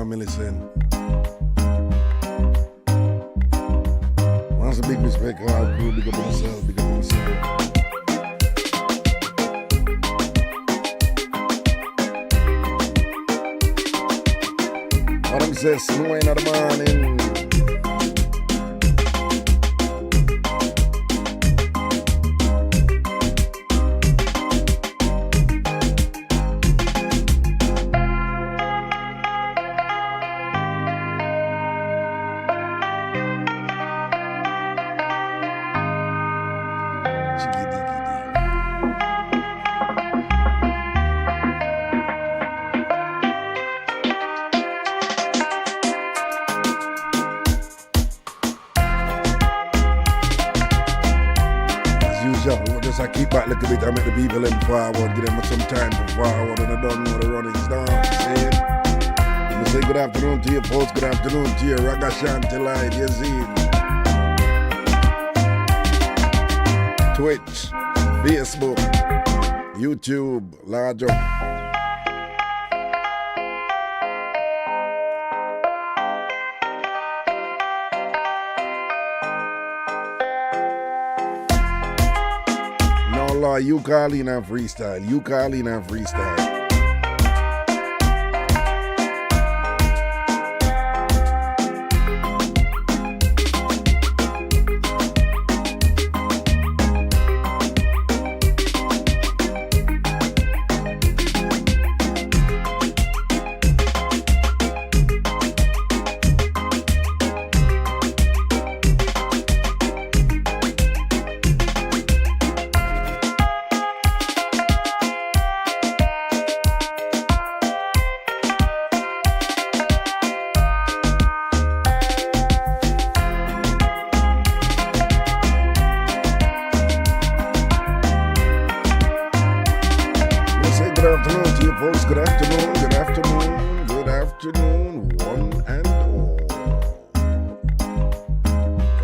on, Millicent. Once a big respect, all crew, big up on yourself, big up on yourself. What I'm saying, snowing in the morning. I keep back a little bit, I make the people them forward, give them some time to forward, and I don't know the runnings down. See? I say good afternoon to you, folks, good afternoon to you, Ragashanti live, you see. Twitch, Facebook, YouTube, larger. You call in and freestyle. You call in and freestyle.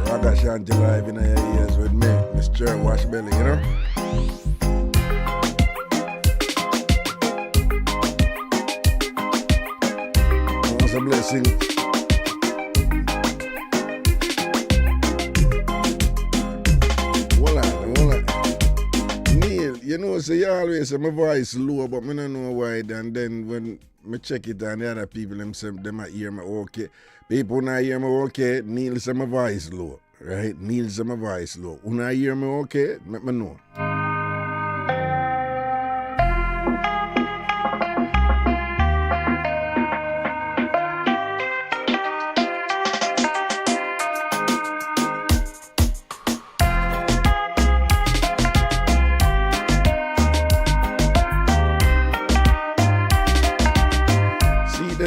Ragashanti live in your ears with me, Mr. Washbelly, you know? That's a blessing. Hold on. Neil, you know, so you always say my voice low, but I don't know why. And then when I check it and the other people, them might hear me okay. People not hear me okay, Neil say my voice low. Right? Neil say my voice low. When I hear me okay, let me know.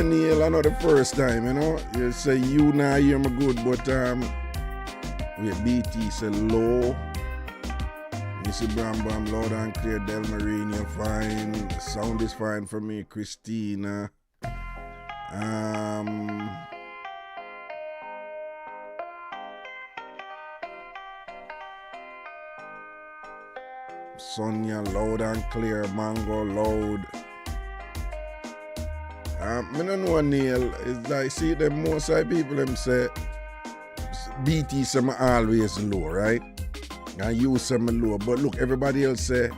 Neil, I know the first time, you know. You say you now hear me good, but with BT say low. You see Bram loud and clear, Del Marine, you're fine. The sound is fine for me, Christina. Sonia loud and clear, Mango loud. I don't know, Neil. It's like, see, them most of people them say BT say me always low, right? And you say me low. But look, everybody else say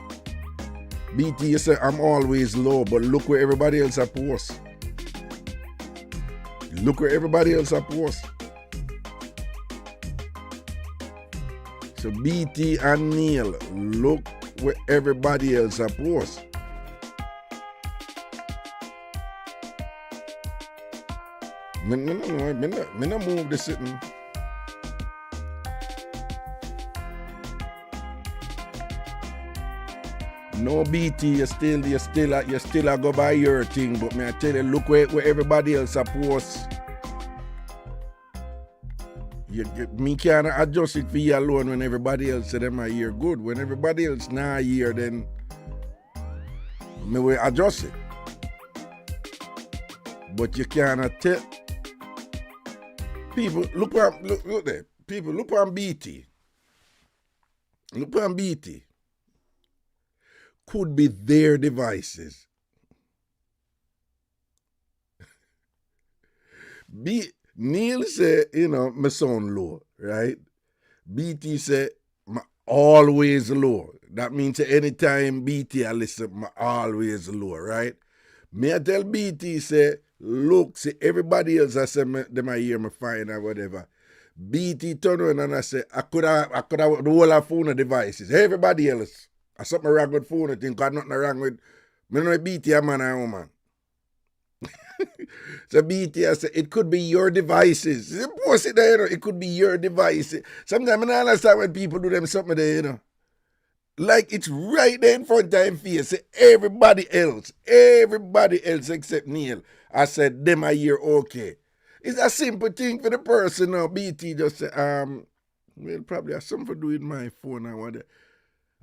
BT you say I'm always low, but look where everybody else are post. Look where everybody else are post. So BT and Neil, look where everybody else are post. Me no move the sitting. No BT, you still a go by your thing, but me I tell you, look where everybody else are post. Me can't adjust it for you alone when everybody else say them are here good. When everybody else not here, then me will adjust it. But you cannot tell. People, look there. People, look on BT. Look on BT. Could be their devices. Neil say, my sound low, right? BT say, my always low. That means anytime BT I listen, my always low, right? Me I tell BT say, look, see everybody else I say them I hear me fine or whatever. BT turn around and I say, I could have the whole of phone devices. Everybody else. I something wrong with phone, I think got nothing wrong with me know BT a man or woman. So BT I say it could be your devices. Post it there, it could be your devices. Sometimes I don't understand when people do them something there, Like it's right there in front of them face. Say everybody else except Neil. I said them I hear okay. It's a simple thing for the person now. BT just say, well, probably have something to do with my phone or whatever.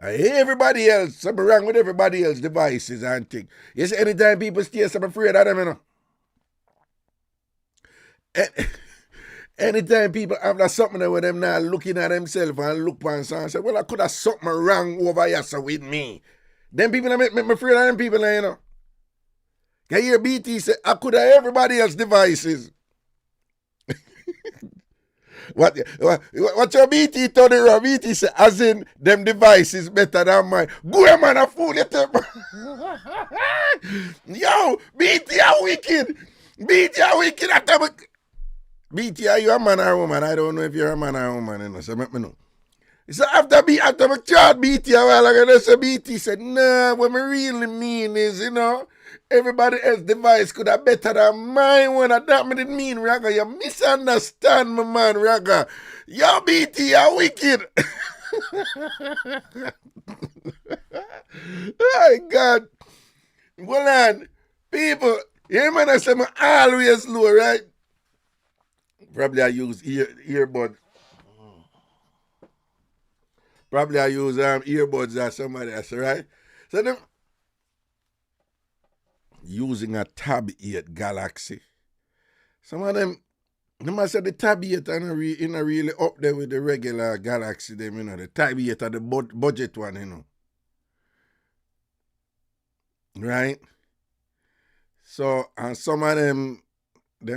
Everybody else, something wrong with everybody else devices and things. You see, anytime people stay, I'm afraid of them, Anytime people have something with them now looking at themselves and look on and say, well, I could have something wrong over here so with me. Them people make me afraid of them people, Can you hear BT say, I could have everybody else devices. What your BT told you? BT say, as in, them devices better than mine. Go man, a fool. Yo, BT are wicked. BT are wicked. BT, are you a man or a woman? I don't know if you're a man or a woman, so let me know. So after me chat BT a while ago, so BT said, nah, what me really mean is, everybody else's device could have better than mine one. That me didn't mean, Raga. You misunderstand me, man, Raga. Yo, BT, you're wicked. Oh, God. Well, on, people, you man, I say me always low, right? Probably I use earbuds. Probably I use earbuds or somebody else, right? So them using a Tab 8 Galaxy. Some of them must say the Tab 8 are really up there with the regular Galaxy, them, the Tab 8 are the budget one, Right? So, and some of them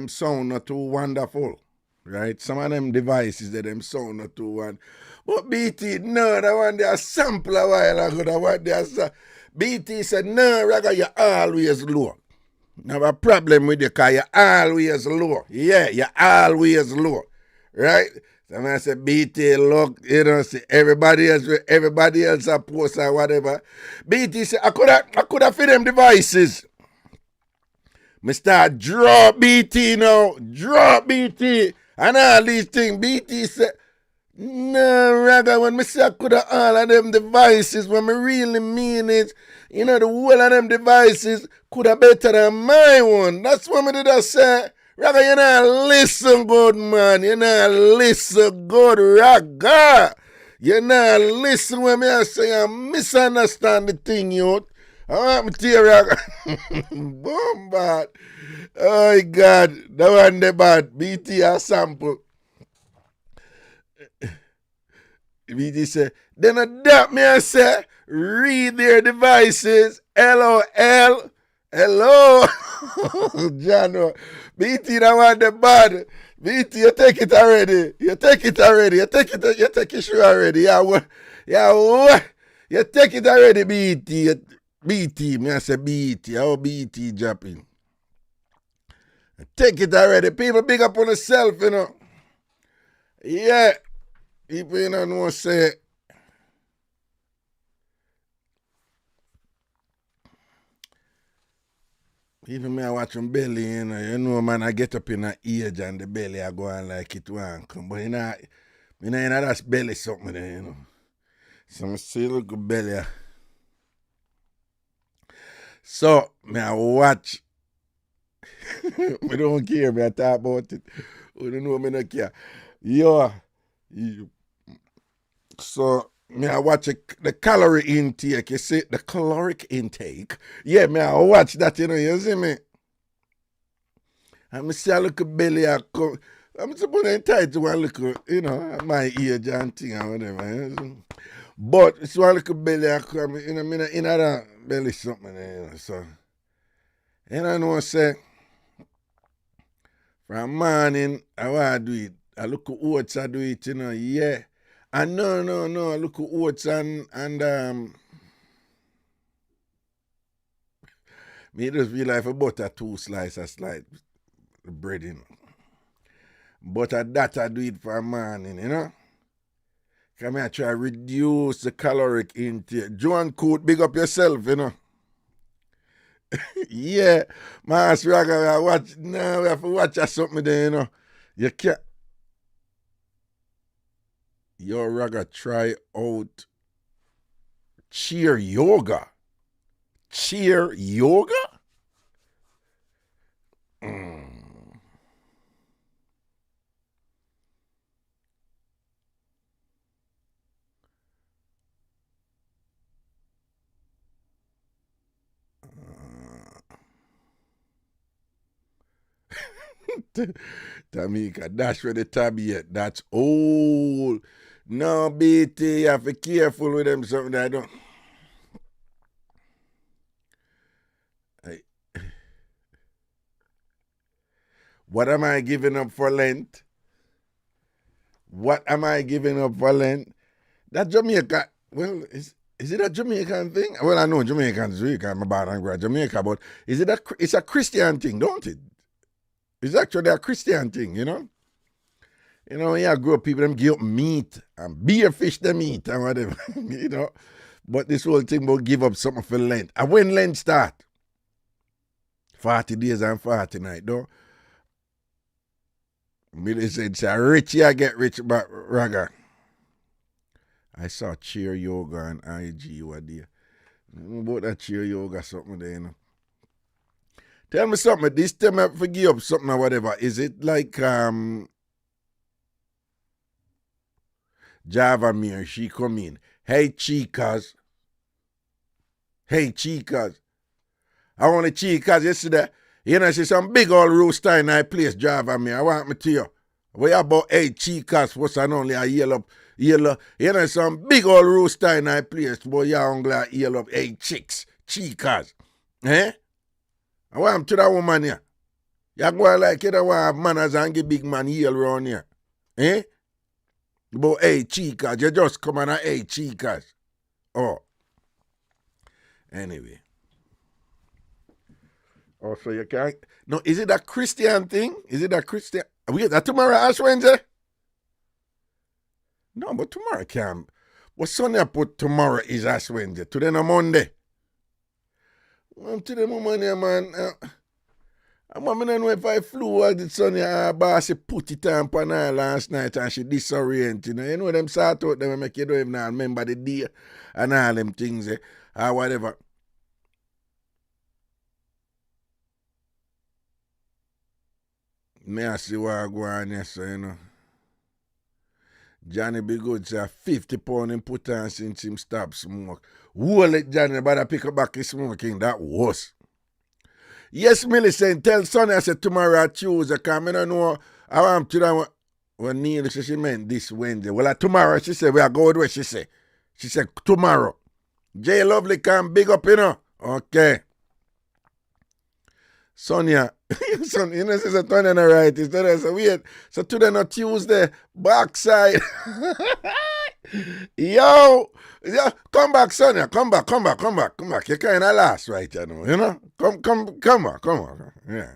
sound not too wonderful, right? Some of them devices them sound not too wonderful. But BT, no, that one they a sample a while ago, that one they a BT said, no, Raga, you're always low. I have a problem with you because you're always low. Yeah, you're always low. Right? So I said, BT, look, see, everybody else a post or whatever. BT said, I could have fit them devices. Me start drop BT now. Drop BT. And all these things. BT said, no, Raga, when me say I could have all of them devices, when me really mean it, the whole of them devices could have better than my one. That's what me did I say. Raga, you not listen good, man. You not listen good, Raga. You not listen when me I say I misunderstand the thing, youth. I want me to hear, Raga. Bombard. Oh, God. That one the bad. BT a sample. BT say, then adapt me I say, read their devices. LOL. Hello. Jano. BT that one the bad. BT, you take it already. You take it sure already. Yeah, what? You take it already, BT. BT, me I say BT. How BT dropping? Take it already. People big up on themselves, Yeah. People, know say. Even me I watch them belly, man, I get up in a age and the belly I go on like it one come. But that's belly something there, Some still good belly. So, me I watch. Me don't care, me I talk about it. You don't know me not care. So, me I watch the calorie intake. You see, the caloric intake. Yeah, me I watch that, you see me? And me see a little belly I come. I'm supposed to entitled to one little, at my age and thing or whatever. But it's one little belly I come, me in that belly something, so. I know say, From morning, I want to do it. I look at oats, I do it, you know, yeah. And no, I look at oats and me just feel like a butter 2 slices like bread, you know. Butter that I do it for morning, you know. Come here, try reduce the caloric intake. Joan Coat, big up yourself, you know. Yeah, Master Raga, we have to watch something there, you know. You can't. Yo, Raga, try out cheer yoga. Cheer yoga? Tamika, that's where the tab yet. That's old. No, BT, you have to be careful with them. Something that I don't. What am I giving up for Lent? What am I giving up for Lent? That Jamaica, well, is it a Jamaican thing? Well, I know Jamaicans do it. I'm about to go to Jamaica, but it's a Christian thing, don't it? It's actually a Christian thing, you know? You know, when you grow up, people them give up meat and beer fish them eat and whatever, you know? But this whole thing about give up something for Lent. And when Lent start? 40 days and 40 nights, though. Me said, say, rich, I get rich, but Raga. I saw cheer yoga and IG over there. About that cheer yoga something there, you know. Tell me something, this time I forgive up something or whatever. Is it like Java Mir, she come in. Hey chicas. Hey chicas. I want the chicas yesterday. You know, see some big old rooster in that place, Java Mir. I want me to you. We about 8 chicas was and only a yellow. You know, some big old rooster in that place, boy, you only yellow 8 chicas. Eh? I want to that woman here. You go like you don't want manners and get big man yell around here. Eh? About 8 chicas. You just come on 8 chicas. Oh. Anyway. Oh, so you can't. No, is it a Christian thing? Is it a Christian? Wait, that tomorrow Ash Wednesday? No, but tomorrow can't. What Sunday put tomorrow is Ash Wednesday. Today on Monday. Well, today Monday, man. I don't know if I flew out the Sunday, boss put it on her last night and she disoriented. You know them sort out them make you don't even remember the day and all them things or whatever. Me I see what I go on here, so you know. Johnny be good, say 50 pounds him put on since him stop smoke. Hold it, Johnny, better pick up back his smoking, that was. Yes, Millicent, tell Sonny I said tomorrow Tuesday, because I don't know, I want to know what Neil said she meant this Wednesday. Well, tomorrow, she said, we are going where she said. She said, tomorrow. J Lovely can big up, you know. Okay. Sonia, son, you know, she's a turn on the right. It's so weird. So today not Tuesday, backside. Yo, come back, Sonia. Come back. You're kind of last right, you know. Come on. Yeah.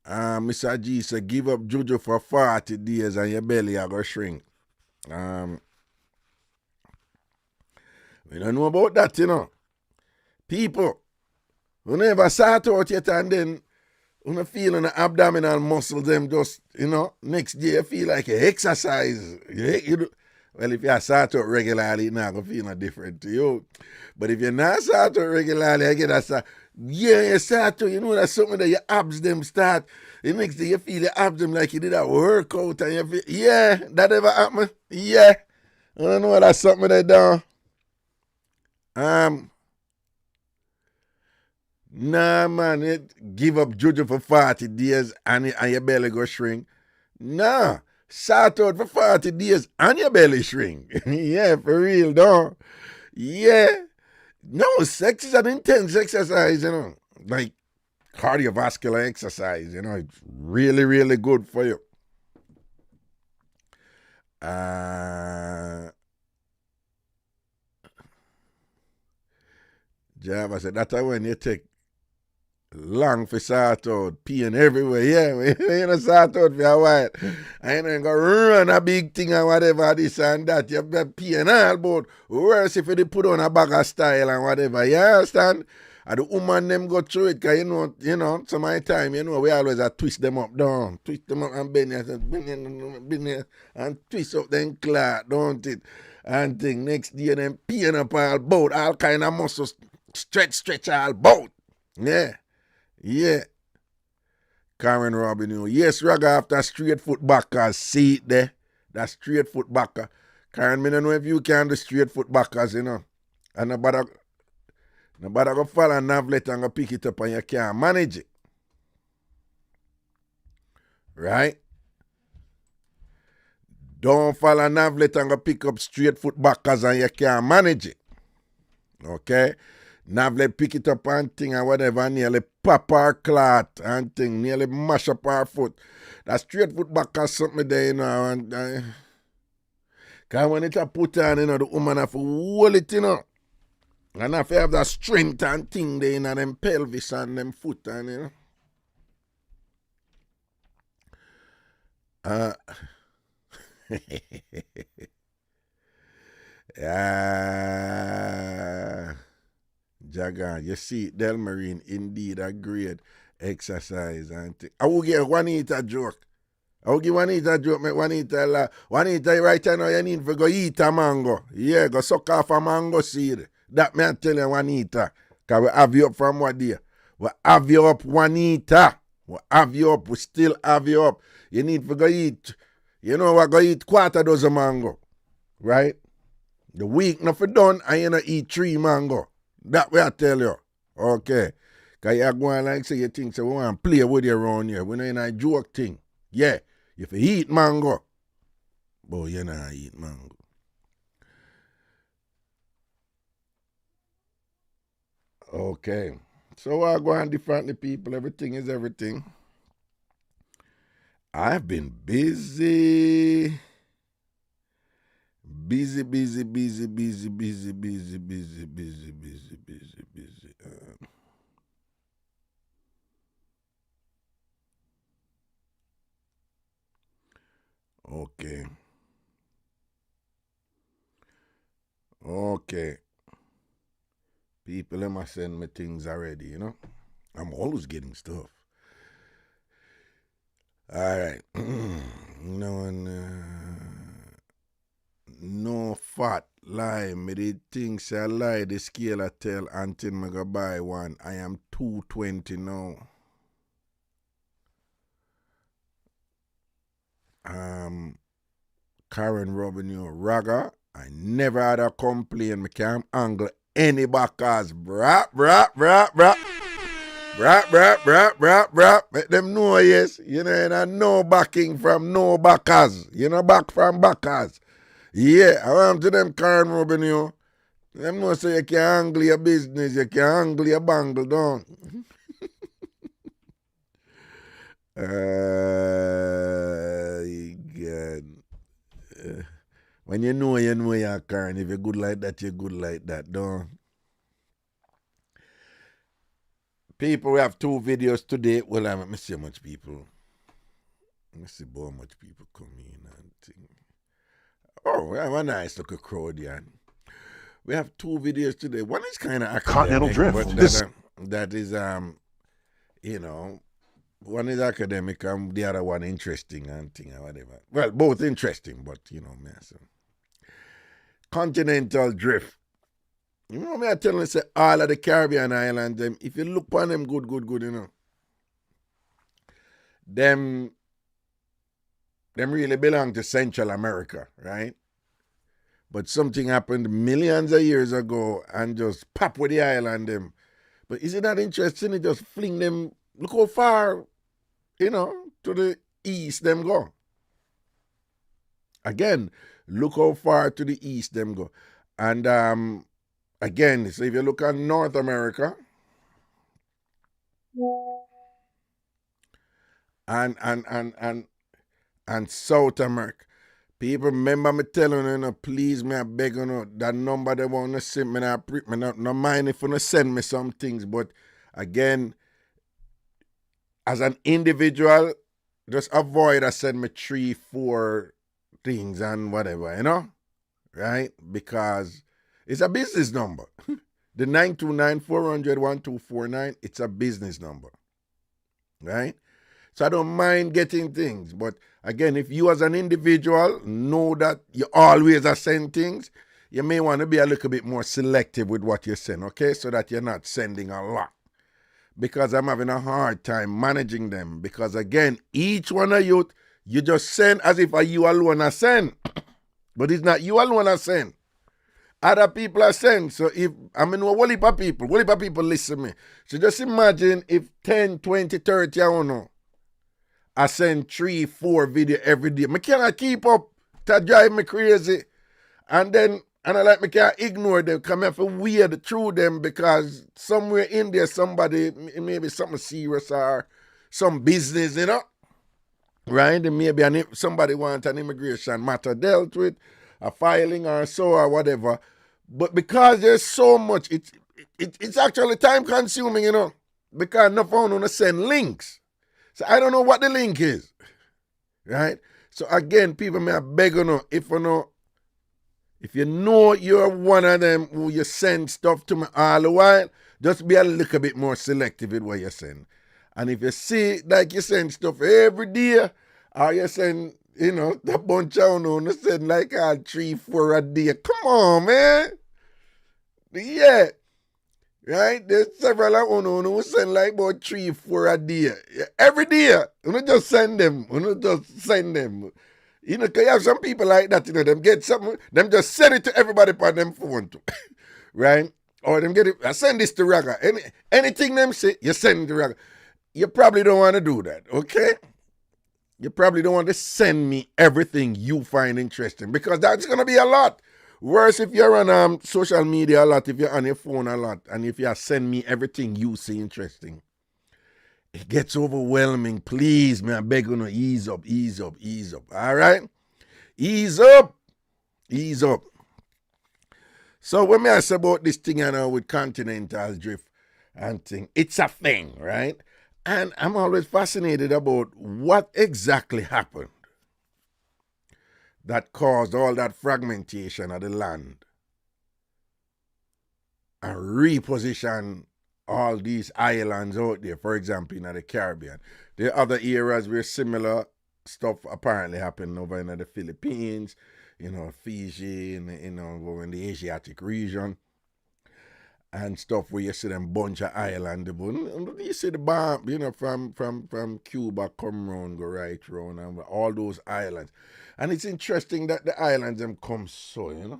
Mr. G said, give up Juju for 40 days and your belly are going to shrink. We don't know about that, you know. People who never sat out yet and then when you feel in the abdominal muscles, them just, you know, next day you feel like you exercise. Well, if you sat out regularly, you're not going to feel no different to you. But if you're not sat out regularly, I get that. Yeah, you start to, you know, that's something that your abs them start. The next day you feel your abs them like you did a workout and you feel, yeah, that ever happened? Yeah. I don't know, that's something they done. Nah, man, give up Juju for 40 days and your belly go shrink. Nah, sort out for 40 days and your belly shrink. Yeah, for real, though. Yeah. No, sex is an intense exercise, you know. Like, cardiovascular exercise, you know, it's really, really good for you. Java said, that's when you take long for sort out, peeing everywhere. Yeah, you know, sort out for a while. And then go run a big thing and whatever, this and that. You're peeing all about. Worse if you put on a bag of style and whatever. You understand? And the woman them go through it, because you know, some of the time, you know, we always twist them up down. Twist them up and bend here, and twist up them clot, don't it? And thing, next day, them peeing up all about, all kind of muscles, stretch all about. Yeah. Karen Robin, you know. Yes, Raga after straight foot backers. See it there? That straight foot backer. Karen, I don't know if you can do straight foot backers, you know. And nobody go follow a navlet and go pick it up and you can't manage it. Right? Don't follow a navlet and go pick up straight foot backers and you can't manage it. Okay? Navlet pick it up and thing and whatever, nearly pop our clot and thing, nearly mash up our foot. That straight foot backer something there, you know. And because when it a put on, you know, the woman have to hold it, you know. And if you have that strength and thing there in them pelvis and them foot and, you know. Jagan, you see, Del Marine, indeed a great exercise and thing. I will get Juanita joke. I will give Juanita joke, make Juanita right now you need to go eat a mango. Yeah, go suck off a mango seed. That me I tell you, Juanita. Because we have you up from what day? We have you up, Juanita. We have you up. We still have you up. You need to go eat. You know what? Go eat quarter dozen mango. Right? The week not for done, and you know eat 3 mango. That way I tell you. Okay. Because you're going like say you think so we want to play with you around here. We know in a joke thing. Yeah. If you eat mango. But you not eat mango. Okay. So I go on differently, people. Everything is everything. I've been busy. Busy. Okay. People, them must send me things already, you know. I'm always getting stuff. All right. No fat lie. Me did think say I lie the scale I tell until me go buy one. I am 220 now. Karen Robin, you Raga. I never had a complaint. Me can't angle any backers. Brap. Let them know, yes. You know, no backing from no backers. You know, back from backers. Yeah, I want to them Karen Robin, you. Them know say you can angle your business, you can angle your bangle down. God. When you know you're Karen. If you're good like that, you're good like that, don't. People, we have 2 videos today. Well, let me see how much people. Let me see how much people come in and thing. Oh, we have a nice looking crowd here. We have 2 videos today. One is kind of academic, Continental Drift. But that is, you know, one is academic and the other one interesting and thing or whatever. Well, both interesting, but, you know, Continental Drift. You know me I tell you, say all of the Caribbean islands, them, if you look on them good, you know. Them really belong to Central America, right? But something happened millions of years ago and just pop with the island them. But is it not interesting? It just fling them, look how far, you know, to the east them go. Again, look how far to the east them go. And again, so if you look at North America, And South America. People remember me telling you, please me I beg you, that number they want to send me, no mind if you send me some things, but again, as an individual, just avoid I send me 3-4 things and whatever, right? Because it's a business number. The 929-400-1249, it's a business number, right? So I don't mind getting things, but again, if you as an individual know that you always are sending things, you may want to be a little bit more selective with what you send, okay? So that you're not sending a lot. Because I'm having a hard time managing them. Because again, each one of you just send as if you alone are send. But it's not you alone are send. Other people are send. So if, what heap of people listen to me. So just imagine if 10, 20, 30, I don't know, I send 3-4 video every day. I cannot keep up. That drive me crazy. And I can't ignore them. Come here for weird through them because somewhere in there somebody, maybe something serious or some business, right? And maybe somebody wants an immigration matter dealt with, a filing or so or whatever. But because there's so much, it's actually time consuming, because no phone want to send links. So I don't know what the link is, right? So again, people may beg if you know you're one of them who you send stuff to me all the while, just be a little bit more selective with what you send. And if you see like you send stuff every day, or you send, the bunch of you send like 3-4 a day. Come on, man. Yeah. Right? There's several of you who send like about 3-4 a day. Every day. You just send them. Because you have some people like that, them get something, them just send it to everybody on them phone too. Right? Or them get it, I send this to Raga. Anything them say, you send it to Raga. You probably don't want to do that, okay? You probably don't want to send me everything you find interesting because that's going to be a lot. Worse if you're on social media a lot, if you're on your phone a lot, and if you send me everything you see interesting. It gets overwhelming. Please, man, I beg you, ease up. All right? Ease up. So when I say about this thing, with continental drift and thing, it's a thing, right? And I'm always fascinated about what exactly happened that caused all that fragmentation of the land and reposition all these islands out there, for example, in the Caribbean. There are other areas where similar stuff apparently happened over in the Philippines, Fiji, over in the Asiatic region, and stuff where you see them bunch of islands. You see the bomb, from Cuba come round, go right round, and all those islands. And it's interesting that the islands them come so,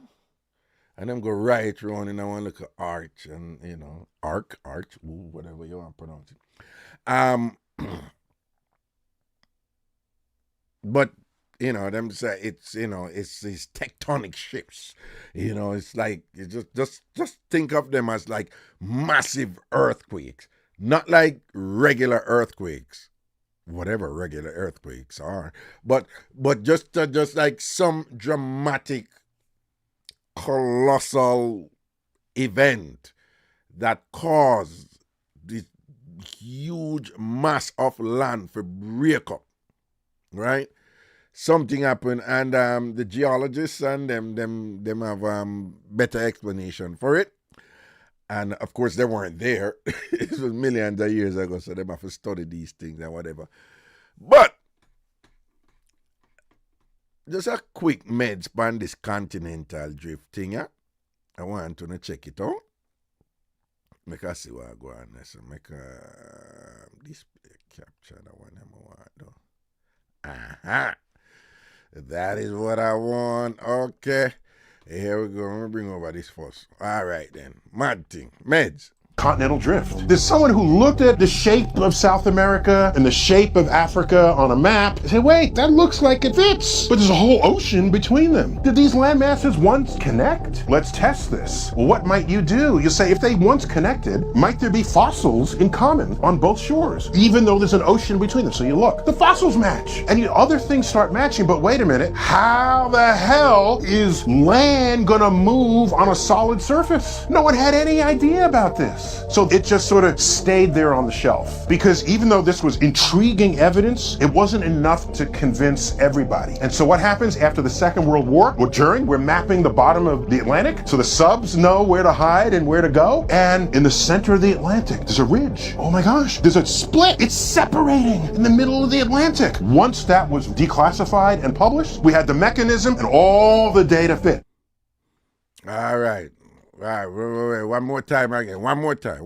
and them go right round in one little arch and arch, whatever you want to pronounce it. But them say it's it's these tectonic shifts. It's like just think of them as like massive earthquakes, not like regular earthquakes, whatever regular earthquakes are, but just like some dramatic, colossal event that caused this huge mass of land to break up, right? Something happened, and the geologists and them have better explanation for it. And of course, they weren't there. It was millions of years ago, so they have to study these things and whatever. But just a quick meds on this continental drift thing, yeah? I want to check it out. Make us see what I go on. So make a display capture the one I want though. Aha. That is what I want. Okay. Here we go. I'm gonna bring over this first. All right then. Mad thing. Meds. Continental drift. There's someone who looked at the shape of South America and the shape of Africa on a map and said, wait, that looks like it fits, but there's a whole ocean between them. Did these land masses once connect? Let's test this. Well, what might you do? You say, if they once connected, might there be fossils in common on both shores, even though there's an ocean between them? So you look, the fossils match, and other things start matching, but wait a minute, how the hell is land gonna move on a solid surface? No one had any idea about this. So it just sort of stayed there on the shelf. Because even though this was intriguing evidence, it wasn't enough to convince everybody. And so what happens after the Second World War? Well, during, we're mapping the bottom of the Atlantic, so the subs know where to hide and where to go. And in the center of the Atlantic, there's a ridge. Oh my gosh, there's a split. It's separating in the middle of the Atlantic. Once that was declassified and published, we had the mechanism and all the data fit. All right. Wait. One more time again. One more time.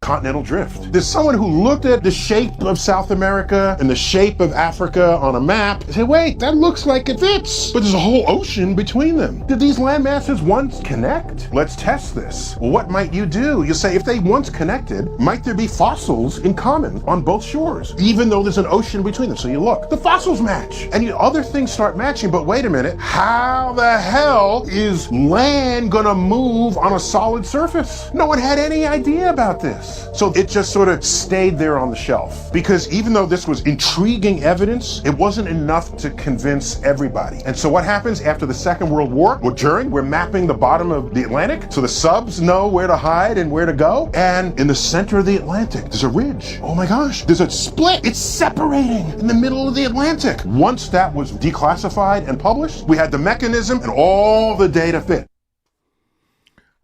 Continental drift. There's someone who looked at the shape of South America and the shape of Africa on a map and said, wait, that looks like it fits, but there's a whole ocean between them. Did these land masses once connect? Let's test this. Well, what might you do? You say, if they once connected, might there be fossils in common on both shores, even though there's an ocean between them? So you look, the fossils match, and other things start matching, but wait a minute, how the hell is land gonna move on a solid surface? No one had any idea about this. So it just sort of stayed there on the shelf. Because even though this was intriguing evidence, it wasn't enough to convince everybody. And so what happens after the Second World War? Well, during, we're mapping the bottom of the Atlantic, so the subs know where to hide and where to go. And in the center of the Atlantic, there's a ridge. Oh my gosh, there's a split. It's separating in the middle of the Atlantic. Once that was declassified and published, we had the mechanism and all the data fit.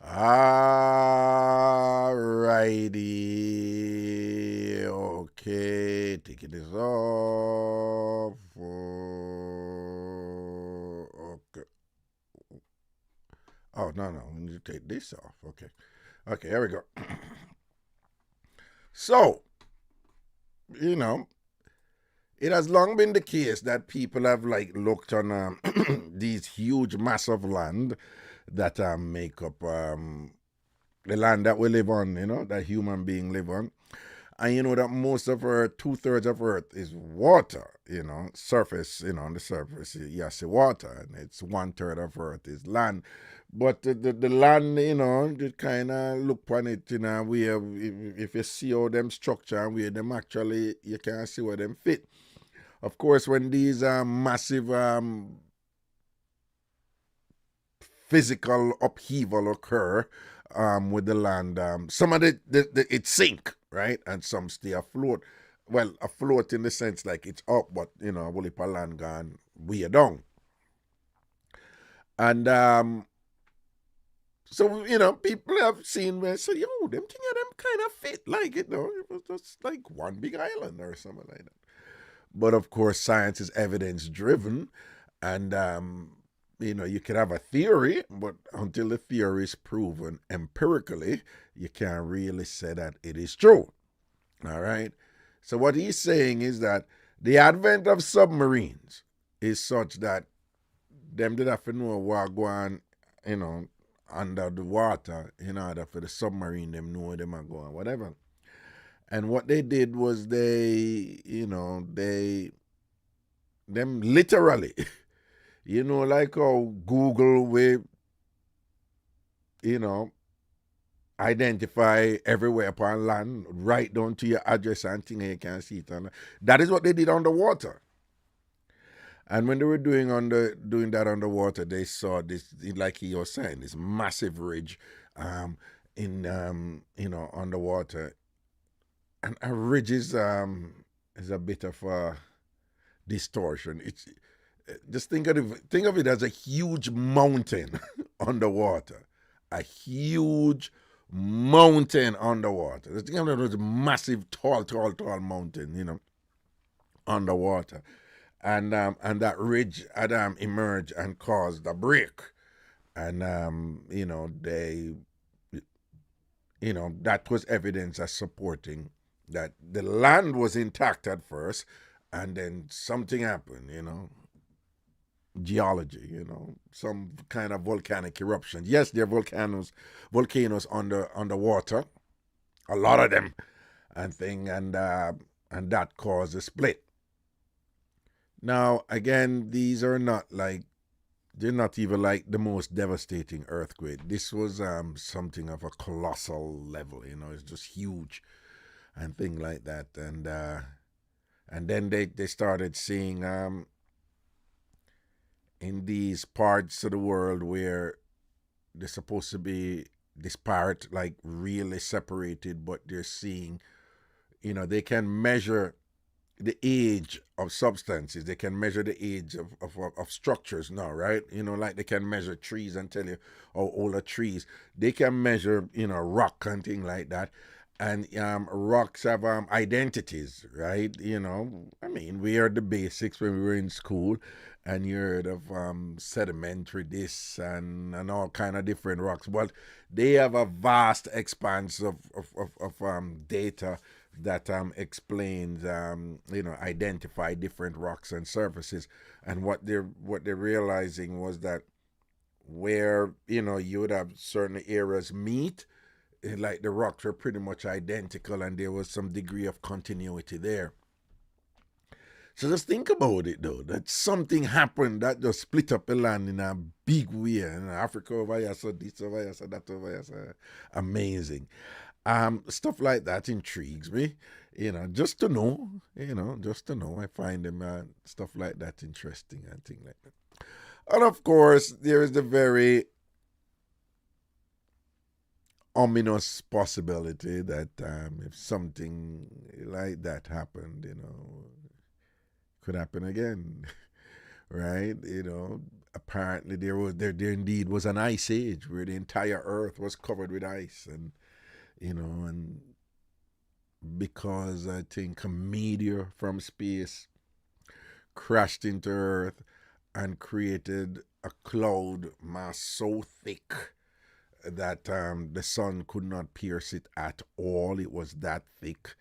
Alrighty. Okay. Taking this off. Okay. Oh, no. We need to take this off. Okay. Okay, here we go. So, it has long been the case that people have looked on these huge mass of land that make up the land that we live on, that human being live on. And that most of Earth, 2/3 of Earth is water, surface, on the surface, you see water, and it's 1/3 of Earth is land. But the land, you kind of look on it, where if you see how them structure and where them actually, you can see where them fit. Of course, when these massive physical upheaval occur with the land, some of it sink, right? And some stay afloat. Well, afloat in the sense like it's up, but, a whole heap of land gone way down. And so, people have seen where say, yo, them thing of them kind of fit, it was just like one big island or something like that. But of course, science is evidence driven, and you can have a theory, but until the theory is proven empirically, you can't really say that it is true. All right. So what he's saying is that the advent of submarines is such that them did have to know what go on, under the water in order for the submarine them know where them are going, whatever. And what they did was them literally, like how Google will, identify everywhere upon land, right down to your address and thing, you can see it. That is what they did underwater. And when they were doing that underwater, they saw this, like he was saying, this massive ridge underwater. And a ridge is a bit of a distortion. It's just think of it as a huge mountain underwater. A huge mountain underwater. Just think of it as a massive, tall mountain, underwater. And that ridge had emerged and caused a break. And that was evidence as supporting that the land was intact at first, and then something happened, geology, some kind of volcanic eruption. Yes, there are volcanoes underwater, a lot of them, and that caused a split. Now, again, these are not they're not even like the most devastating earthquake. This was something of a colossal level, it's just huge and thing like that. And then they started seeing in these parts of the world where they're supposed to be disparate, like really separated, but they're seeing, they can measure the age of substances. They can measure the age of structures now, right? Like they can measure trees and tell you how old are trees. They can measure, rock and things like that. And rocks have identities, right? We heard the basics when we were in school, and you heard of sedimentary this and all kind of different rocks. But they have a vast expanse of data that explains, identify different rocks and surfaces. And what they're realizing was that where, you would have certain areas meet, like the rocks were pretty much identical and there was some degree of continuity there. So just think about it though, that something happened that just split up the land in a big way. Africa over here, so this over here, so that over here, so amazing. Stuff like that intrigues me, just to know, I find them stuff like that interesting and things like that. And of course, there is the very ominous possibility that if something like that happened, could happen again, right? Apparently there indeed was an ice age where the entire earth was covered with ice, and and because I think a meteor from space crashed into earth and created a cloud mass so thick that the sun could not pierce it at all. It was that thick,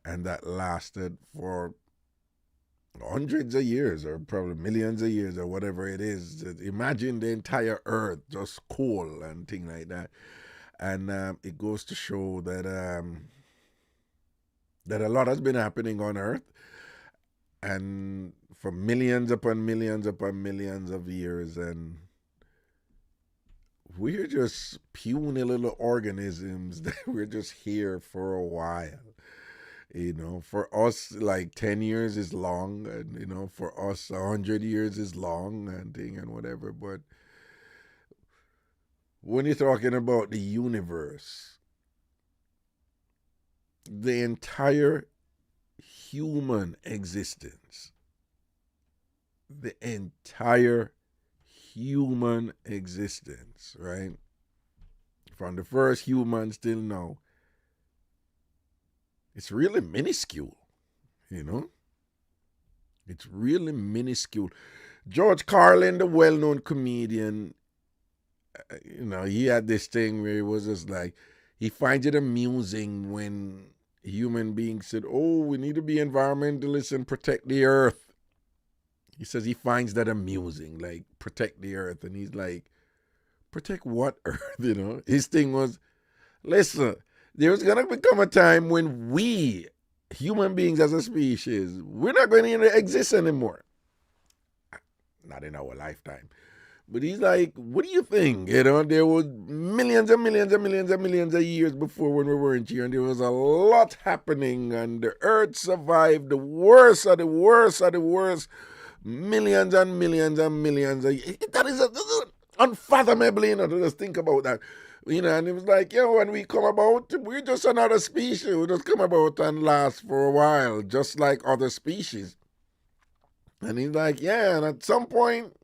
and that lasted for hundreds of years, or probably millions of years, or whatever it is. Imagine the entire earth just cold and thing like that. And it goes to show that that a lot has been happening on earth, and for millions upon millions upon millions of years, and we're just puny little organisms that we're just here for a while. For us, like 10 years is long, and for us 100 years is long and thing and whatever. But when you're talking about the universe, the entire human existence, right? From the first humans till now, it's really minuscule, It's really minuscule. George Carlin, the well-known comedian, he had this thing where he was just like, he finds it amusing when human beings said, oh, we need to be environmentalists and protect the earth. He says he finds that amusing, like, protect the earth. And he's like, protect what earth, His thing was, listen, there's going to become a time when we, human beings as a species, we're not going to exist anymore. Not in our lifetime. But he's like, what do you think? There was millions and millions and millions and millions of years before when we weren't here, and there was a lot happening, and the earth survived the worst of the worst of the worst, millions and millions and millions of years. That is unfathomable, to just think about that. And it was like, when we come about, we're just another species. We just come about and last for a while, just like other species. And he's like, and at some point,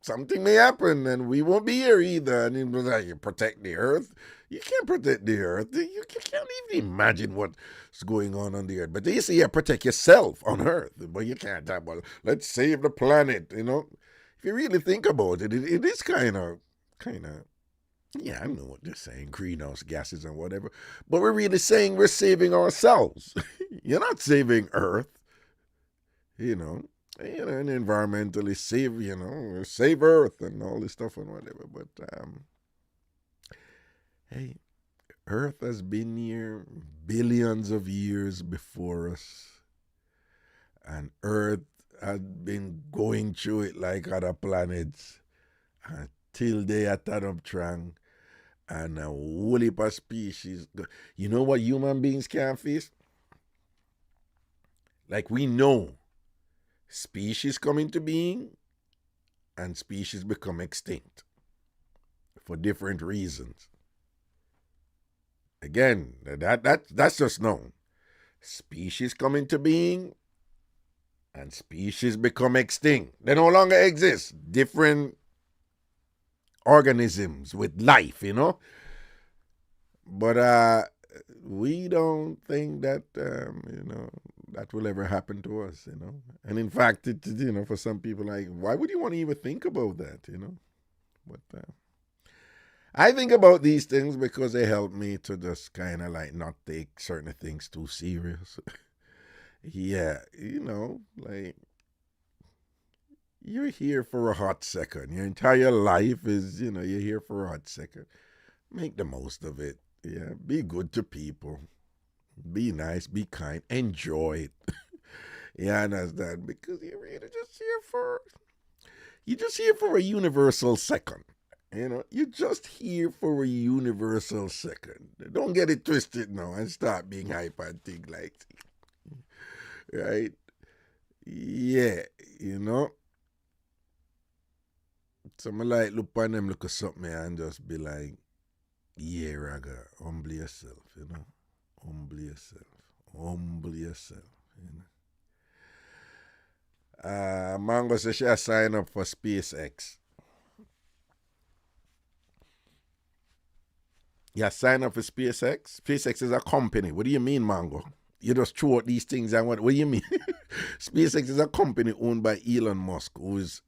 something may happen and we won't be here either. And he was like, you protect the earth? You can't protect the earth. You can't even imagine what's going on the earth. But they say, protect yourself on earth. But you can't talk about, let's save the planet, If you really think about it, it is kind of, yeah, I know what they're saying, greenhouse gases and whatever. But we're really saying we're saving ourselves. You're not saving earth, and environmentally save Earth and all this stuff and whatever. But hey, Earth has been here billions of years before us, and Earth had been going through it like other planets until they attack up Trang, and a whole heap of species. You know what human beings can't face? Like, we know species come into being and species become extinct for different reasons. Again, that's just known. Species come into being and species become extinct. They no longer exist. Different organisms with life, But we don't think that, that will ever happen to us, And in fact, for some people, like, why would you want to even think about that, But I think about these things because they help me to just kind of like not take certain things too serious. Yeah, like, you're here for a hot second. Your entire life is, you're here for a hot second. Make the most of it. Yeah, be good to people. Be nice, be kind, enjoy it. Yeah, I understand. Because you're really just here for a universal second. You're just here for a universal second. Don't get it twisted now and start being hyper and think like, right? Yeah, So I like look on them, look at something and just be like, yeah, Raga, humble yourself, Humble yourself. Humble yourself, Mango says she sign up for SpaceX. Yeah, sign up for SpaceX? SpaceX is a company. What do you mean, Mango? You just throw out these things and what do you mean? SpaceX is a company owned by Elon Musk, who is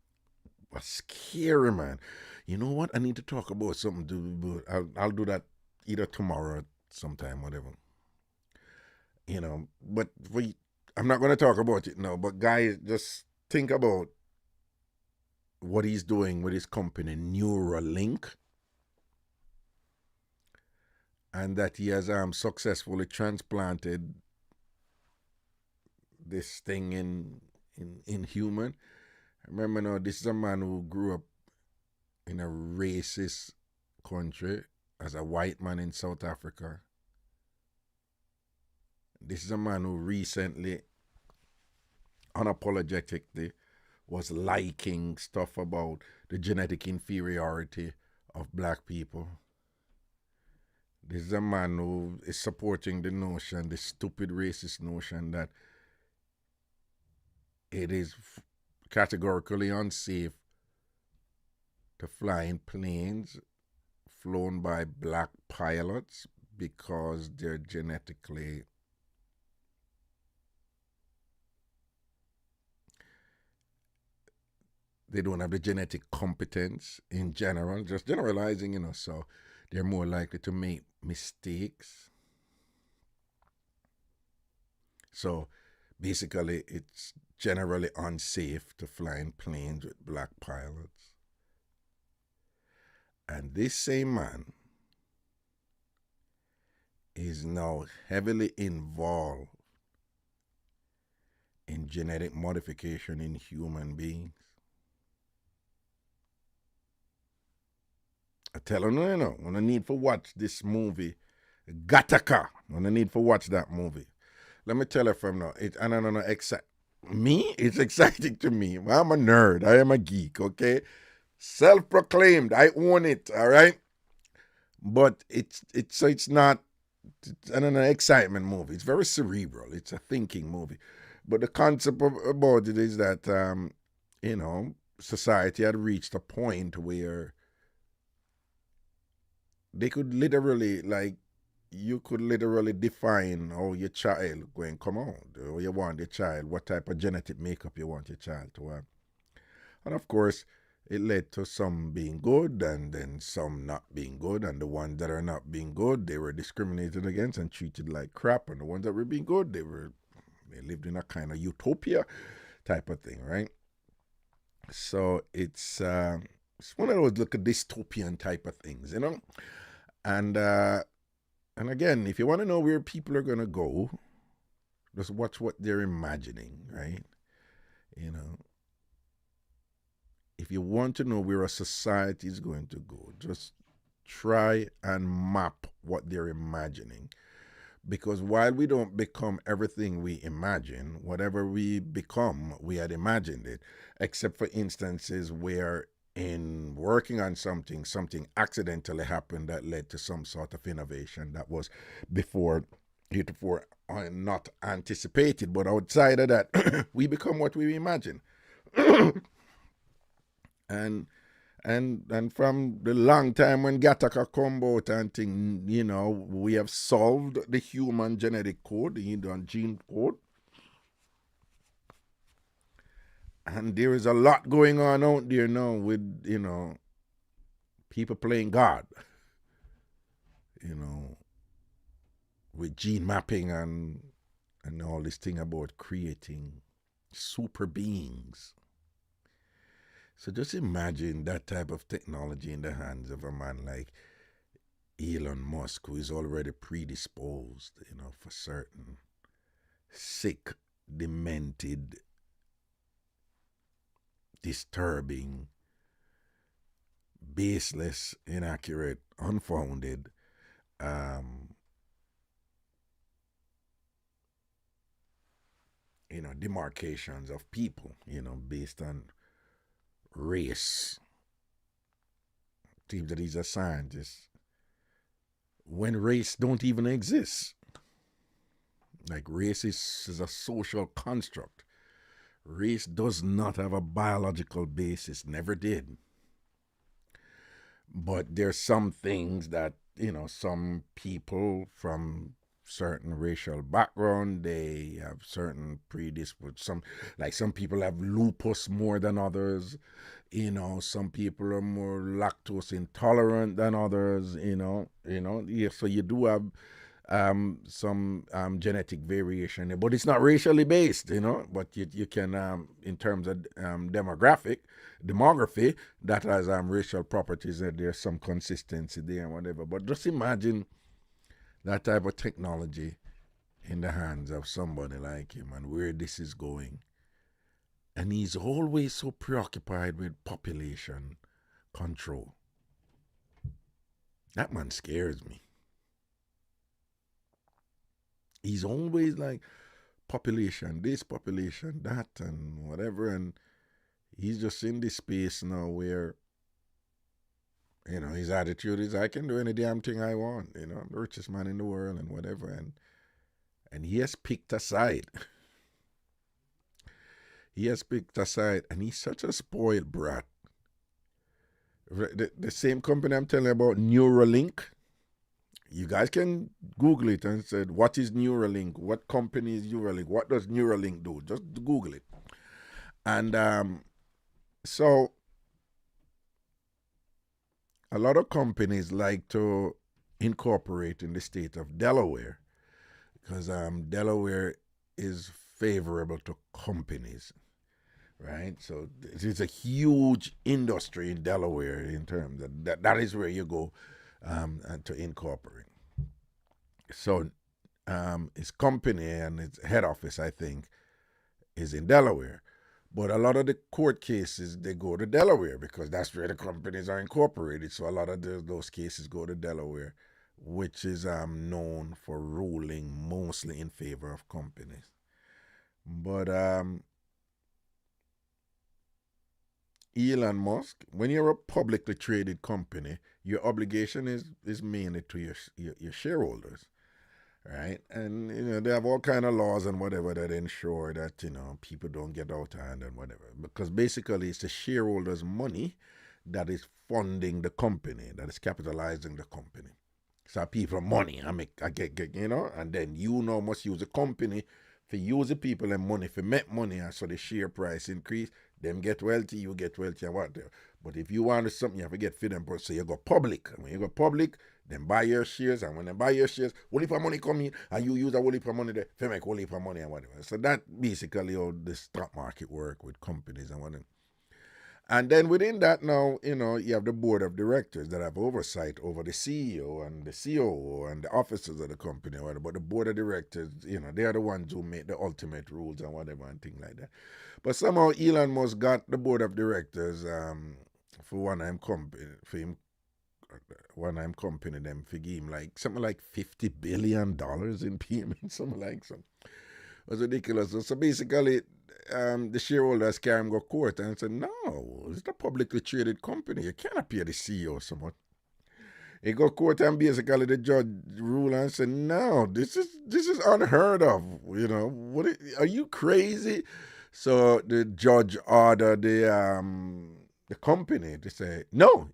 a scary man. You know what? I need to talk about something. I'll do that either tomorrow or sometime, whatever. But I'm not going to talk about it now. But guys, just think about what he's doing with his company, Neuralink, and that he has successfully transplanted this thing in human. Remember now, this is a man who grew up in a racist country as a white man in South Africa. This is a man who recently, unapologetically, was liking stuff about the genetic inferiority of black people. This is a man who is supporting the notion, the stupid racist notion that it is categorically unsafe to fly in planes flown by black pilots because they're genetically they don't have the genetic competence in general, just generalizing, so they're more likely to make mistakes. So basically, it's generally unsafe to fly in planes with black pilots. And this same man is now heavily involved in genetic modification in human beings. I tell you, when I need to watch this movie, Gattaca, when I need to watch that movie. Let me tell you from now, it's exciting to me. I'm a nerd. I am a geek, okay? Self-proclaimed. I own it, all right? But it's not an excitement movie. It's very cerebral. It's a thinking movie. But the concept about it is that, society had reached a point where they could literally, you could literally define how your child going to come out, or you want your child, what type of genetic makeup you want your child to have. And of course, it led to some being good and then some not being good. And the ones that are not being good, they were discriminated against and treated like crap. And the ones that were being good, they lived in a kind of utopia type of thing, right? So it's one of those look at dystopian type of things, you know. And again, if you want to know where people are gonna go, just watch what they're imagining, right? You know, if you want to know where a society is going to go, just try and map what they're imagining. Because while we don't become everything we imagine, whatever we become, we had imagined it, except for instances where in working on something accidentally happened that led to some sort of innovation that was heretofore not anticipated. But outside of that, we become what we imagine. and from the long time when Gattaca come out and thing, you know, we have solved the human genetic code, the gene code. And there is a lot going on out there now with, you know, people playing God, you know, with gene mapping and all this thing about creating super beings. So just imagine that type of technology in the hands of a man like Elon Musk, who is already predisposed, you know, for certain sick, demented, disturbing, baseless, inaccurate, unfounded, you know, demarcations of people, you know, based on race. Seems that he's a scientist when race don't even exist. Like race is a social construct. Race does not have a biological basis, never did. But there's some things that, you know, some people from certain racial background, they have certain predispositions. Some people have lupus more than others. You know, some people are more lactose intolerant than others. You know. Yeah, so you do have some genetic variation, but it's not racially based. You know, but you can in terms of demography, that has racial properties, and there's some consistency there and whatever. But just imagine that type of technology in the hands of somebody like him and where this is going. And he's always so preoccupied with population control. That man scares me. He's always like population this, population that, and whatever. And he's just in this space now where, you know, his attitude is, I can do any damn thing I want. You know, I'm the richest man in the world and whatever. And he has picked a side. He has picked a side, and he's such a spoiled brat. The same company I'm telling you about, Neuralink. You guys can Google it and say, what is Neuralink? What company is Neuralink? What does Neuralink do? Just Google it. And so a lot of companies like to incorporate in the state of Delaware because Delaware is favorable to companies, right? So it's a huge industry in Delaware in terms of that is where you go and to incorporate. So his company and its head office, I think, is in Delaware. But a lot of the court cases, they go to Delaware because that's where the companies are incorporated. So a lot of those cases go to Delaware, which is known for ruling mostly in favor of companies. But Elon Musk, when you're a publicly traded company, your obligation is mainly to your shareholders. Right, and you know they have all kind of laws and whatever that ensure that, you know, people don't get out of hand and whatever, because basically it's the shareholders' money that is funding the company, that is capitalizing the company. So people money, I get, you know, and then you know must use the company for use the people and money for make money, and so the share price increase. Them get wealthy, you get wealthy and what. But if you want something, you have to get fit and so you go public. And when you go public, then buy your shares, and when they buy your shares, whole heap of money come in, and you use a whole heap of money there to make whole heap of money and whatever. So that basically how the stock market work with companies and whatever. And then within that now, you have the board of directors that have oversight over the CEO and the COO and the officers of the company or whatever. But the board of directors, they are the ones who make the ultimate rules and whatever and things like that. But somehow Elon Musk got the board of directors for one of them company, them for give him like something like $50 billion in payment, something like some. It was ridiculous. So basically, the shareholders carry him go court and said, no, it's a publicly traded company. You cannot pay the CEO so much. He go court and basically the judge ruled and said, no, this is unheard of. Are you crazy? So the judge ordered the company to say no,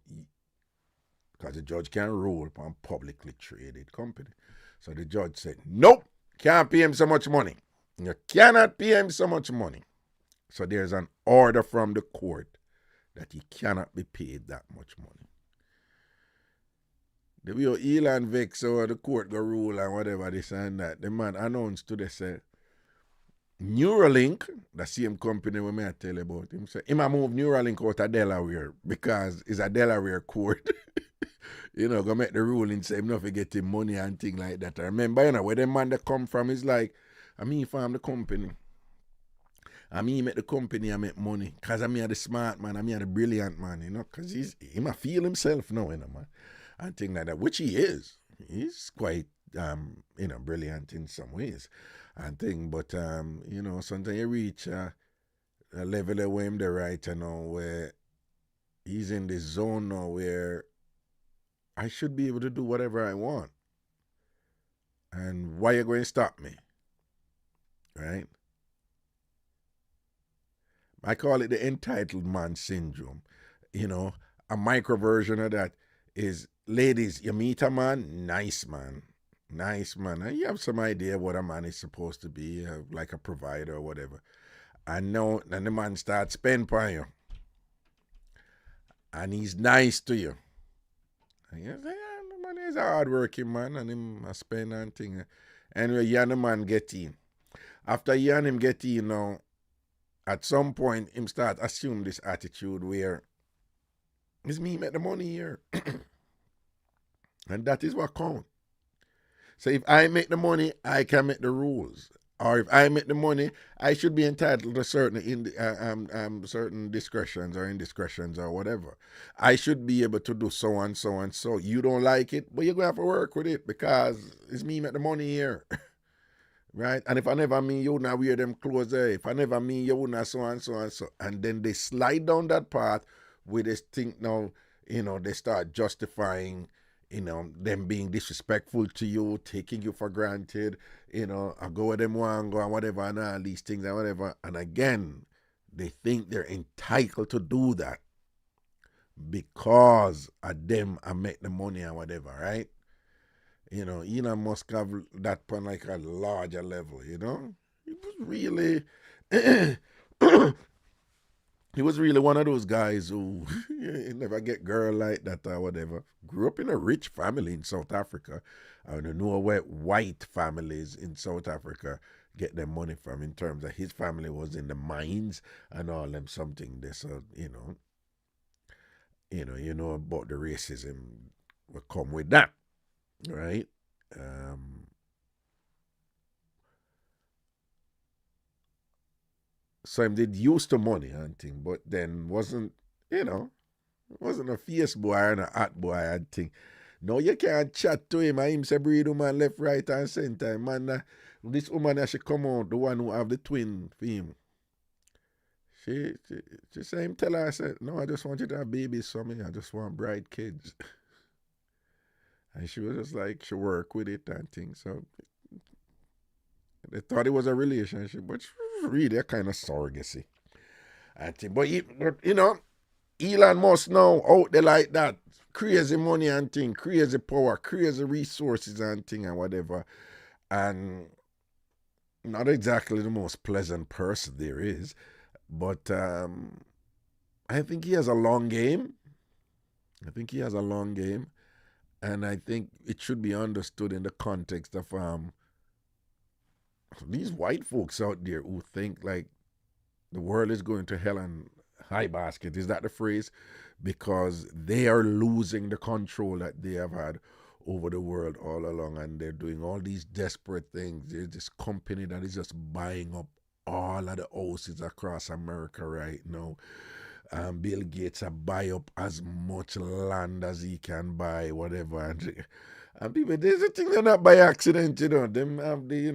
because the judge can't rule upon publicly traded company. So the judge said, nope, can't pay him so much money. You cannot pay him so much money. So there's an order from the court that he cannot be paid that much money. The way Elon vex, so the court go rule and whatever this and that, the man announced to the say, Neuralink, the same company we may tell about him, say him a move Neuralink out of Delaware because it's a Delaware court. Go make the ruling say him not forget him money and thing like that. I remember, where the man that come from is like, I mean farm the company. I mean make the company I make money. Cause I mean the smart man, I mean the brilliant man, cause he might feel himself now, man. And thing like that, which he is. He's quite brilliant in some ways. And thing, but sometimes you reach a level where him the right where he's in this zone now where I should be able to do whatever I want. And why you going to stop me? Right? I call it the entitlement syndrome. A micro version of that is, ladies, you meet a man, nice man. And you have some idea what a man is supposed to be, like a provider or whatever. And now, then the man starts spending on you. And he's nice to you. And you say, the man is a hard-working man, and him a spend and thing. Anyway, you and the man get in. After you and him get in now, at some point, him start assume this attitude where it's me make the money here. And that is what counts. So if I make the money, I can make the rules. Or if I make the money, I should be entitled to certain discretions or indiscretions or whatever. I should be able to do so and so and so. You don't like it, but you're going to have to work with it because it's me make the money here. Right? And if I never mean you wouldn't wear them clothes there. If I never mean you wouldn't so and so and so. And then they slide down that path where they think now, they start justifying, them being disrespectful to you, taking you for granted, I go where them want go and whatever and all these things and whatever. And again, they think they're entitled to do that because of them I make the money and whatever, right? Elon Musk have that on like a larger level, He was really he was really one of those guys who never get girl like that or whatever. Grew up in a rich family in South Africa. I don't know where white families in South Africa get their money from in terms of his family was in the mines and all them something. So, you know about the racism will come with that, right? So him did use the money and thing, but then wasn't a fierce boy and a hot boy and thing. No, you can't chat to him and him say breed woman left, right and center. Man, this woman that she come out, the one who have the twin for him. She say him tell her, I said, no, I just want you to have babies for me. I just want bright kids. And she was just like, she work with it and things. So they thought it was a relationship, but she was really a kind of surrogacy. And thing. But Elon Musk now out there like that, crazy money and thing, crazy power, crazy resources and thing and whatever. And not exactly the most pleasant person there is. But I think he has a long game. And I think it should be understood in the context of these white folks out there who think like the world is going to hell and high basket. Is that the phrase? Because they are losing the control that they have had over the world all along, and they're doing all these desperate things. There's this company that is just buying up all of the houses across America right now. Bill Gates buy up as much land as he can buy, whatever. And people, there's a thing they're not by accident, Them have the,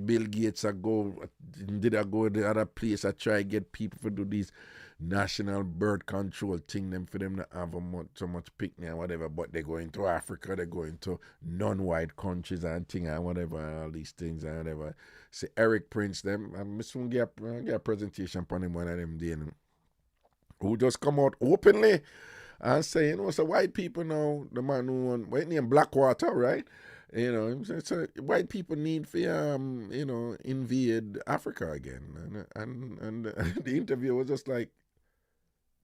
Bill Gates go to the other place. I try get people to do these national birth control thing them for them to have so much picnic and whatever. But they go into Africa, they go into non-white countries and thing and whatever, and all these things and whatever. See Eric Prince them. I'm soon get a presentation upon him one of them days. Who just come out openly and say, so white people now, the man who won, what name, Blackwater, right? So white people need for, invade Africa again. And the interview was just like,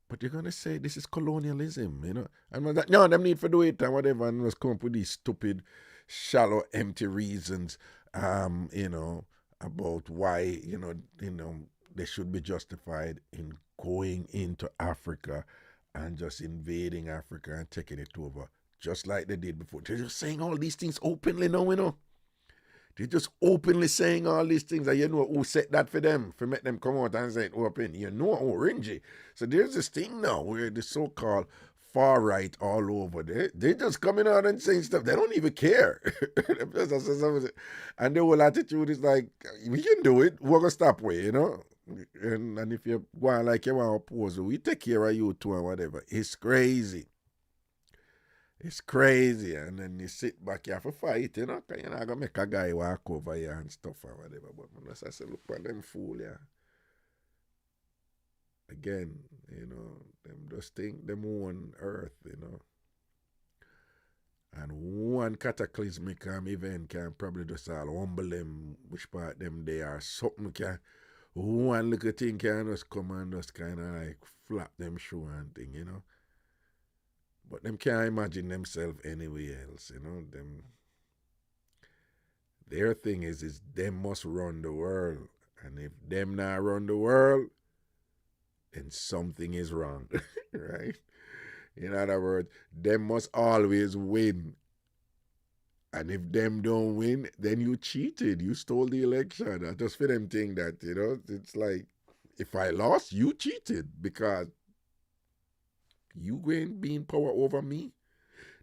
but you're going to say this is colonialism, And was like, no, them need to do it and whatever. And was come up with these stupid, shallow, empty reasons, about why, they should be justified in going into Africa and just invading Africa and taking it over, just like they did before. They're just saying all these things openly now, They're just openly saying all these things, and who said that for them, for make them come out and say it open. Orangey. So there's this thing now where the so-called far right all over, they're just coming out and saying stuff. They don't even care. And the whole attitude is like, we can do it. We're going to stop with, And if you go on like you want to oppose, we take care of you too and whatever. It's crazy. And then you sit back, you have to fight, You're not going to make a guy walk over here and stuff or whatever. But I say, look at them fool, Again, them just think them own earth, And one cataclysmic event can probably just all humble them, which part them they are. Something can, one little thing can just come and just kind of like flap them shoe and thing, But them can't imagine themselves anywhere else, Them, their thing is them must run the world. And if them not run the world, then something is wrong, right? In other words, them must always win. And if them don't win, then you cheated. You stole the election. I just for them think that, it's like, if I lost, you cheated because you going be in power over me.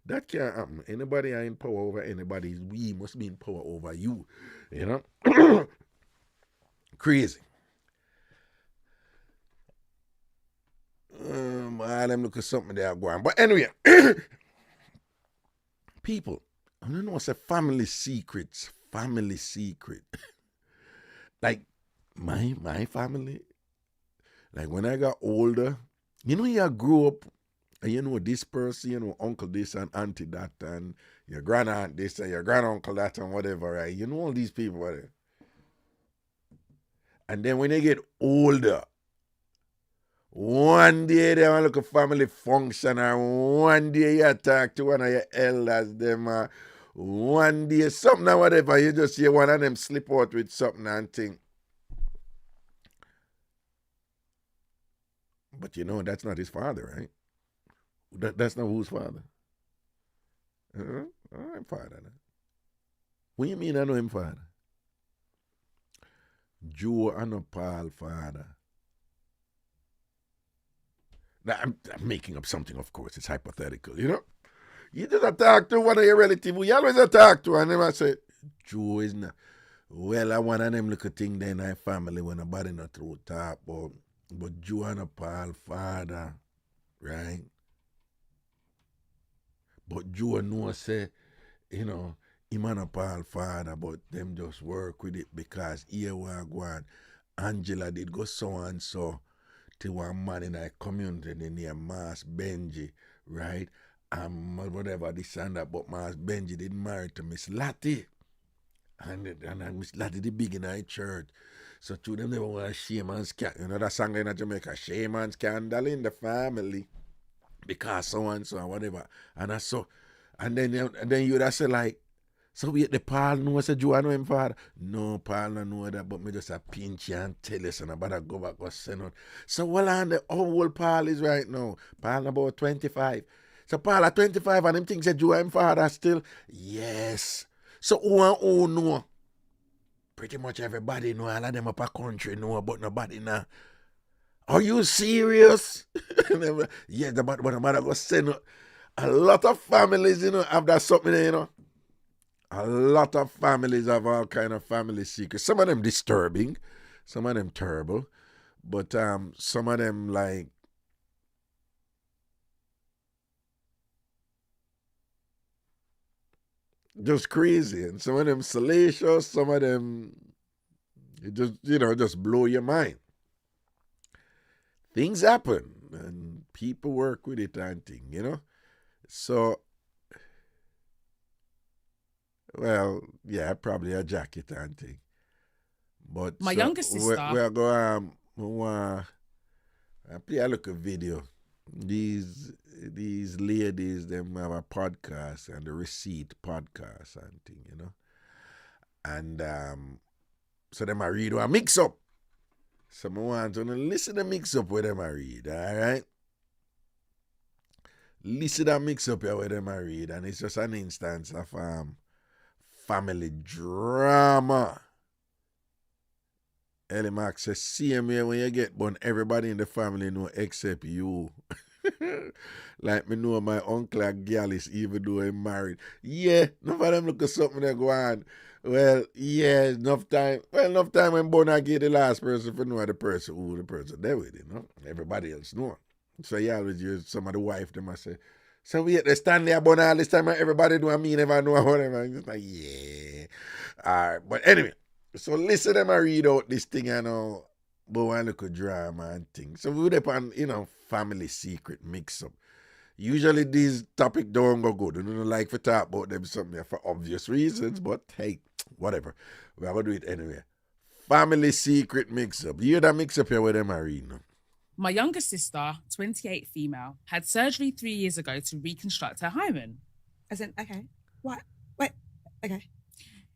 That can't happen. Anybody are in power over anybody, we must be in power over you. Crazy. Let me look at something there going. But anyway, people, I don't know what's a family secret. Like my family, like when I got older, you grew up and this person, uncle this and auntie that and your grandaunt this and your granduncle that and whatever, right? All these people, whatever. And then when they get older, one day they want to look at family function, and one day you talk to one of your elders, them, one day something or whatever, you just hear one of them slip out with something and think. But that's not his father, right? That's not whose father. I'm father. What do you mean I know him father? Joe and Paul father. Now, I'm making up something, of course. It's hypothetical, You just talk to one of your relatives. We always talk to, and then I say, Joe is not. Well, I one of them little thing there in our family when nobody not through talk, but Joe and Paul father, right? But Joe know say, him and Paul father, but them just work with it because here we are going. Angela did go so and so to one man in our community named Mas Benji, right? Whatever this and that, but Mas Benji did marry to Miss Lottie. And Miss Lottie the big in our church. So to them, they want shame and scandal. You know that song in Jamaica, shame and scandal in the family. Because so and so and whatever. And I saw, and then you would have say like, so we the Paul know say Joe know him father. No, Paul no know that, but me just a pinch you and tell you, and I better go back or send out. So what on the how old Paul is right now? Paul about 25. So Paul at 25 and him thinks that Joe him father still. Yes. So who know? Pretty much everybody know, all of them up a country know, but nobody now. Are you serious? Yeah, but I'm about to go send a lot of families, have that something there, A lot of families have all kind of family secrets. Some of them disturbing, some of them terrible, but some of them like just crazy, and some of them salacious, some of them it just blow your mind. Things happen and people work with it and thing, So, well, yeah, probably a jacket and thing. But my younger sister. We're going I play a look at video. These ladies, them have a podcast and the receipt podcast and thing, And so them I read a mix up. So I want to listen to mix up with them I read, all right? Listen to mix up here with them I read, and it's just an instance of family drama. Ellie Max says, same way when you get born, everybody in the family know except you. Like me know my uncle and Gallus, even though I'm married. Yeah, none of them look at something that go on. Well, yeah, enough time when born I get the last person for know the person who the person there with, Everybody else know. So yeah, always use some of the wife them I say, so we at the stand there born all this time and everybody know me never know whatever. Just like, yeah. Alright, but anyway, so listen them I read out this thing but one look at drama and things. So we upon, family secret mix up. Usually these topics don't go good. I don't like to talk about them something for obvious reasons, but hey, whatever. We're going to do it anyway. Family secret mix-up. You hear that mix-up here with them, Irene? My younger sister, 28 female, had surgery 3 years ago to reconstruct her hymen. As in, okay. What? Wait, okay.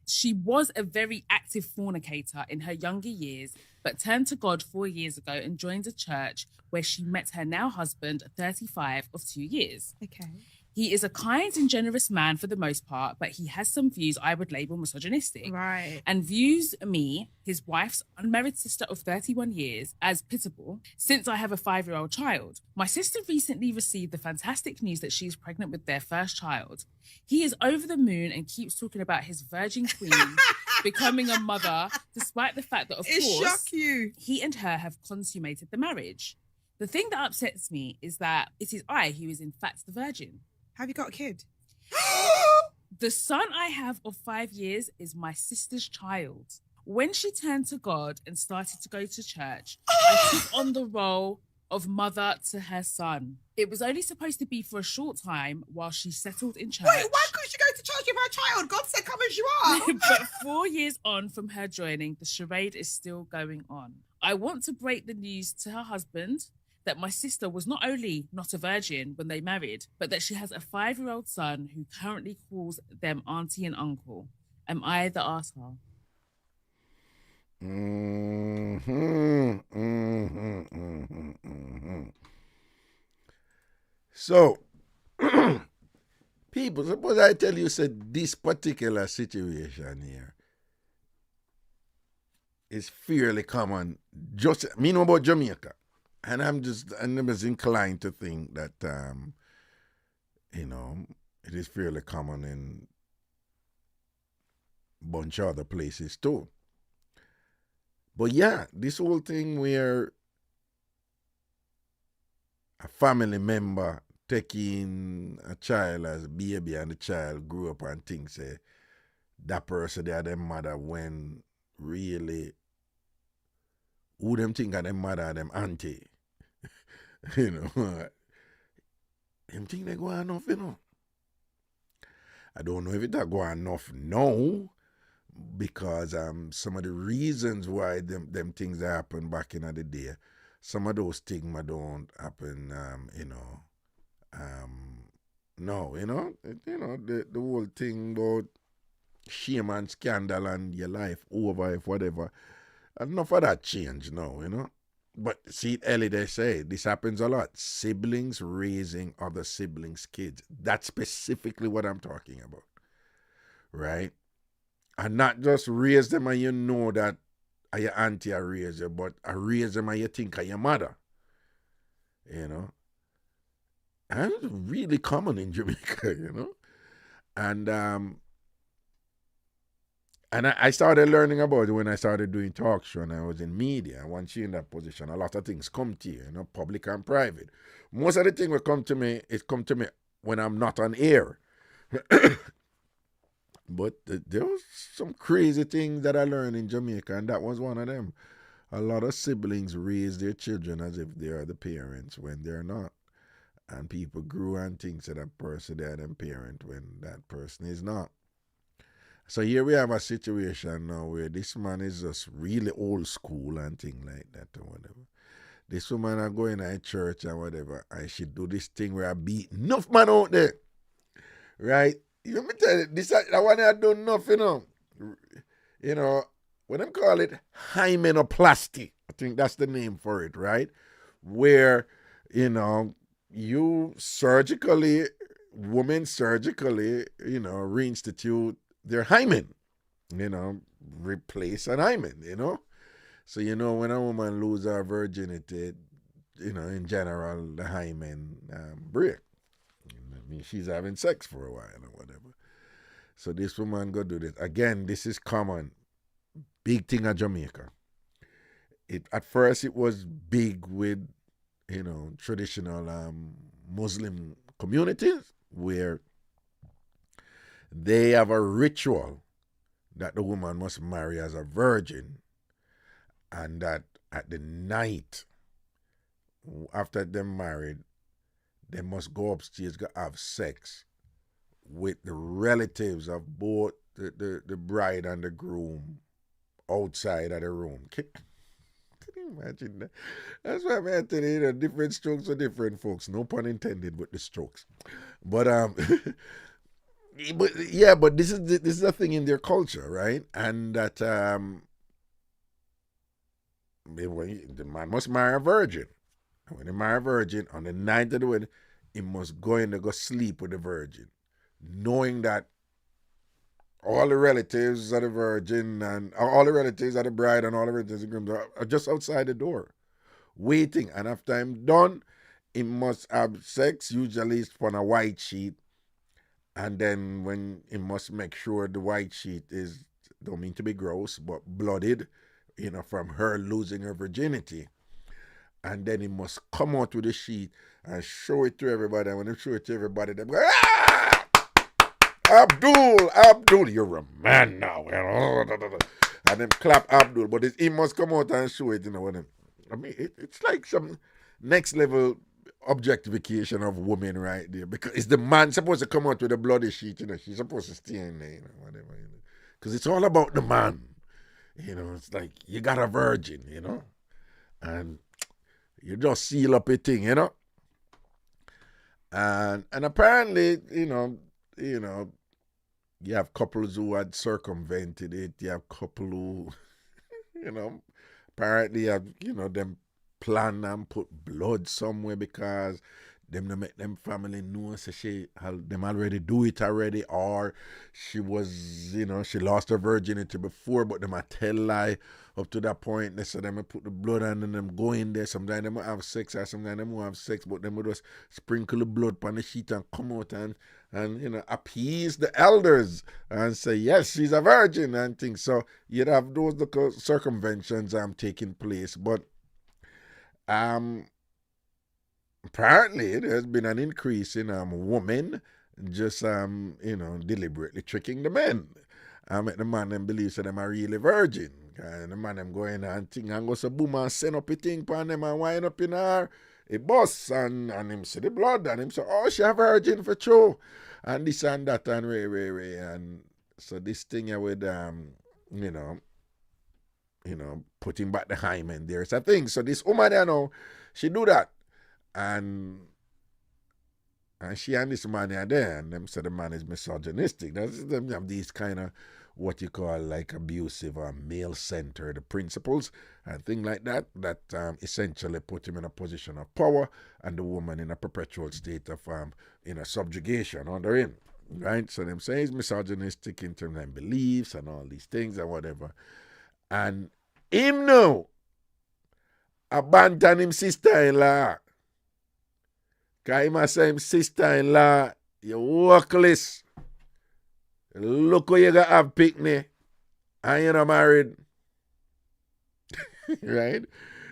She was a very active fornicator in her younger years, but turned to God 4 years ago and joined a church where she met her now husband, 35, of 2 years. Okay. He is a kind and generous man for the most part, but he has some views I would label misogynistic. Right. And views me, his wife's unmarried sister of 31 years, as pitiable, since I have a 5-year-old child. My sister recently received the fantastic news that she's pregnant with their first child. He is over the moon and keeps talking about his virgin queen becoming a mother, despite the fact that, of course, he and her have consummated the marriage. The thing that upsets me is that it is I who is in fact the virgin. Have you got a kid? The son I have of 5 years is my sister's child. When she turned to God and started to go to church, I took on the role of mother to her son. It was only supposed to be for a short time while she settled in church. Wait, why couldn't she go to church with her child? God said, come as you are. But 4 years on from her joining, the charade is still going on. I want to break the news to her husband that my sister was not only not a virgin when they married, but that she has a 5-year-old son who currently calls them auntie and uncle. Am I the arsehole? So, people, suppose I tell you, said this particular situation here is fairly common. Just me know about Jamaica. And I'm just inclined to think that, it is fairly common in a bunch of other places too. But yeah, this whole thing where a family member taking a child as a baby and the child grew up and thinks that person, they are their mother, when really, who them think are their mother and them auntie? Them think they go enough, I don't know if it go enough now, because some of the reasons why them things happen back in the day, some of those things don't happen, no, the whole thing about shame and scandal and your life over if whatever, enough of that change now, But see, Ellie, they say this happens a lot. Siblings raising other siblings' kids. That's specifically what I'm talking about, right? And not just raise them and you know that your auntie I raise you, but I raise them and you think of your mother, And it's really common in Jamaica, And I started learning about it when I started doing talk show and I was in media. And once you're in that position, a lot of things come to you, public and private. Most of the things will come to me when I'm not on air. But there was some crazy things that I learned in Jamaica, and that was one of them. A lot of siblings raise their children as if they are the parents when they're not. And people grew and think that that person they are the parent when that person is not. So here we have a situation now where this man is just really old school and things like that or whatever. This woman are going to church and whatever, and she do this thing where I beat enough man out there. Right? Let me tell you, that one I done enough, when them call it hymenoplasty, I think that's the name for it, right? Where, you surgically, women surgically, reinstitute their hymen, replace an hymen, So, when a woman loses her virginity, in general, the hymen break. I mean, she's having sex for a while or whatever. So this woman go do this. Again, this is common. Big thing at Jamaica. At first it was big with, traditional Muslim communities where they have a ritual that the woman must marry as a virgin, and that at the night after they're married, they must go upstairs, go have sex with the relatives of both the bride and the groom outside of the room. Can you imagine that? That's why I'm telling you, different strokes for different folks. No pun intended with the strokes. But but this is a thing in their culture, right? And that the man must marry a virgin. And when he marry a virgin, on the night of the wedding, he must go in and go sleep with the virgin, knowing that all the relatives of the virgin and all the relatives of the bride and all the relatives of the groom are just outside the door, waiting. And after I'm done, he must have sex, usually it's on a white sheet. And then when he must make sure the white sheet is, don't mean to be gross, but blooded, from her losing her virginity. And then he must come out with the sheet and show it to everybody. And when they show it to everybody, they go, "Ah! Abdul, you're a man now." And then clap Abdul. But he must come out and show it, I mean, it's like some next level objectification of women right there. Because it's the man supposed to come out with a bloody sheet, She's supposed to stay in there, whatever, Because it's all about the man. It's like you got a virgin, and you just seal up a thing, And apparently, you have couples who had circumvented it. You have couple who, apparently have, them plan and put blood somewhere because them to make them family know so them already do it already, or she was, she lost her virginity before, but them a tell lie up to that point. They so them put the blood on and them go in there. Sometimes them have sex, or sometimes them won't have sex, but them will just sprinkle the blood on the sheet and come out and appease the elders and say, yes, she's a virgin and things. So you'd have those little circumventions taking place. But apparently there's been an increase in women just deliberately tricking the men. Make the man them believe that them are really virgin. And the man them go in and think and go so boom and send up a thing upon them and wind up in her a bus and him see the blood and him say, oh, she a virgin for true. And this and that and way. And so this thing with putting back the hymen. There's a thing. So this woman, she do that. And she and this man are there, and them say the man is misogynistic. Them have these kind of what you call like abusive or male-centered principles and things like that essentially put him in a position of power and the woman in a perpetual state of subjugation under him, right? So them say he's misogynistic in terms of beliefs and all these things and whatever. And him now abandon him sister-in-law. Because him say him sister-in-law, you workless. Look who you got have picnic and you're not married. Right?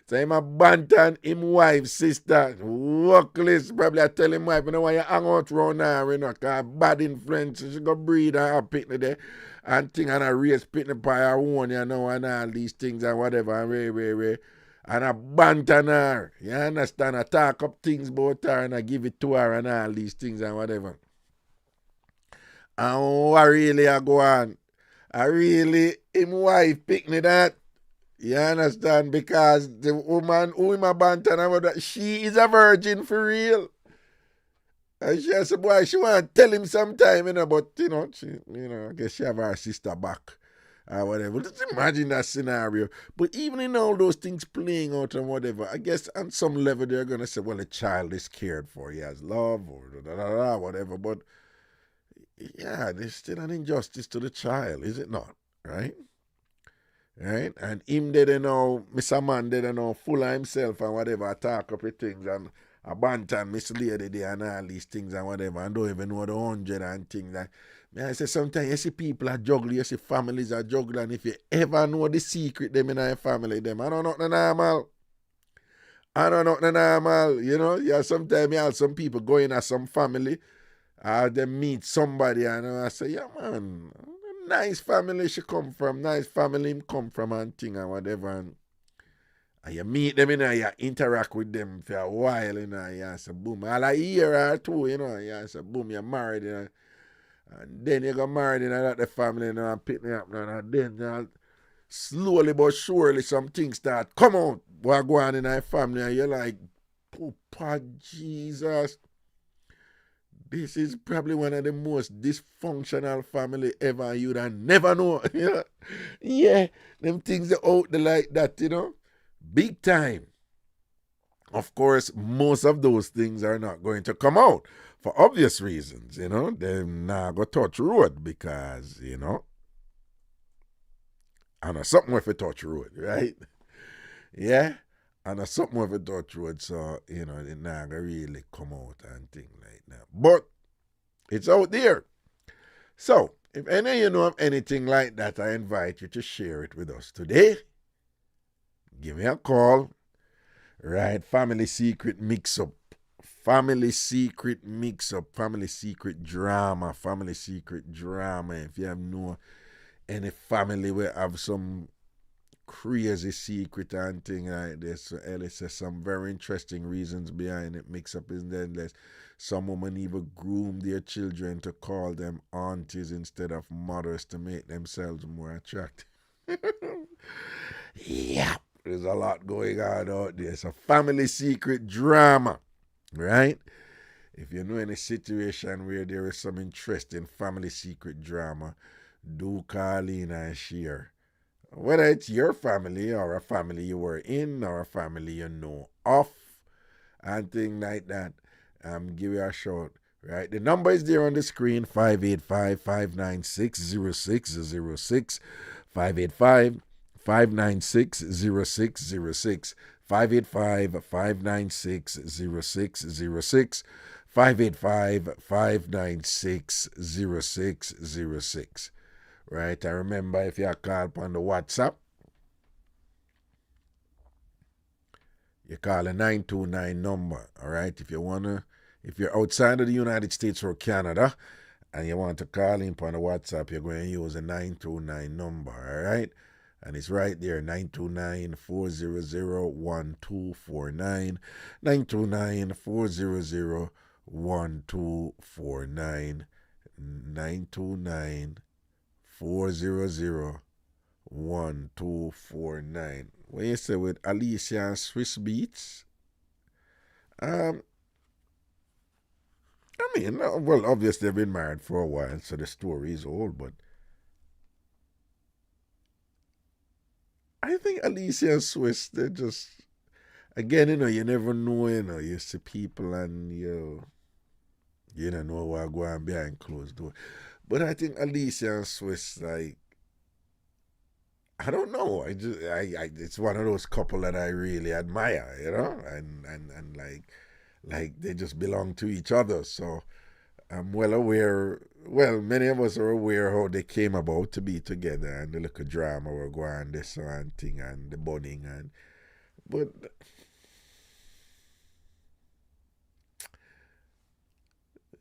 So him abandon him wife, sister, workless. Probably I tell him wife, why you hang out around her, because bad influence. She go breed and have picnic there and thing and I raise picnic by her own, and all these things and whatever, and and abandon her. You understand? I talk up things about her and I give it to her and all these things and whatever. And what really I go on? I really, him wife pick me that. You understand? Because the woman who him abandon, she is a virgin for real. And she said, boy, she want to tell him sometime, but, she, I guess she have her sister back. Or whatever. Just imagine that scenario. But even in all those things playing out and whatever, I guess on some level they're going to say, well, the child is cared for. He has love or whatever. But yeah, there's still an injustice to the child, is it not? Right? Right? And him didn't know, Mr. Man didn't know, full of himself and whatever, talk up with things and abandon Miss Lady there and all these things and whatever, and don't even know the 100 and things. And I say sometimes you see people are juggling, you see families are juggling, and if you ever know the secret them in your family, them, I don't know nothing normal. I don't know nothing normal, Yeah, sometimes you have some people going at some family, they meet somebody and I say, yeah man, nice family she come from, nice family him come from and thing and whatever, and you meet them, you interact with them for a while, you say boom, all a year or two, you say boom, you're married, and then you go married in that family, and pick me up, and then slowly but surely some things start come out what go on in our family, and you're like, Papa Jesus, this is probably one of the most dysfunctional family ever, you'd never know. Yeah, them things are out there like that, big time. Of course, most of those things are not going to come out for obvious reasons, They're not going to touch road because, I know something with a touch road, right? Yeah, I know something with a touch road, so, they're not going to really come out and things like that. But it's out there. So, if any of you know of anything like that, I invite you to share it with us today. Give me a call. Right, family secret mix-up, family secret drama. If you have any family where have some crazy secret and thing like this, so Ellie says some very interesting reasons behind it. Mix-up is endless. Some women even groom their children to call them aunties instead of mothers to make themselves more attractive. Yeah. There's a lot going on out there. It's a family secret drama, right? If you know any situation where there is some interesting family secret drama, do call in and share. Whether it's your family or a family you were in or a family you know of and things like that, give you a shout. Right? The number is there on the screen, 585-596-0606, 585-596-0606, 585-596-0606, 585-596-0606. Right? I remember if you call upon the WhatsApp, you call a 929 number. All right? If you're outside of the United States or Canada and you want to call in on the WhatsApp, you're going to use a 929 number, all right? And it's right there, 929-400-1249, 929-400-1249, 929-400-1249. 1249. When you say with Alicia and Swiss Beats, I mean, well, obviously they've been married for a while, so the story is old, but I think Alicia and Swiss, they're just, again, you never know, you see people and you don't know what going on behind closed doors. But I think Alicia and Swiss, like, I don't know. It's one of those couple that I really admire, and like they just belong to each other. So I'm well aware. Well, many of us are aware how they came about to be together and the little drama were going, this and thing and the budding but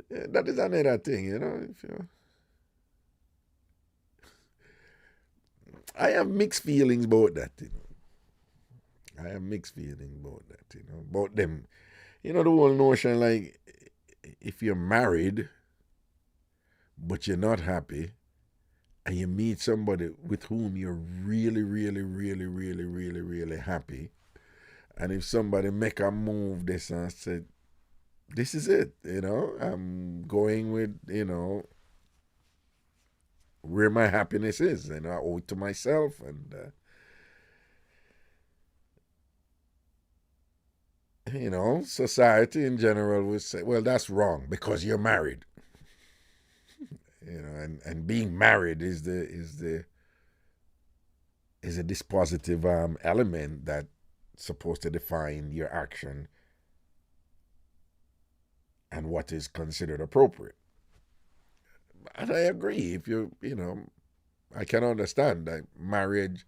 that is another thing, If I have mixed feelings about that, I have mixed feelings about that, about them. The whole notion, like, if you're married, but you're not happy, and you meet somebody with whom you're really, really, really, really, really, really happy, and if somebody make a move, this and said, this is it, I'm going with, where my happiness is, and I owe it to myself, and society in general would say, well, that's wrong because you're married. And being married is a dispositive element that's supposed to define your action and what is considered appropriate. And I agree. If I can understand that marriage,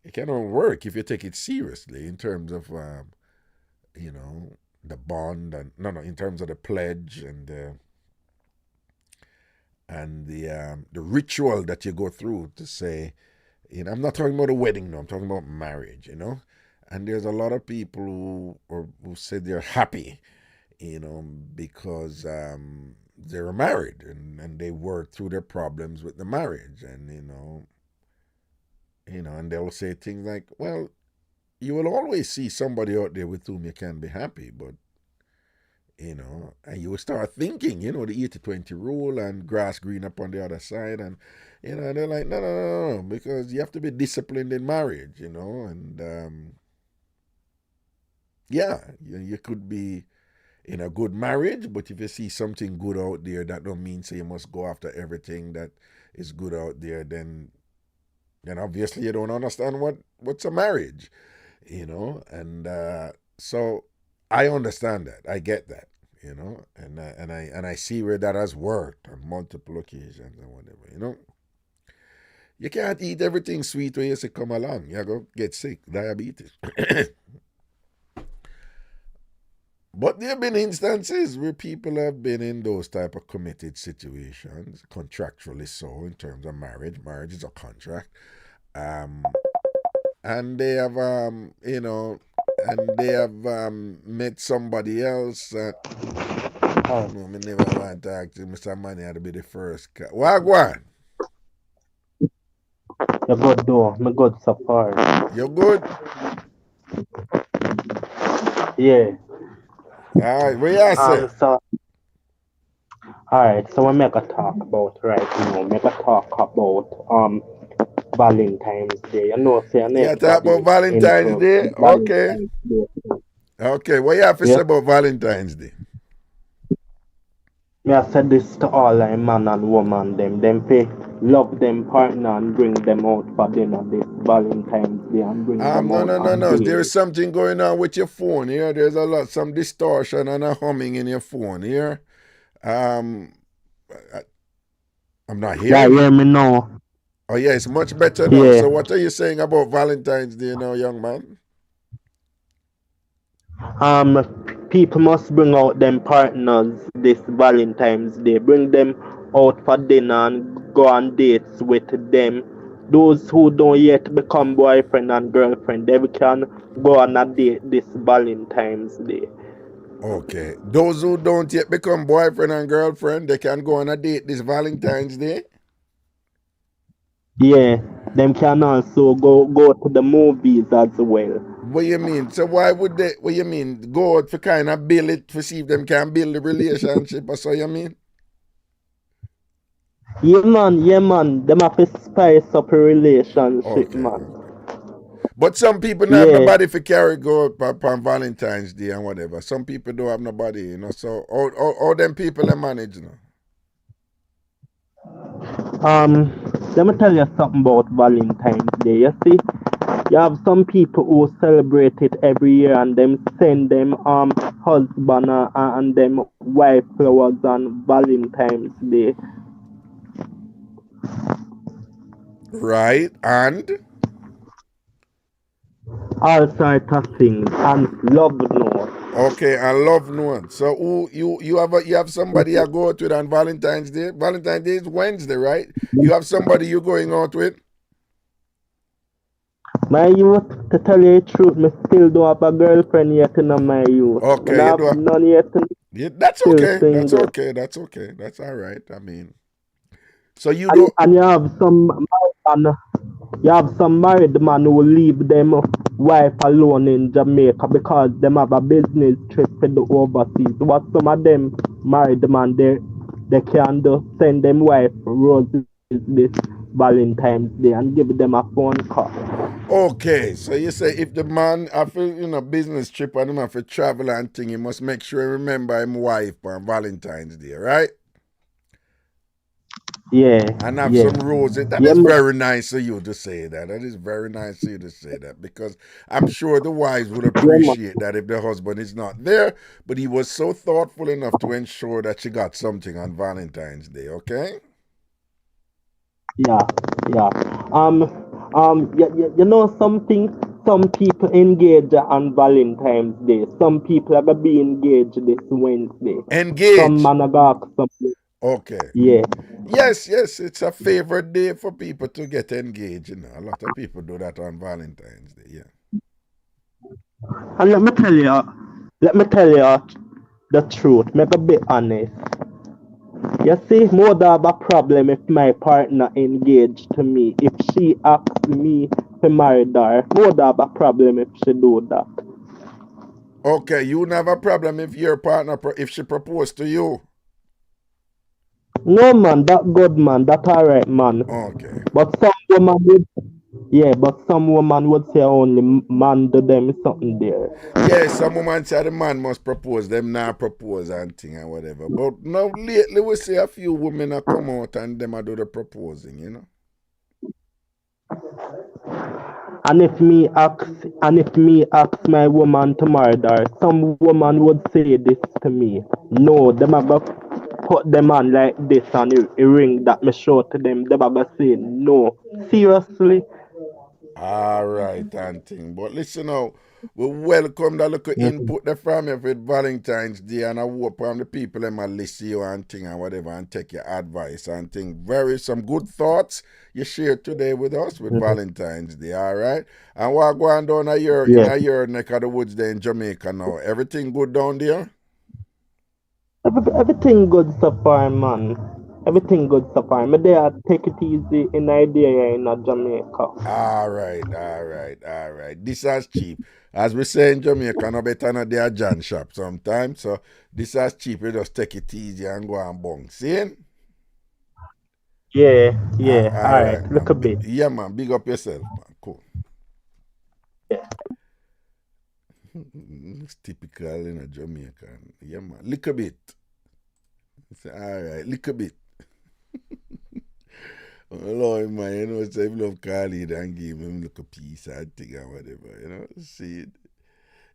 it cannot work if you take it seriously in terms of the bond and in terms of the pledge and the ritual that you go through to say, I'm not talking about a wedding, no, I'm talking about marriage, And there's a lot of people who say they're happy, because they're married and they work through their problems with the marriage, and and they'll say things like, well, you will always see somebody out there with whom you can be happy, but and you will start thinking, the 80-20 rule and grass green up on the other side, and they're like, no, because you have to be disciplined in marriage, and you could be in a good marriage, but if you see something good out there, that don't mean so you must go after everything that is good out there, then obviously you don't understand what's a marriage, and so I understand that, I get that, and I see where that has worked on multiple occasions and whatever, You can't eat everything sweet when you say come along, you go get sick, diabetes. But there have been instances where people have been in those type of committed situations, contractually so, in terms of marriage. Marriage is a contract. And they have, met somebody else. Oh, no, I never want to ask Mr. Money had to be the first. Wagwan. You're good though. I'm good so far. You good? Yeah. Alright, what you say? Alright, so we make a talk about right now. Make a talk about Valentine's Day. Yeah, talk about Valentine's Day? Okay. Day. Okay, what you have to say about Valentine's Day? I said this to all like man and woman them fi love them partner and bring them out for dinner this Valentine's Day and bring them out. No. There's something going on with your phone here. There's some distortion and a humming in your phone here. I'm not hearing. Yeah, hear me now. Oh yeah, it's much better now. Yeah. So what are you saying about Valentine's Day now, young man? People must bring out them partners this Valentine's Day. Bring them out for dinner and go on dates with them. Those who don't yet become boyfriend and girlfriend, they can go on a date this Valentine's Day. Okay. Those who don't yet become boyfriend and girlfriend, they can go on a date this Valentine's Day? Yeah. Them can also go to the movies as well. What you mean? So why would they, what you mean? Go out for kind of build it, to see if them can build a relationship or so you mean? Yeah, man. Them have to spice up a relationship, Okay, man. okay. But some people don't have Yeah. nobody for carry go out on Valentine's Day and whatever. Some people don't have nobody, you know. So all them people they manage, you know. Let me tell you something about Valentine's Day. You see, you have some people who celebrate it every year and them send them husband and them wife flowers on Valentine's Day. Right, and All sorts of things and love notes. okay, and love note. So who you have somebody you go out with on Valentine's Day? Valentine's Day is Wednesday, right? You have somebody you going out with? My youth, to tell you the truth, me still don't have a girlfriend yet in my youth. Okay, I you have do. none yet. Yeah, that's Still okay. That's single. okay. That's okay. That's all right. I mean, so you do. And you have some married man who leave them wife alone in Jamaica because them have a business trip for the overseas. What some of them married man they can do send them wife roses this Valentine's Day and give them a phone call. Okay, so you say if the man after business trip and him have to travel and thing, he must make sure he remember him wife on Valentine's Day, right? Yeah. And have Yeah. some roses. That Yeah, is man. very nice of you to say that. That is very nice of you to say that because I'm sure the wives would appreciate that if the husband is not there, but he was so thoughtful enough to ensure that she got something on Valentine's Day, okay? Yeah. You know something? Some people engage on Valentine's Day. Some people are gonna be engaged this Wednesday. Some Engage. man are gonna ask some. Okay. Yeah. Yes, it's a favorite day for people to get engaged. A lot of people do that on Valentine's Day, yeah. And let me tell you the truth. Make a bit honest. You see, more have a problem if my partner engaged to me. If she asks me to marry her, more have a problem if she do that. Okay, you wouldn't have a problem if your partner, if she proposed to you. No man, that good man, that alright man. Okay. But some woman would say only man do them something there. Yeah, some women say the man must propose, them not propose and thing and whatever. But now lately we see a few women are come out and them are do the proposing, you know. And if me ask my woman to marry her, some woman would say this to me. No, them are gonna put them on like this and a ring that me show to them. Them are gonna say no. Seriously? All right, and thing. But listen now, we welcome the little input there from you for Valentine's Day, and I hope the people them listen you and thing and whatever and take your advice and thing. Some good thoughts you share today with us with Valentine's Day, all right? And what going down in your neck of the woods there in Jamaica now? Everything good down there? Everything good so far, man. Everything good so far. Me there take it easy in Nigeria in Jamaica. All right. This is cheap. As we say in Jamaica, no better not their John shop sometimes. So this is cheap. You just take it easy and go and bong. See? Yeah. All right, Look man. a bit. Yeah, man. Big up yourself, man. Cool. Yeah. It's typical in Jamaica. Yeah, man. Lick a bit. All right, lick a bit. Oh, Lord, man, you know, so if love Khalid and give him look a piece and thing and whatever, you know, see it.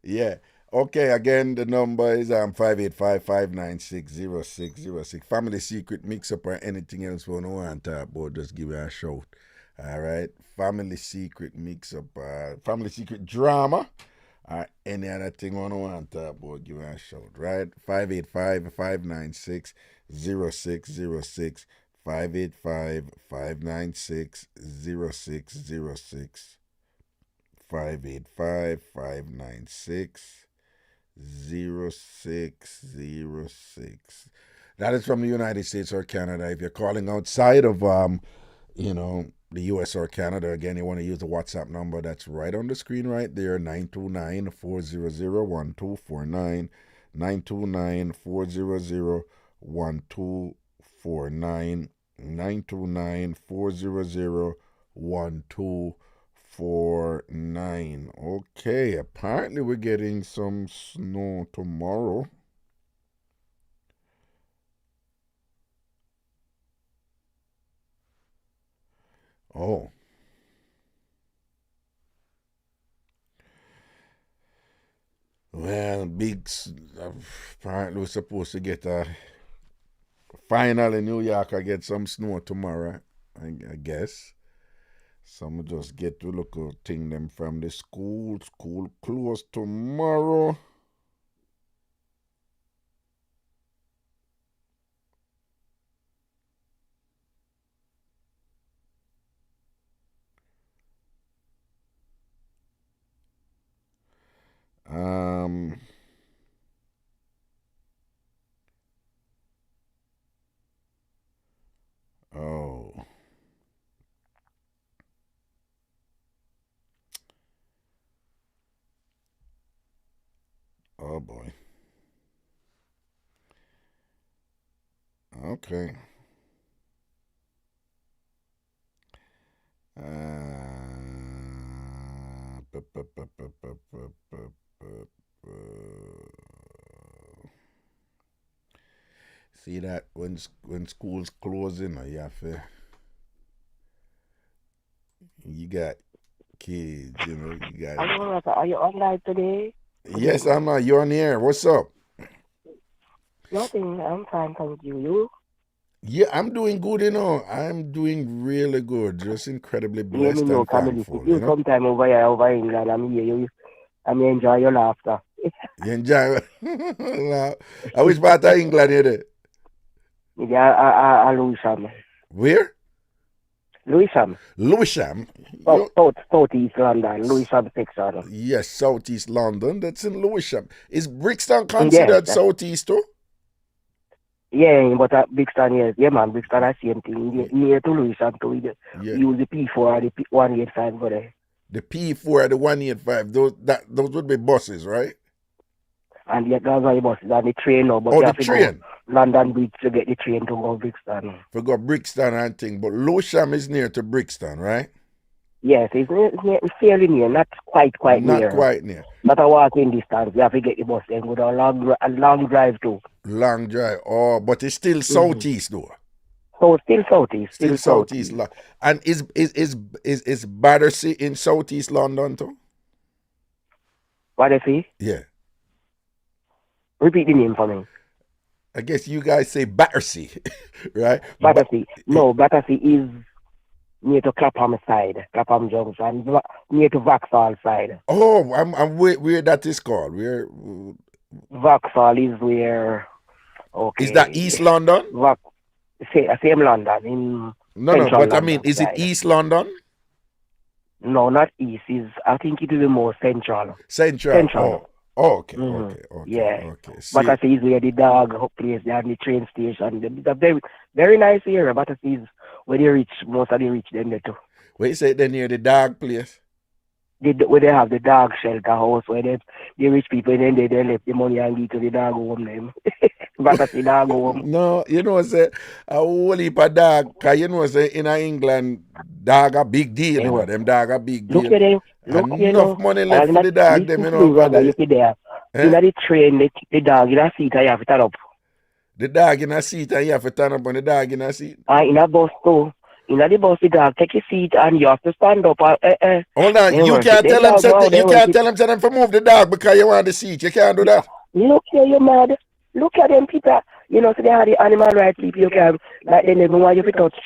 Yeah. Okay, again, the number is 585-596-0606. Family secret mix up or anything else we don't want to talk about, just give it a shout. All right. Family secret mix up, family secret drama, or any other thing we don't want to talk about, give it a shout, right? 585-596-0606. 585-596-0606. 585-596-0606. That is from the United States or Canada. If you're calling outside of, the US or Canada, again, you want to use the WhatsApp number that's right on the screen right there, 929-400-1249, 929-400-1249, 929-400-1249. Okay, apparently we're getting some snow tomorrow. Oh. Well, apparently we're supposed to get finally New York, I get some snow tomorrow, I guess. Some just get to look at thing them from the school. School closed tomorrow. Oh. Oh boy. Okay. See that when school's closing, you got kids, you got. Are you online today? Yes, I'm not. You're on the air. What's up? Nothing. I'm fine, thank you. You? Yeah, I'm doing good, I'm doing really good. Just incredibly blessed and thankful, You sometime over here, over England, I'm here. I'm enjoy your laughter. You enjoy I which part of England you there? Yeah, Lewisham. Where? Lewisham. Lewisham? Southeast London, Lewisham section. Yes, Southeast London. That's in Lewisham. Is Brixton considered Southeast too? Yeah, but Brixton, yes. Yeah, man, Brixton are same thing. Near to Lewisham, too. Use the P4 or the 185 for there. The P4 or the 185, those would be buses, right? And yet those are the buses and the train now. But the train? London Bridge to get the train to go Brixton. To go Brixton and thing. But Lewisham is near to Brixton, right? Yes, it's fairly near, not quite near. Not quite near. Not a walking distance. You have to get the bus and go down a long drive too. Long drive. Oh, but it's still southeast though. So still southeast. Still southeast. And is Battersea in southeast London too? Battersea? Yeah. Repeat the name for me. I guess you guys say Battersea, right? Battersea. No, Battersea is near to Clapham side, Clapham Junction, near to Vauxhall side. Oh, I'm where that is called. Where? Vauxhall is where. Okay. Is that East London? Same London in. No, but London, I mean, is it East London? No, not East. I think it will be more Central. Central. Oh, okay, Mm-hmm. okay. Yeah. Okay. Battersea is where the dog place there and the train station. It's a very, very nice area. Battersea is where they reach, most of the rich them there too. Where you say they're near the dog place? Where they have the dog shelter house where the rich people and then they left the money and give to the dog home them. Battersea dog home. No, say a whole heap of dog, cause say in England dog a big deal, them dog a big deal. Look at them. Enough money left for the dog, them you see there. In the train, the dog in a seat and you have to turn up. The dog in a seat and you have to turn up on the dog in a seat? In a bus too. In the bus, the dog take a seat and you have to stand up. Hold on, you can't tell them to move the dog because you want the seat. You can't do that. Look here, you mad. Look at them people. So they are the animal rights people. You can, like they never want you to touch.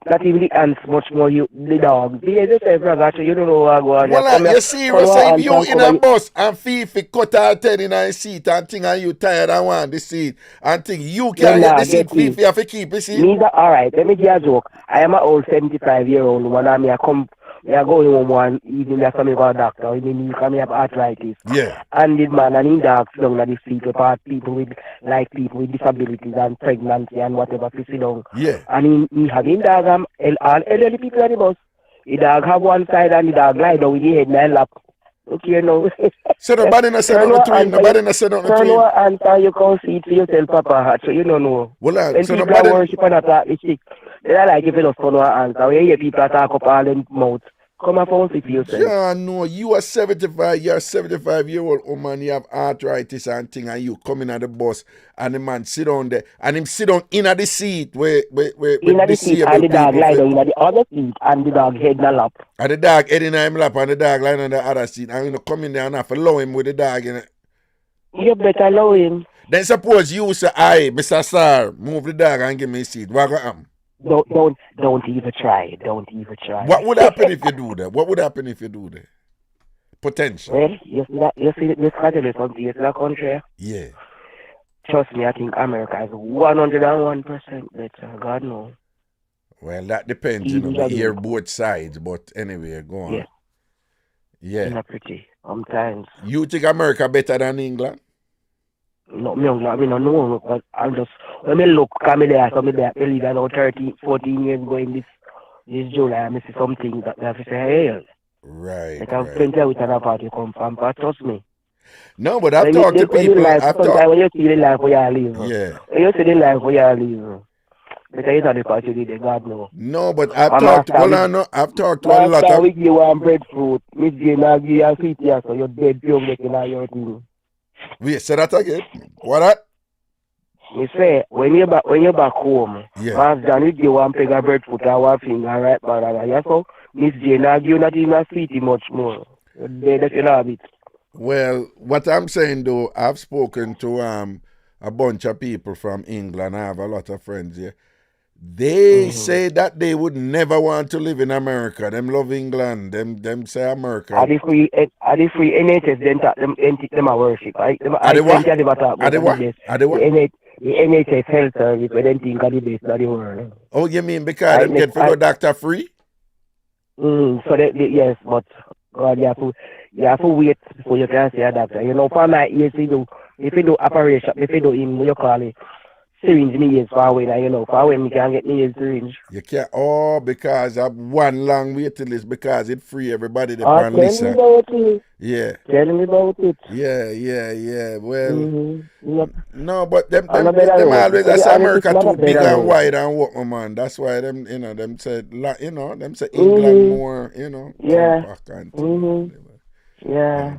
Not even the ants, much more the dog. They just say, brother, you don't know what going on. Well, you see, if you in a bus and Fifi cut her head in a seat and think and you tired and want the seat and think you can't get the seat, Fifi have to keep the seat. All right, let me give you a joke. I am an old 75-year-old woman and I come Yeah, going home one evening after me go to doctor. I mean, you come have arthritis. Yeah. And the man and him dog sit down at the seat apart people with people with disabilities and pregnancy and whatever to sit down. Yeah. And he have him dog all elderly people at the bus. The dog have one side and the dog lie down with the head in the lap. Okay, now. So nobody not said nothing to him. Nobody not said nothing to Turn him. one answer, you can see it for yourself, Papa. So you don't know. Well, When so people nobody. are worship and attack the sick, they don't like if you just turn one answer. When you hear people attack up all them mouth, come and phone for yourself. Yeah, no, you are 75, you're a 75-year-old woman, you have arthritis and thing, and you come in at the bus, and the man sit down there, and him sit down in at the seat where In the seat and the dog lie down in the other seat and the dog head in the lap. And the dog head in him lap and the dog lying on the other seat, and you come in there and have to allow him with the dog in it. You better allow him. Then suppose you say, "Aye, Mr. Sir, move the dog and give me a seat." What go happen? Don't even try. Don't even try. What would happen if you do that? What would happen if you do that? Potential. Well, you see this country, something in the country. Yeah. Trust me, I think America is 101% better. God knows. Well, that depends. You know, we hear both sides, but anyway, go on. Yeah. Yeah. Not pretty. Sometimes. You think America better than England? No, me don't know. But I'm just, when I look, I'm there, so I'm there, I live now 13, 14 years ago in this July, I see something that I have to say, hey. Right. Like, I've plenty of another party come from, but trust me. No, but I've talked to people. When you see the life where you live. Yeah. When you see the life where you live. Because it's not the party today, God knows. No, but I've talked. I've talked to a lot of. We give you one breadfruit. Miss Jane, I'll give you a sweet here, so you're dead pure making all your thing. Wait, say that again. What that? You say, when you're back home, Master John, you give one peg of breadfruit and one finger, right, brother. Yeah, so Miss Jane, I'll give you not even a sweetie much more. You're dead if you have it. Well, what I'm saying though, I've spoken to a bunch of people from England. I have a lot of friends here. They say that they would never want to live in America. Them love England. Them say America. Are the free NHS them are worship. Are they what? The NHS health service where them think are the best of the world. Oh, you mean because them get for doctor free? So yes, but God, you have to wait before you can see a doctor. You know, for my ears, if you do operation, if you do in what you call it, syringe me is far away now, you know, far away me can get me a syringe. You can't, because of one long waiting list, because it free everybody the pan list. Tell me about it. Yeah. Tell me about it. Yeah. Well, Yep. No, but them always say America too big and wide and what, my man. That's why them say England more, Yeah. compact and Yeah.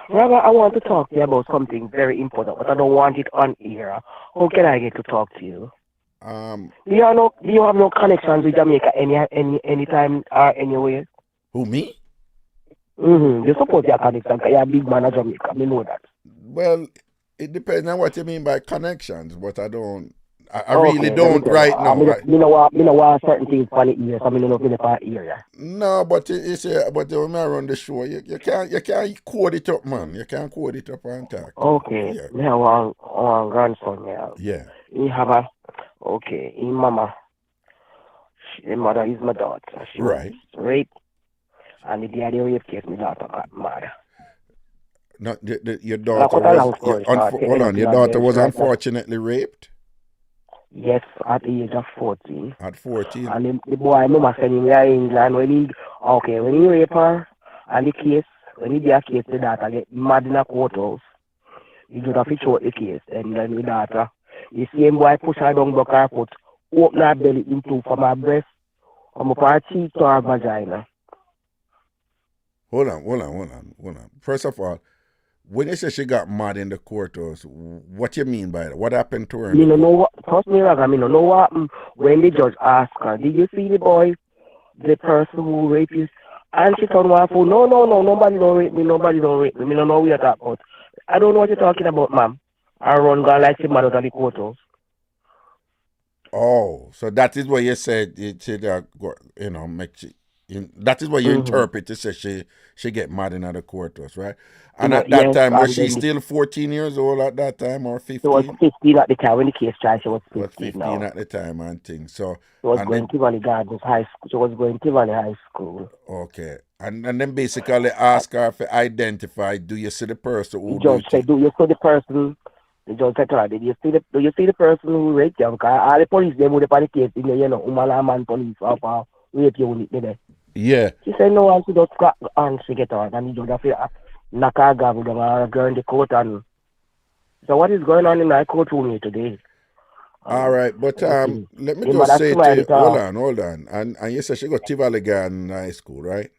Robert, I want to talk to you about something very important, but I don't want it on air. How can I get to talk to you? Do you have no connections with Jamaica anytime or anywhere? Who, me? You suppose you have connections because you're a big man of Jamaica. I know that. Well, it depends on what you mean by connections, but I don't. I really don't right now. You know what certain things for the ear, so I don't know if it's for area. No, but but when I run the show, you can't code it up, man. You can't code it up and talk. Okay. Yeah. Me have one grandson now. Yeah. He have his mama. His mother is my daughter. She was raped, and the day of the rape case, my daughter got mad. No, your daughter was. Your daughter was unfortunately raped. Yes, at the age of 14. At 14. And the boy mama sent him to England when he rape her and the case, when he did a case, the daughter get mad in a courthouse. He just have to show the case, and then the daughter, the same boy push her down, broke her foot, open her belly into from her breast, from her cheek to her vagina. Hold on. First of all, when you say she got mad in the courthouse, what you mean by that? What happened to her? You know what? Trust me, Raga, you know what happened when the judge asked her, did you see the boy, the person who raped you? And she told her, no, nobody don't rape me. I don't know what you're talking about. I don't know what you're talking about, ma'am. I run girl like she mad out of the courthouse. Oh, so that is what you said, make she, That is what you Mm-hmm. interpret to say she get mad in the courthouse, right? And No, at that yes, time, was and she then still 14 years old at that time or she was 15? 15 at the time when the case trial. She was Was 15 15 now. at the time and things. So, She was and going then, to Valley Gardens High School. She was going to Valley High School. okay. And then basically ask her to identify, do you see the person The who do judge it? said, "Do you see the person?" The judge said to her, Do you see the person who raped you? Because all the police they would have the case in the Umala man police or rape unit there. Yeah. She said no, and she just got and she get on, and the judge have to knock her gavel down and go in the court. And so what is going on in my courtroom here today? All right, but let me the just mother say to smiled you, at her. hold on. And you said she got Tivoli Garden High School, right?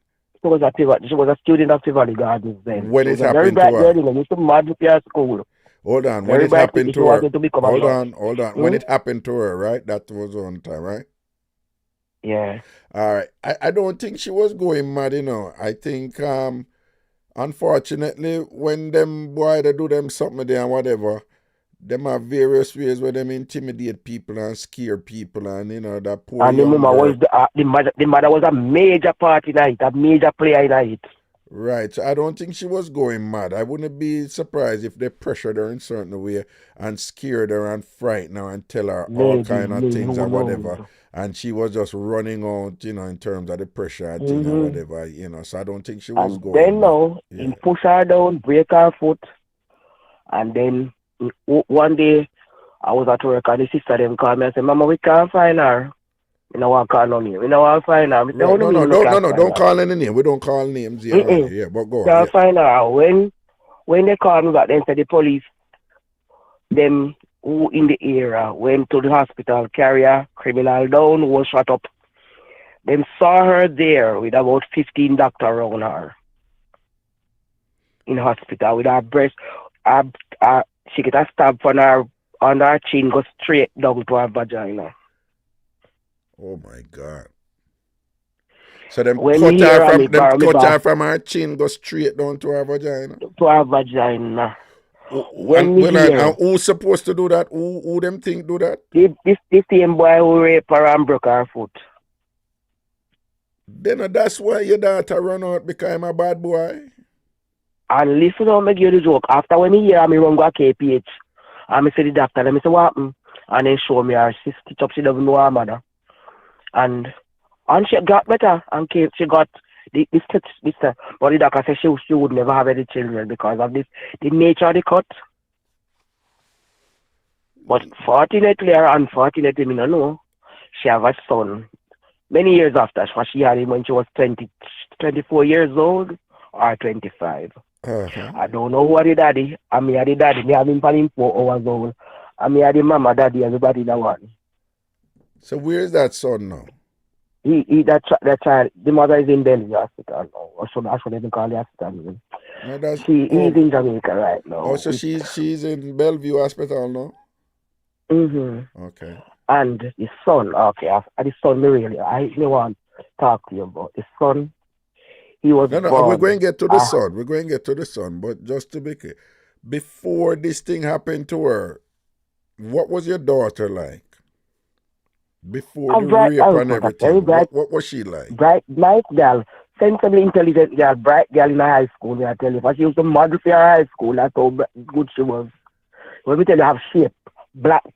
She was a student of Tivoli Gardens then. When She it was a very happened to bright her? girl, and used to mad with her school. Hold on. When Very it bright, happened she to her? wanted to become a judge. Hold on. When it happened to her, right? That was on time, right? Yeah. All right. I don't think she was going mad, I think unfortunately when them boy they do them something there and whatever, them have various ways where them intimidate people and scare people and that poor And the young mama girl. was the mother was a major part in it, a major player in it. Right. So I don't think she was going mad. I wouldn't be surprised if they pressured her in certain way and scared her and frightened her and tell her all kind of things and whatever. And she was just running out, in terms of the pressure and thing and whatever, So I don't think she was And going then mad. now, Yeah. he push her down, break her foot. And then one day, I was at work and the sister them called me and said, Mama, we can't find her. We don't want to call no name. We don't want to find her. Right. No, don't call any name. We don't call names here. Right. Yeah, but go on. Can't find her. When they called me back, then said the police, them who in the area went to the hospital, carry a criminal down, who was shot up. Them saw her there with about 15 doctors around her in the hospital with her breast. She get a stab on her chin, go straight down to her vagina. Oh my God. So them When cut her from her chin, go straight down to her vagina. To her vagina. And who's supposed to do that? Who them think do that? This same boy who raped her and broke her foot. Then that's why your daughter run out because I'm a bad boy. And listen how me give you the joke. After when he hear me run go KPH, and me say the doctor, and me say what happened? And then show me her sister up, she doesn't know her mother. And she got better and she got this but the doctor said she would never have any children because of this the nature of the cut. But fortunately or unfortunately, me no know, she have a son many years after. She had him when she was 24 years old or 25. I don't know who are the daddy. I mean, the daddy. Me have him for him 4 hours old. I mean, the mama, daddy, everybody that one. So where's that son now? That child, the mother is in Bellevue Hospital now. I should even call the hospital. No, he's in Jamaica right now. Oh, so she's in Bellevue Hospital now? Okay. And the son, the son, I want to talk to you about the son. He was born. We're going to get to the son. We're going to get to the son. But just to be clear, before this thing happened to her, what was your daughter like? Before the rape and everything, what was she like? Bright, nice girl, sensibly intelligent girl, bright girl in high school. I tell you, but she used to model for her high school. That's how good she was. Let me tell you, have shape,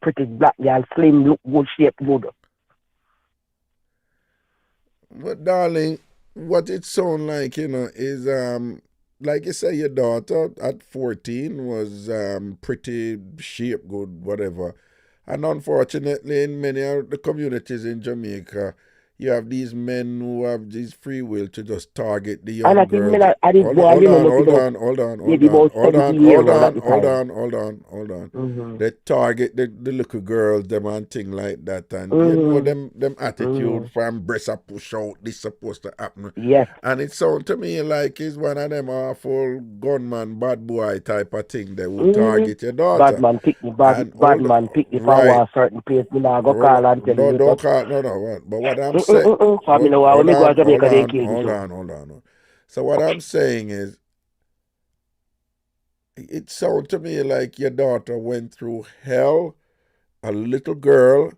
pretty black girl, slim, look good, shape good. But darling, what it sounds like, is like you say, your daughter at 14 was pretty shape good, whatever. And unfortunately, in many of the communities in Jamaica, you have these men who have this free will to just target the young girls. Hold on. They target the little girls, them and thing like that. And them attitude from breast a push out, this supposed to happen. Yes. And it sounds to me like it's one of them awful gunman, bad boy type of thing that will target your daughter. Bad man pick me for a certain place. Me not go call and tell you. Don't call, no. But what I'm saying... Hold on. So what I'm saying is, it sounds to me like your daughter went through hell, a little girl,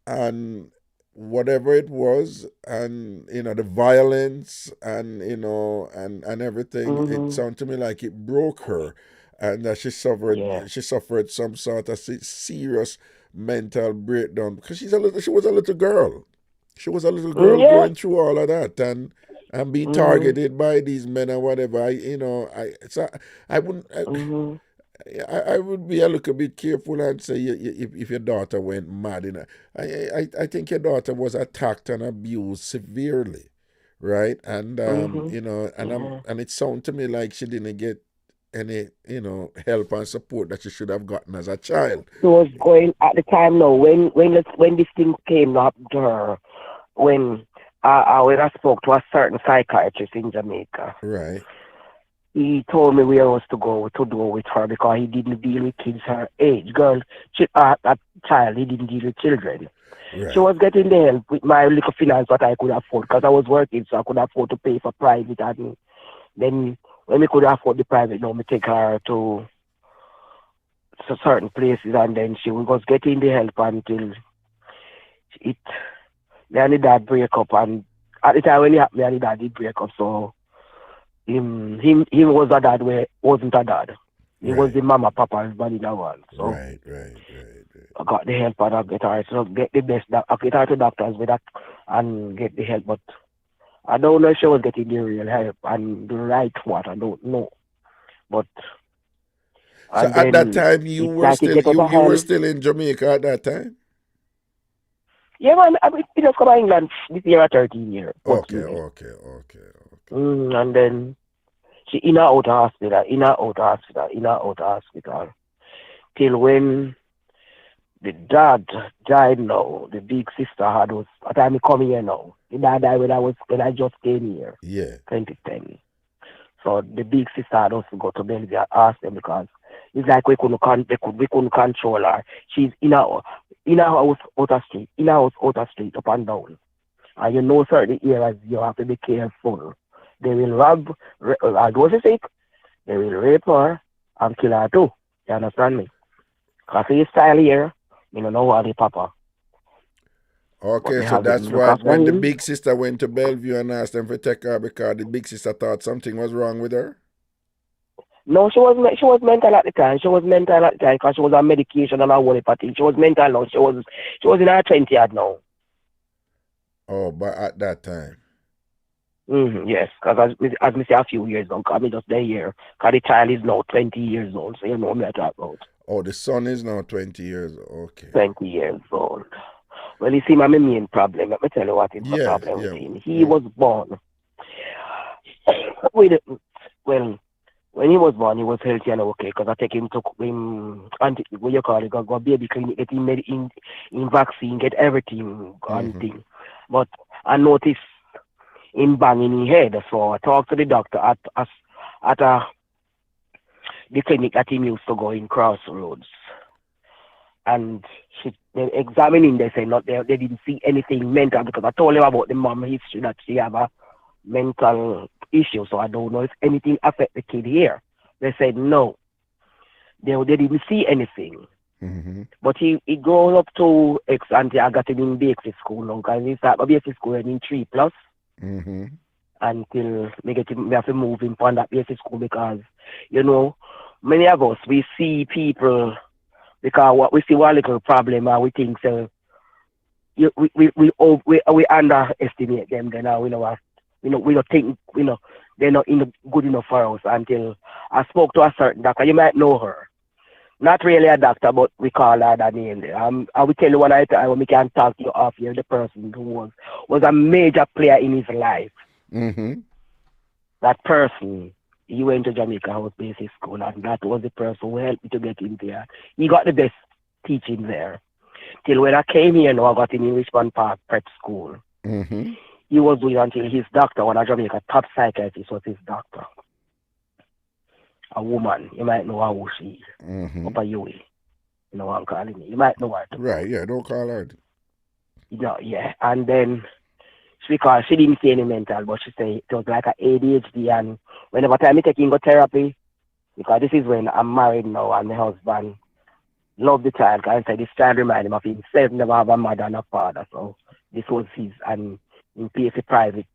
and whatever it was, and the violence, and and everything, it sounded to me like it broke her, and that she Yeah. suffered some sort of serious mental breakdown, because she was a little girl. She was a little girl Yeah. going through all of that, and being targeted by these men and whatever. I wouldn't. I would be a little bit careful and say, if your daughter went mad. I think your daughter was attacked and abused severely, right? And and it sounded to me like she didn't get any help and support that she should have gotten as a child. She was going at the time now when this thing came up to her, when I spoke to a certain psychiatrist in Jamaica. Right. He told me where I was to go to do with her, because he didn't deal with kids her age. Girl, a child, he didn't deal with children. Right. She was getting the help with my little finance that I could afford, because I was working, so I could afford to pay for private. And then when we could afford the private, now we take her to certain places, and then she was getting the help until me and the dad break up. And at the time when me and the dad did break up, so him was a dad where wasn't a dad. He was the mama, papa's body in one. So Right. I got the help, and I get her to get the best. I get her to doctors with that and get the help. But I don't know if she was getting the real help and the right what. I don't know. But So at that time, you were still in Jamaica at that time? Yeah, man. We just come to England this year at 13 years. Okay. And then she in and out of hospital, till when the dad died now. The big sister had us. At the time I come here now. The dad died when I just came here. Yeah. 2010. So the big sister had us to go to Belgium and ask them, because it's like we couldn't control her. She's in our house out of street, up and down. And certain areas you have to be careful. They will rob, those are sick, they will rape her and kill her too. You understand me? Because his style here, you don't know what the papa. Okay, so that's why when the big sister went to Bellevue and asked them to take her, because the big sister thought something was wrong with her? No, she was mental at the time. She was mental at the time because she was on medication and all whole thing. She was mental now. She was in her 20s now. Oh, but at that time? Yes, because as me say a few years ago, because me just there here. Because the child is now 20 years old, so you know what I talk about. Oh, the son is now 20 years old. Okay. 20 years old. Well, you see, my main problem, let me tell you what is the problem with him. He was born with, well, when he was born, he was healthy and okay, because I take him to what you call it, go baby clinic, get him in vaccine, get everything and thing. But I noticed him banging his head, so I talked to the doctor at the clinic that he used to go in Crossroads. And they examining, they say they didn't see anything mental, because I told him about the mom history that she have a mental issue, so I don't know if anything affect the kid here. They said no. They didn't see anything. But he goes up to ex-ante. I got him in basic school now, because he started basic school in 3+. Until we have to move him on that basic school, because, many of us, we see people, because what we see one little problem, and we think, so, we underestimate them, then we don't think, they're not good enough for us, until I spoke to a certain doctor. You might know her. Not really a doctor, but we call her that name. I will tell you one at a time when we can talk to you off here, the person who was a major player in his life. That person, he went to Jamaica House Basic School, and that was the person who helped me to get in there. He got the best teaching there. Till when I came here now, I got in Richmond Park Prep School. He was doing until his doctor, one of Jamaica top psychiatrist, was his doctor. A woman, you might know who she is. Upper Yui. You know what I'm calling me. You might know her. Right, yeah, don't call her. Yeah. And then because she didn't say any mental, but she said it was like an ADHD, and whenever time I take him go therapy, because this is when I'm married now and my husband love the child, because I said this child remind him of himself, never have a mother and a father. So this was his, and he paid for private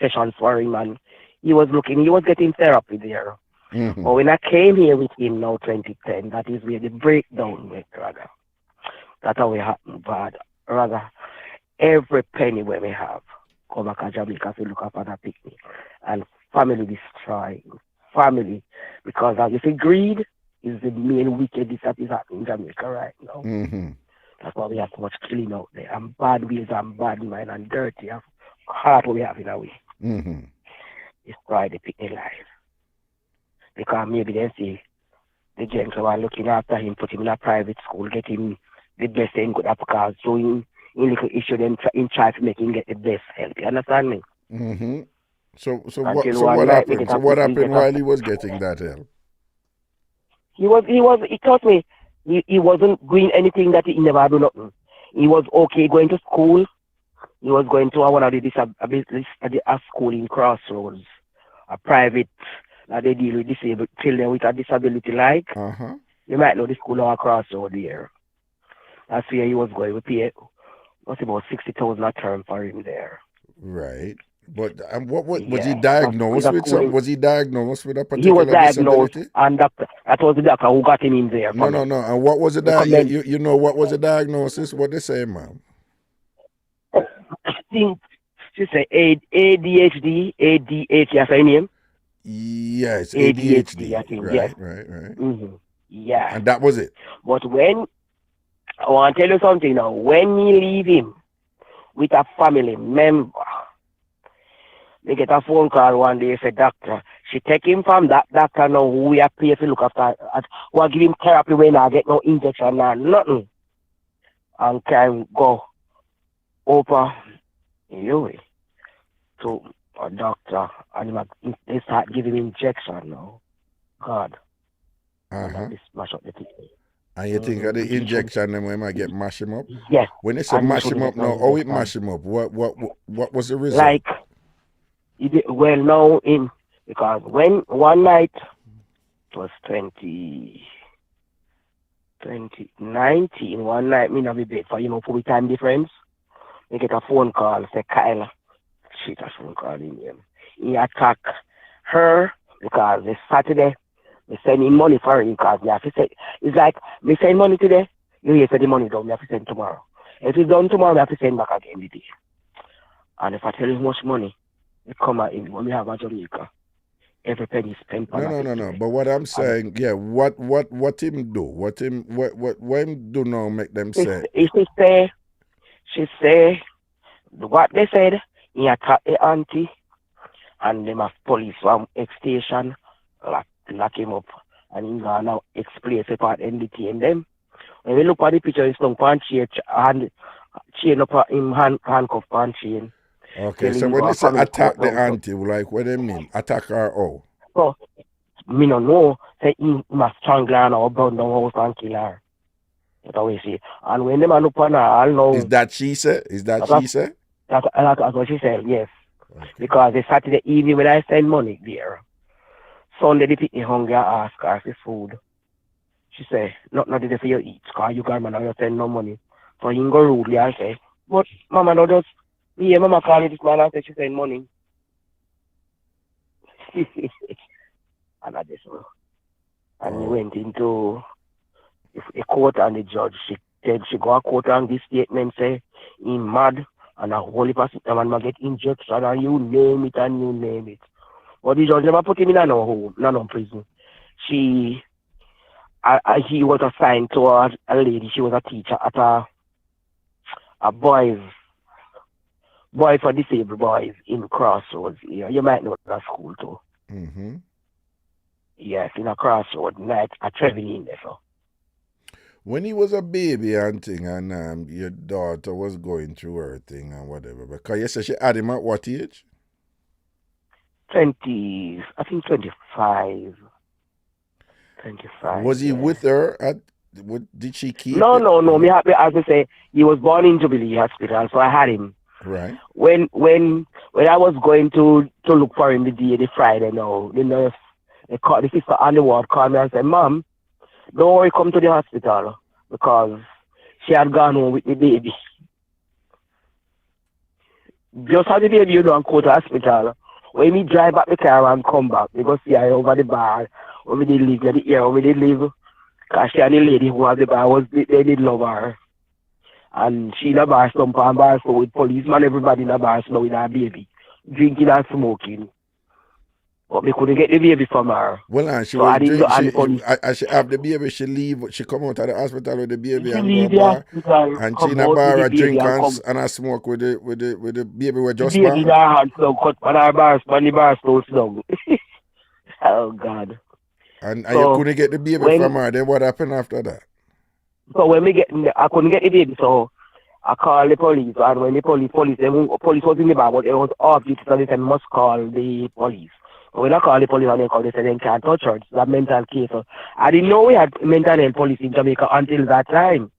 sessions for him, and he was getting therapy there. Mm-hmm. But when I came here with him now, 2010, that is where the breakdown went, rather. That's how it happened, bad. Rather, every penny where we have, come back to Jamaica to look up at a picnic, and family destroyed. Family, because as you say, greed is the main wickedness that is happening in Jamaica right now. Mm-hmm. That's why we have so much killing out there, and bad ways, and bad mind, and dirty, and heart we have in a way. Mm-hmm. Destroy the picnic life. Because maybe they see the gentleman looking after him, put him in a private school, get him the best thing could have, because so in little issue, then in try to make him get the best help. You understand me? Mm-hmm. So Until what one night happened? we So get what up- we happened get while up- he was getting that help? He taught me he wasn't doing anything that he never do nothing. He was okay going to school. He was going to one of a school in Crossroads, a private that they deal with disabled children with a disability like. Uh-huh. You might know the school on Crossroads there. That's where he was going. We pay about 60,000 a term for him there. Right. But what was he Yeah. diagnosed That's with? schooling. Was he diagnosed with a He particular was diagnosed, disability? and that was the doctor who got him in there. No. for me. And what was the Because then- you know what was the diagnosis? What they say, ma'am? I think she said ADHD, that's her name. Yes, ADHD, I think, Right, yes. right. Mm-hmm. Yeah. And that was it. But when, I want to tell you something now, when you leave him with a family member, they get a phone call one day, say, doctor, she take him from that doctor now who we are paid to look after, who are giving therapy when I get no injection or nothing, and can go over to a doctor, and they start giving injection now. God. Uh-huh. And this mash up the thing. And you think of the injection them when I get mash him up? Yes. When they say And you mash him shouldn't up get now, no how it injection. mash him up? What was the result? Like, well, now because when one night, it was 2019, one night, me not be bed for, for the time difference, we get a phone call, say, Kyle, shit, a phone call in him. He attack her because it's Saturday, we send him money for him because we have to say, it's like, we send money today, you hear say the money done, we have to send tomorrow. If it's done tomorrow, we have to send back again the day. And if I tell you how much money, it come out in when we have a Jamaica. Every penny spent on No. But what I'm saying, what him do? What him do now make them say? She say what they said, he attacked the auntie and them have police from X station lock him up, and he gonna now explain the part and detain them. When we look at the picture, it's long pan chain up him handcuff pan chain. Okay, so when they say attack the auntie, like what they mean? Attack her how? So me no know, say he must strangle her or burn down house and kill her. That's how we see. And when them a look on her, I'll know. Is that she say? That's what she said, yes. Okay. Because the Saturday evening when I send money there, Sunday the picnic hungry, I ask her for food. She say, not the for you eat, because you got man, you send no money. So he go rudely and say, but mama no just, yeah, mama call me this man and say she send money. And I just know. And he went into a court and the judge, she go to court and this statement say, he mad and a whole heap of man ma get injection and you name it. But the judge never put him in no prison. He was assigned to a lady, she was a teacher at a boy for disabled boys in Crossroads. You might know that school too. Mm-hmm. Yes, in a Crossroads, like a traveling there. So. When he was a baby and thing, and your daughter was going through her thing and whatever, because you said she had him at what age? 20, I think 25. 25. Was he with her at? Did she keep? No. it? Me happy as I say, he was born in Jubilee Hospital, so I had him. Right. When I was going to look for him the Friday, the nurse, the sister on the ward called me and said, Mom, don't worry, come to the hospital because she had gone home with the baby. just had the baby, you know, and go to hospital. When we drive back the car and come back, we go see her over the bar. When we did leave, the year when we did leave, because she and the lady who had the bar, they did love her. And she in a bar stump and bar so with policeman, everybody in a bar slow with her baby, drinking and smoking. But we couldn't get the baby from her. Well, and she So I was didn't drink, know, and the police. as she have the baby, she leave, she come out of the hospital with the baby She and go leave a the bar. hospital, And she come in a out with bar the a baby drink and come. and a smoke with the baby with The just baby born. in her hand, so cut on her bar, on the bar so slow. Oh, God. And So, you couldn't get the baby when- from her. Then what happened after that? So when I couldn't get the baby, so I called the police, and when the police was in the bar, but it was off duty, so they said must call the police. So when I called the police and they said they can't touch her, it's a mental case. So I didn't know we had mental health police in Jamaica until that time.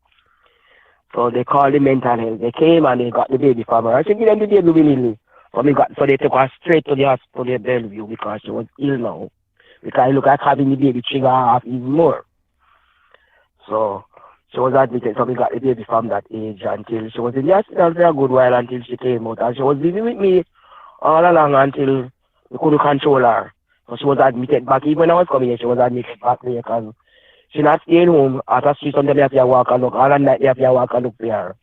So they called the mental health. They came and they got the baby from her. I said, give them the baby willingly. So they took her straight to the hospital in Bellevue because she was ill now. Because it looked like having the baby trigger her off even more. So she was admitted, so we got the baby from that age until she was in the hospital for a good while until she came out. And she was living with me all along until we couldn't control her. So she was admitted back. Even when I was coming here, she was admitted back there because she not staying home. After street Sunday, they have to walk and look. All the night, they have to walk and look for her.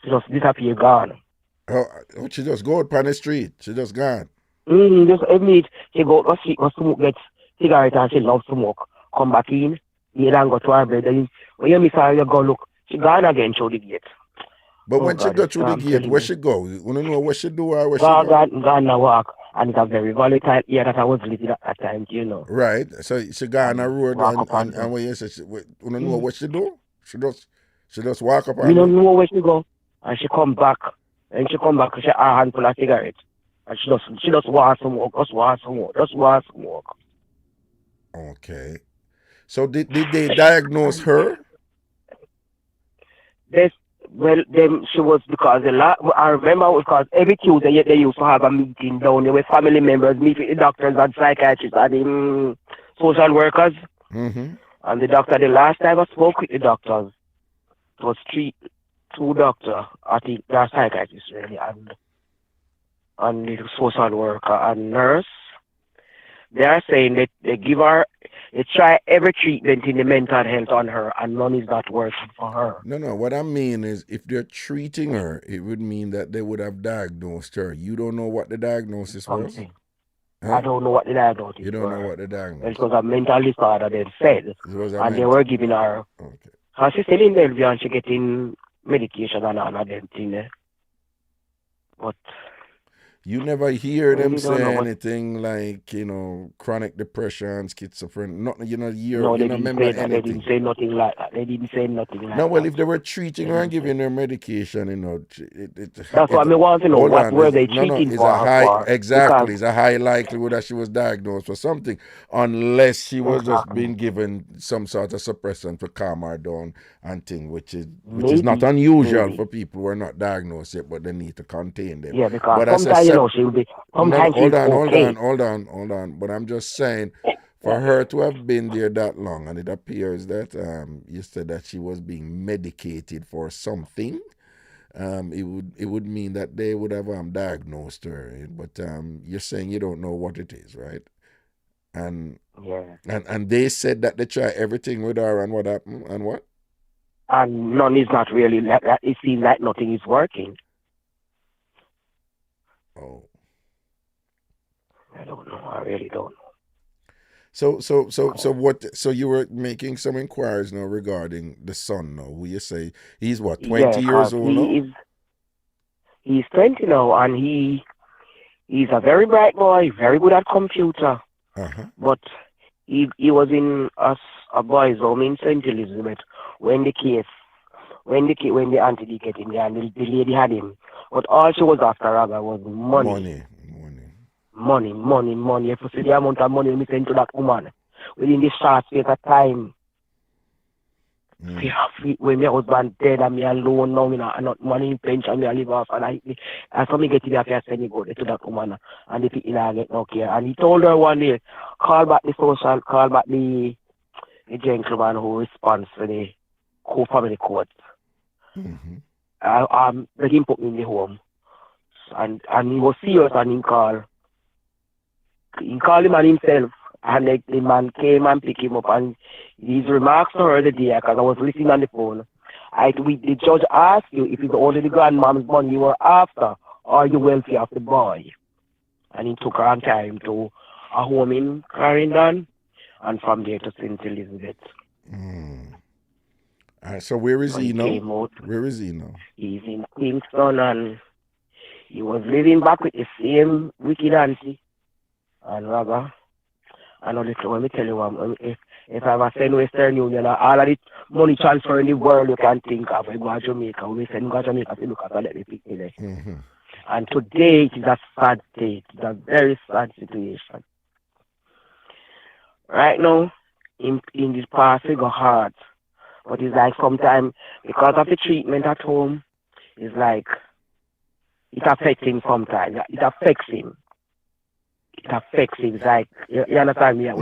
She just disappeared, gone. Oh, she just go out on the street. She just gone. Just every night, she go to street, go smoke, get cigarette and she love smoke. Come back in, you don't go to her bed. Then when you miss her, you go look. She gone again through the gate. But when she go through the gate, where she go? You want to know what she do or where she go? Gone a walk. And it's a very volatile area that I was living at that time, you know. Right. So she go on a road and and when you say, you don't know what she do? She just walk up we and don't know where she go. And she come back. And she come back, she had a handful of cigarettes. And she just want some smoke, just want some smoke. Okay. So did they diagnose her? She was because I remember because every Tuesday they used to have a meeting down there with family members, meet with the doctors and psychiatrists and social workers. Mm-hmm. And the last time I spoke with the doctors, it was two doctors, I think they're psychiatrists really, and the social worker and nurse. They are saying that they try every treatment in the mental health on her, and none is not working for her. No. What I mean is, if they're treating her, it would mean that they would have diagnosed her. You don't know what the diagnosis was? Huh? I don't know what the diagnosis was. You don't know what the diagnosis was. It was a mental disorder, they said. And they were giving her. Okay. And she's still in Bellevue and she's getting medication and all of them things. But you never hear them say anything like, chronic depression, schizophrenia. Nothing, remember anything. They didn't say nothing like that. No, well, if they were treating her and giving her medication, that's what I want to know. What were they treating for? Exactly. It's a high likelihood that she was diagnosed for something, unless she was just being given some sort of suppressant to calm her down and thing, which is not unusual for people who are not diagnosed yet, but they need to contain them. Yeah, because sometimes she'll be. Sometimes hold on. But I'm just saying, for her to have been there that long, and it appears that you said that she was being medicated for something. It would mean that they would have diagnosed her. But you're saying you don't know what it is, right? And they said that they tried everything with her, and what happened, and what? And none is not really. It seems like nothing is working. Oh. I don't know. I really don't know. So you were making some inquiries now regarding the son now, who you say he's what, 20 years old now? He's 20 now, and he's a very bright boy, very good at computer. Uh-huh. But he was in a boys' home in St. Elizabeth when the auntie get him there, and the lady had him. But all she was after Raga was money. Money. If you see the amount of money we send to that woman within this short space of time. When my husband dead and me alone now, I not money in pension, me I live off, and so me get it there, I send it go to that woman, and the people I get no care. And he told her one day, call back the gentleman who responds for the family court. Mm-hmm. Let him put me in the home. and he was serious and he called him on himself, and the man came and picked him up, and his remarks to her the day, because I was listening on the phone. The judge asked you if it's only the grandmom's money you were after, or the welfare of the boy. And he took her and carried him to a home in Clarendon, and from there to St. Elizabeth. So where is he now? Out, where is he now? He's in Kingston, and he was living back with the same wicked auntie and Raga. And let me tell you, if I ever send Western Union, all of the money transfer in the world you can think of, we go to Jamaica, we send to Jamaica to look at let me pick me. And today it is a sad state. It's a very sad situation. Right now, in this past, we got hard. But it's like sometimes, because of the treatment at home, it's like, it affects him sometimes. It affects him. It affects him. It's like, you understand me? No.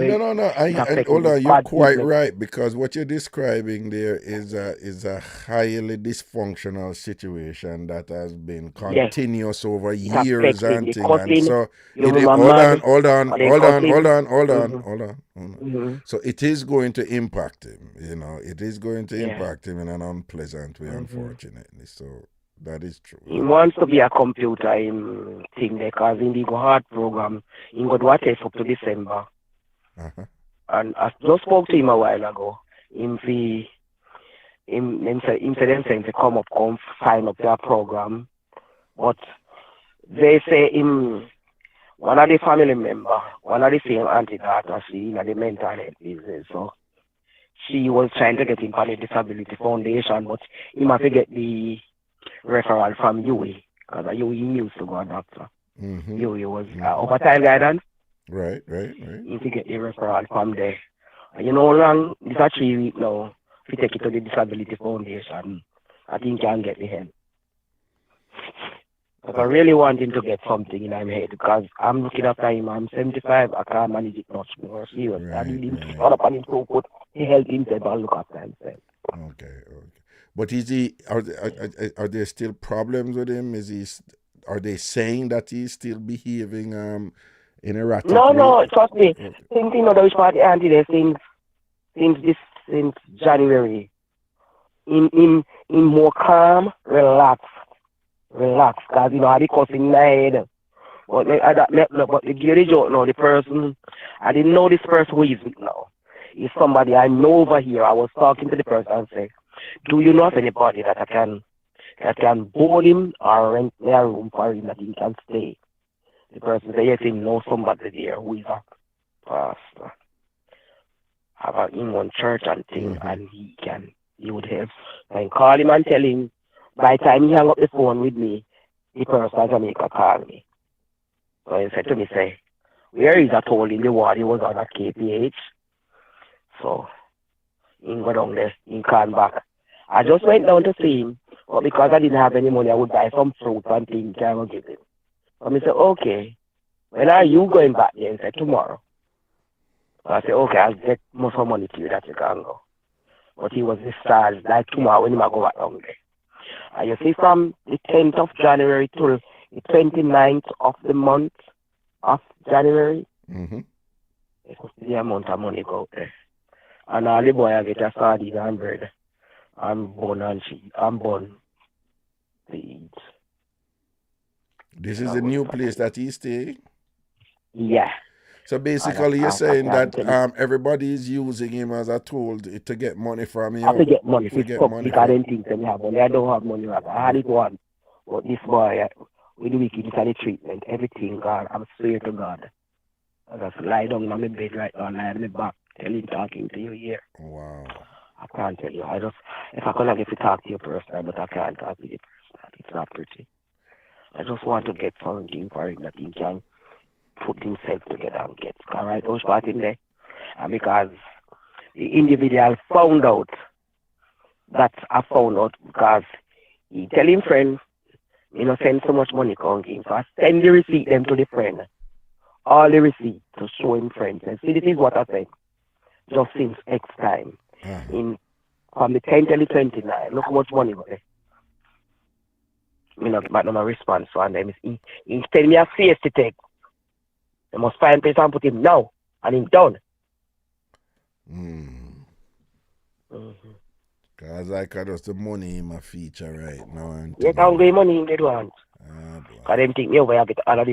Hold on, you're quite right, because what you're describing there is a highly dysfunctional situation that has been continuous over years and things. And so, hold on. So it is going to impact him. It is going to impact him in an unpleasant way, unfortunately. So that is true. He wants to be a computer in thing because in the heart program, he got what test up to December. And I just spoke to him a while ago. Him said to come sign up to a program. But they say one of the family member, one of the same auntie daughter, she in the mental health business. So she was trying to get him on the disability foundation, but he must get the referral from UE, because UE used to go a doctor. UE was overtime guidance. Right. If you get the referral from there. Long, this is 3 weeks now. If you take it to the disability foundation, I think you can get the help. But I really want him to get something in my head, because I'm looking after him. I'm 75, I can't manage it much more serious. I need him to start up on his foot, he help himself and look after himself. Okay. But is he? Are there still problems with him? Are they saying that he's still behaving in erratic? No, trust me. Since which party auntie there since January, in more calm, relax, because I be cussing in my head. But the gear joke now, the person, I didn't know this person who is with now. Is somebody I know over here. I was talking to the person and say, do you know of anybody that can board him or rent their room for him that he can stay? The person said, yes, he knows somebody there who is a pastor. Have a in one church and thing, and he would help. I call him and tell him, by the time he hung up the phone with me, the person in Jamaica called me. So he said to me, where is that hole in the wall? He was on at KPH. So he go down there, he came back. I just went down to see him, but because I didn't have any money, I would buy some fruit and things I would give him. So I said, okay, when are you going back there? He said, tomorrow. So I said, okay, I'll get more money to you that you can go. But he was discharged like tomorrow when he might go back down there. And you see, from the 10th of January to the 29th of the month of January, it's the amount of money go there. And all the boy I get a sardine and bread. I'm bun and cheese. I'm bun to eat. This is the new place that he's staying? Yeah. So basically you're saying that everybody is using him as a tool to get money from you? To get money. Because I didn't think they have money. I don't have money. I had it once. But this boy, with the wicked, the treatment, everything, God, I'm swear to God. I just lie down on my bed right now, lie on my back, talking to you here. Wow. I can't tell you. If I could get to talk to you personally, but I can't talk to you personally. It's not pretty. I just want to get something for him that he can put himself together and get. All right, those part in there. And because the individual found out that I found out because he tell him friend, send so much money come him. So I send the receipt them to the friend. All the receipt to show him friends. And see, this is what I said. Just since X time. From the 10th to the 29th, look how much money got there. Me not get no response from them. He tell me a face to take. They must find place and put him now. And him done. Because I got us the money in my feature right now. And You can't get money in the want. boy. Because them think me over get all of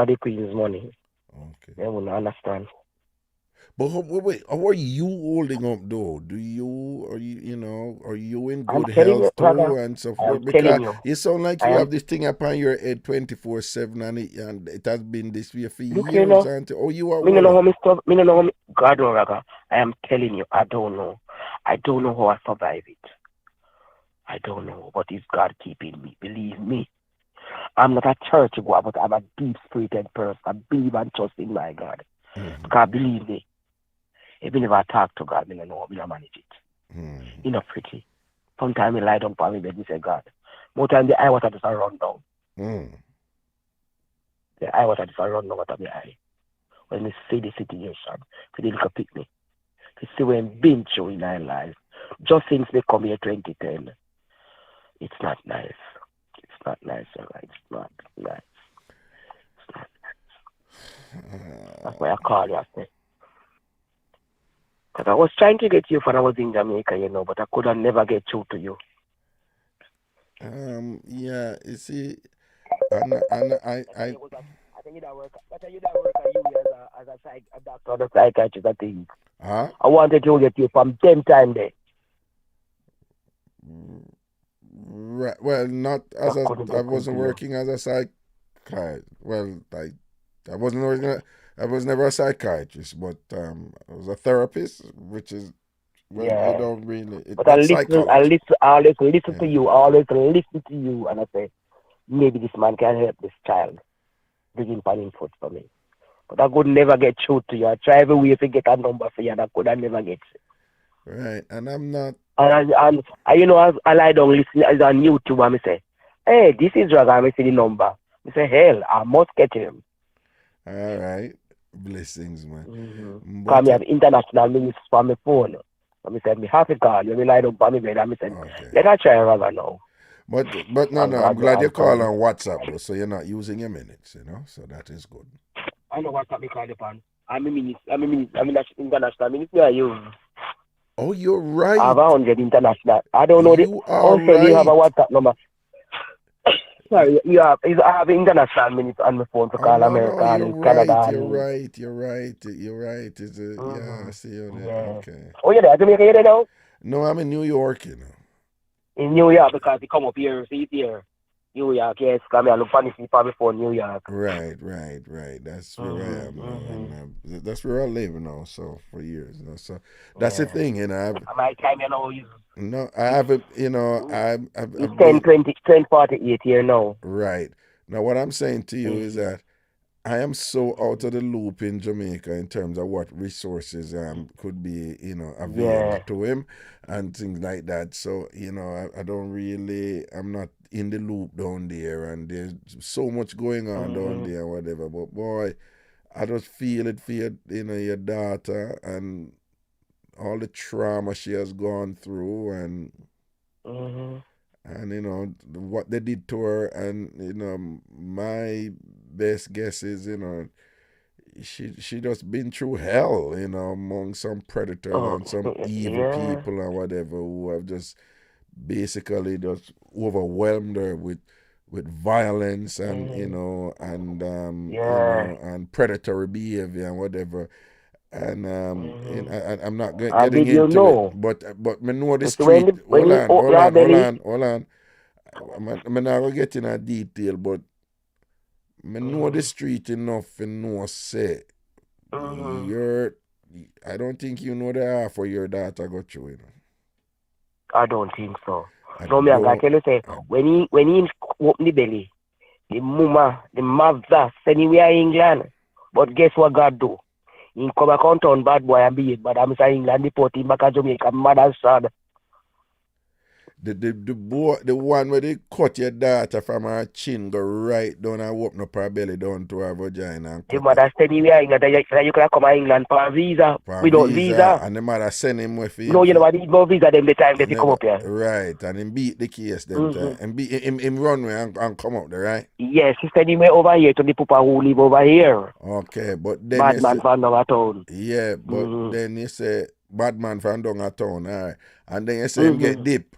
the queen's money. Okay. They wouldn't understand. But wait, how are you holding up though? Are you in good health too and so forth? Because you sound like you have this thing upon your head 24/7 and it has been this way for years. You are me no know how God no Raga. I am telling you, I don't know. I don't know how I survive it. I don't know, but it's God keeping me. Believe me. I'm not a church goer, but I'm a deep-spirited person. I believe and trust in my God. Because believe me, even if I talk to God, I don't know how to manage it. You know, pretty. Sometimes I lie down for me bed and say, God. More time the eye water just run down. The eye water just run down out of the eye. When we see the situation, for the little picnic, to see when been through in our lives, just since they come here 2010, it's not nice. It's not nice, alright. It's not nice. It's not nice. That's why I call you, I say. Because I was trying to get you when I was in Jamaica, but I could never get through to you. Yeah, you see, and I think you that work at you as a doctor or a psychiatrist, I think. Huh? I wanted to get you from 10 times there. Right. Well, not as I wasn't working as a psychiatrist. Well, I wasn't working. I was never a psychiatrist, but I was a therapist, which is you don't really. But I always listen to you. I always listen to you, and I say, maybe this man can help this child, bringing pan foot for me. But I could never get through to you. I try every way to get a number for you, and I could never get it. Right, and I'm not. And I lie down listening on YouTube, and I say, hey, this is Raga, I see the number. I say, hell, I must get him. All right. Blessings, man. Because I have international minutes for my phone. And I said, I have to call you. I lie down for my bed, and I said, let us try Raga now. But no, I'm glad you call on WhatsApp, though, so you're not using your minutes, so that is good. I know WhatsApp me call upon. I'm international minutes I use. Oh, you're right. I have 100 international. I don't know. You are also, right. You have a WhatsApp number. Sorry, I have international minutes on my phone to call America and Canada. You're right. It's yeah, I see you there. Okay. Oh, you're there? Jamaica, you there now? No, I'm in New York, In New York, because you come up here, see it here. New York, yes, come here, look funny for before New York. Right. That's where I am now. And, that's where I live now, so for years. So that's the thing, My time, No, I haven't, It's 10:48 here now. Right. Now, what I'm saying to you is that I am so out of the loop in Jamaica in terms of what resources could be, available to him and things like that. So, I don't really, I'm not in the loop down there, and there's so much going on down there, whatever. But boy, I just feel it for your daughter and all the trauma she has gone through, and what they did to her, and my best guess is she just been through hell, among some predators and some evil people and whatever who have just basically just overwhelmed her with violence and and predatory behavior and whatever. And I'm not getting into it, but me know the street. Hold on. I'm not gonna get in a detail, but me know the street enough and know say I don't think you know the half of your daughter got through. I don't think so. So me I tell you say when he open the belly, the mother send him to England. But guess what God do? He come back on town bad boy and behave, but I'm saying England deport him back to Jamaica, mad and sad. the one where they cut your daughter from her chin, go right down and open up her belly down to her vagina and The cut mother said in England that you can come to England for a visa for without visa. and the mother send him with him. No, you know what? He no visa them the time they come up here. Right, and him beat the case them time. And beat him run away and come out there, right? Yes, he said he went over here to the people who live over here. Okay, but then Bad you man say, from down town. yeah, but then you say bad man from down a town, all right. And then you say him get deep.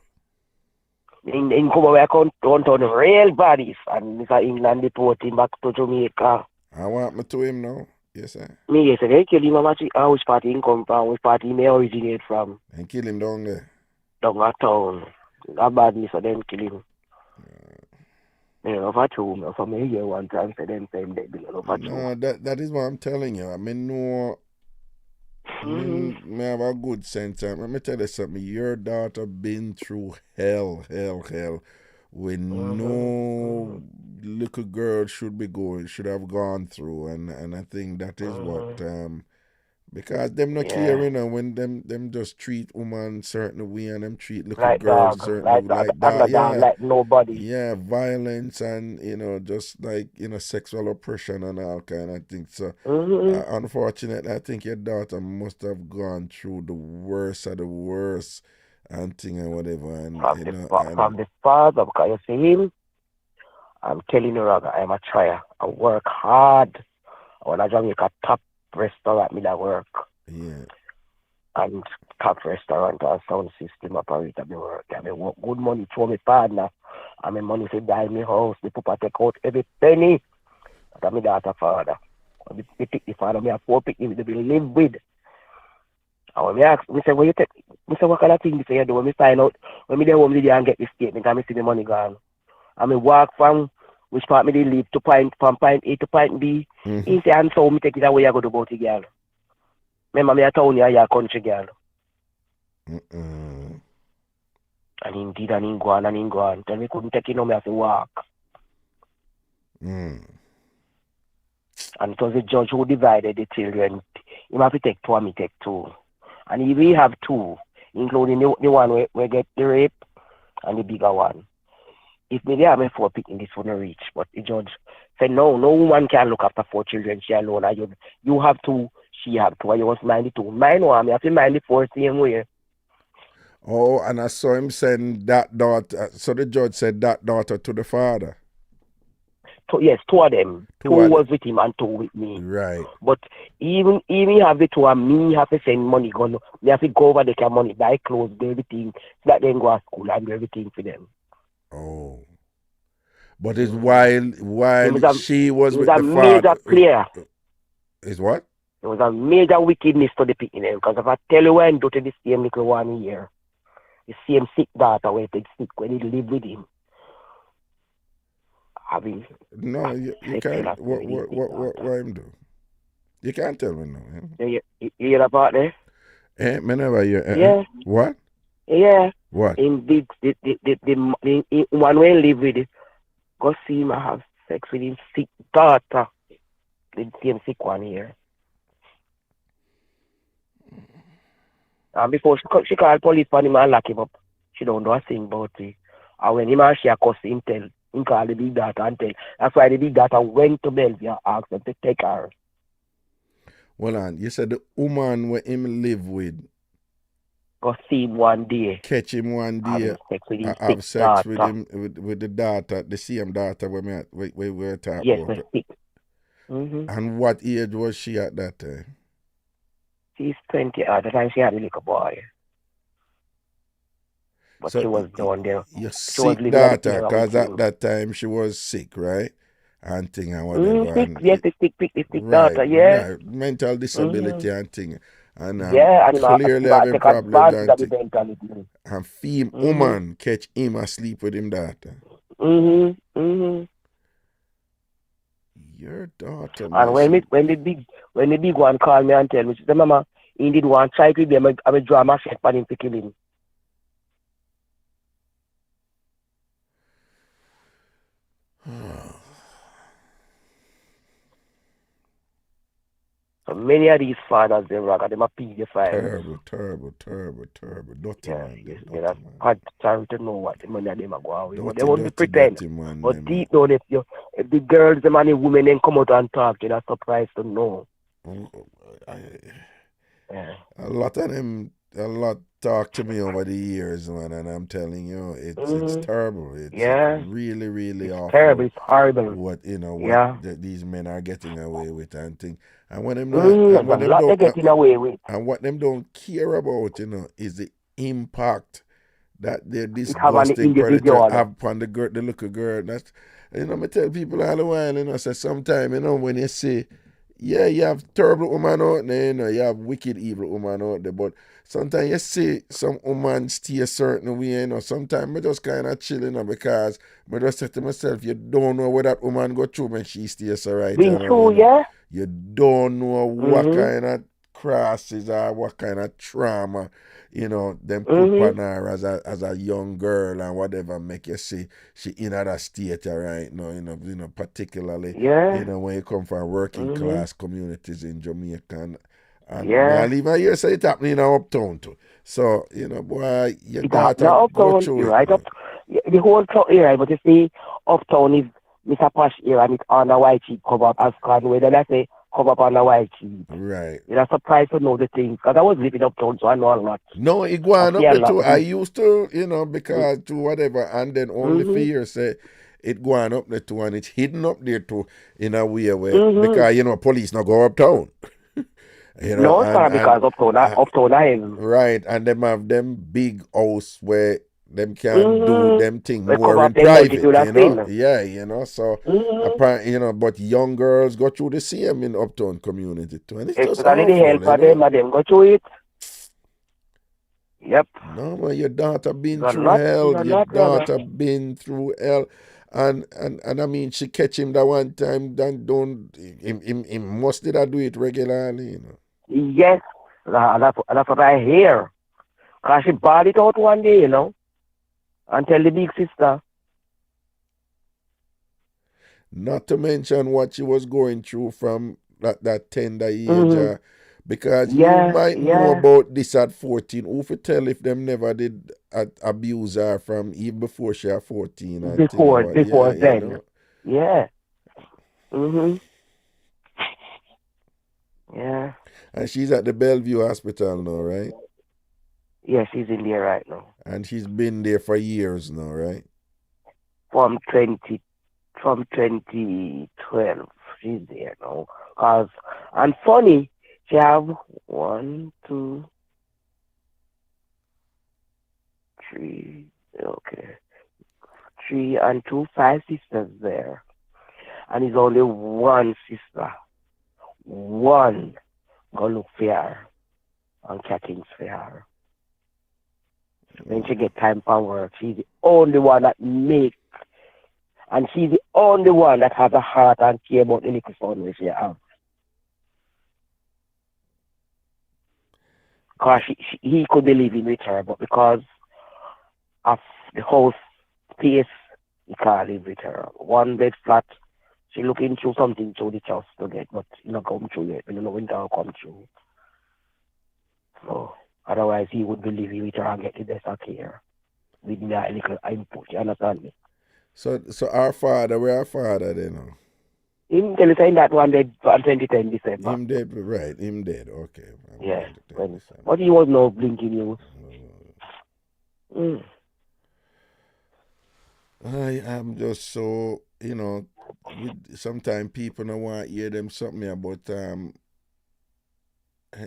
In come over account on real bodies and Mr. England deport him back to Jamaica. I want me to him now. Yes, sir. Me yes, they kill him which party he come from, which party he may originate from. And kill him down there. Down a town. That badness so them kill him. You know, for true, for me here one time say them same day below for true. No, that is what I'm telling you. I mean, no, me have a good sense. Let me tell you something. Your daughter been through hell, when no little girl should have gone through, and I think that is what because them not caring when them just treat women certain way and them treat little like girls dog, certain like way, like dog, that, like nobody. yeah, violence and just like sexual oppression and all kind of things. So unfortunately, I think your daughter must have gone through the worst of the worst and thing and whatever. And from the father, because you see him, I'm telling you, Raga, I'm a trier. I work hard. I want to Jamaica top restaurant me that work. Yeah. And top restaurant and sound system operator me work. I mean, work good money for me partner. I mean, money to buy me house. The papa take out every penny. That's my daughter father. The father, me have 4 people they will live with. And when me ask, me say, what you take? Me say, what kind of thing you say you do? When me find out, when me dey home today and get the statement, and me see the money gone. And me walk from which part me dey live to from point A to point B. He say, and so me take it away, I go to about the girl. Remember me a town here, a country girl. And indeed, and he go on. Tell me couldn't take it, no, me have to walk. And it was the judge who divided the children. He have to take 2 and me take 2. And if we have 2, including the one where get the rape and the bigger one. If me there, I'm 4 picking this one reach. But the judge said, no woman can look after 4 children, she alone. You have 2, she have 2, and you was 92. Mine one, I have to 94 same way. Oh, and I saw him send that daughter, so the judge said that daughter to the father. Yes, 2 of them. 2 was with him and 2 with me. Right. But even have the 2 and me have to send money. They have to go over the money, buy clothes, do everything, so that they go to school and do everything for them. Oh. But it's while she was with the father. It was a major player. Is what? It was a major wickedness to the picking them. Because if I tell you when do to the same little one here, the same sick daughter where he sick when he live with him. No, you can't. What him do? You can't tell me no. You hear about there? Me never hear. Yeah. What? Yeah. What? In the one way live with it, go see him have sex with his sick daughter. The same sick one here. And before she called police on him and lock him up, she don't know a thing about it. And when him and she cuss him tell, him call the big daughter and tell. That's why the big daughter went to Bellevue and asked them to take her. Well, on, you said the woman where him live with. Go see him one day. Catch him one day. Have sex with him with the daughter, the same daughter we were talking yes, about. Yes, And what age was she at that time? She's 20 at the time she had a little boy. But so she was down there. Your sick daughter, because at that time she was sick, right? And thing and whatever. Yes, the sick daughter, yeah. Right. Mental disability and thing. And and clearly having problems and and femme woman catch him asleep with him daughter. Your daughter. And when the big one called me and tell me, she said, Mama, he did one try to be a drama set for him to kill him. So Many of these fathers, they rock, them are pedophiles. Terrible. Dirty Yeah, man. yes, Them, they dirty are man. quite sorry to know what the money of them are going away. But they Dirty, won't be dirty, pretend. dirty man. But Them, deep down, if the girls, the and the women, then come out and talk, you're not surprised to know. Yeah. A lot of them, talk to me over the years, man, and I'm telling you, it's terrible. It's really, really It's awful. terrible. It's horrible. What Yeah. these men are getting away with and thing, and when them There's a lot they're getting away with. and what them don't care about, is the impact that their It have on the disgusting predator individual. have upon the little girl. That's, me tell people all the while, say sometime, when you say, yeah, you have terrible woman out there, you have wicked evil woman out there, but sometimes you see some woman stay a certain way, sometimes I just kind of chilling, because I just say to myself, you don't know what that woman go through when she stays so right. Been through, yeah? You don't know what kind of crosses or what kind of trauma, them put on her as a young girl and whatever, make you see she in that state right now, particularly when you come from working class communities in Jamaica, and I leave my ear say it happening in Uptown too. So, boy, your daughter go through you're it. right. The whole town area, but you see, Uptown is Mr. Posh area and it's on a white sheet cover up as Conway. Then I say cover up on a white sheet. Right. You're not surprised to know the things, because I was living Uptown, so I know a lot. No, it go on up there too. I used to, because to whatever, and then only for years say it go on up there too, and it's hidden up there too in a way where because police not go uptown. No, sir, because Uptown I am. Right, and them have them big house where them can do them thing more in private, so apparently, but young girls go through the same in Uptown community too, and it's just awful, the help of them, and them go through it. Yep. No, man, your daughter been through hell. Your daughter been through hell. And I mean, she catch him that one time, then him must did I do it regularly, Yes, that's what I hear. Because she bought it out one day, and tell the big sister. Not to mention what she was going through from that tender age, because you might know about this at 14. Who for tell if them never did abuse her from even before she was 14? Before then. Yeah. Yeah. And she's at the Bellevue Hospital now, right? Yeah, she's in there right now. And she's been there for years now, right? From 2012, she's there now. And funny, she have 1, 2, 3, 3 and 2, 5 sisters there. And it's only one sister. One go look for her and catchings for her. When she get time for work, she's the only one that make, and she's the only one that has a heart and care about the little son which she have. Because he could be living with her, but because of the house space, he can't live with her. One bed flat, she looking through something through the house to get, but it's not come through yet. We don't know when it'll come through. So, otherwise he would be living with her and get the best of care. With that little input, you understand me? So our father, where our father then? Him tell you saying that one dead on 2010 December. Him dead, right? Him dead, okay. Yeah. But he was no blinking news. I am just so, sometimes people don't want to hear them something about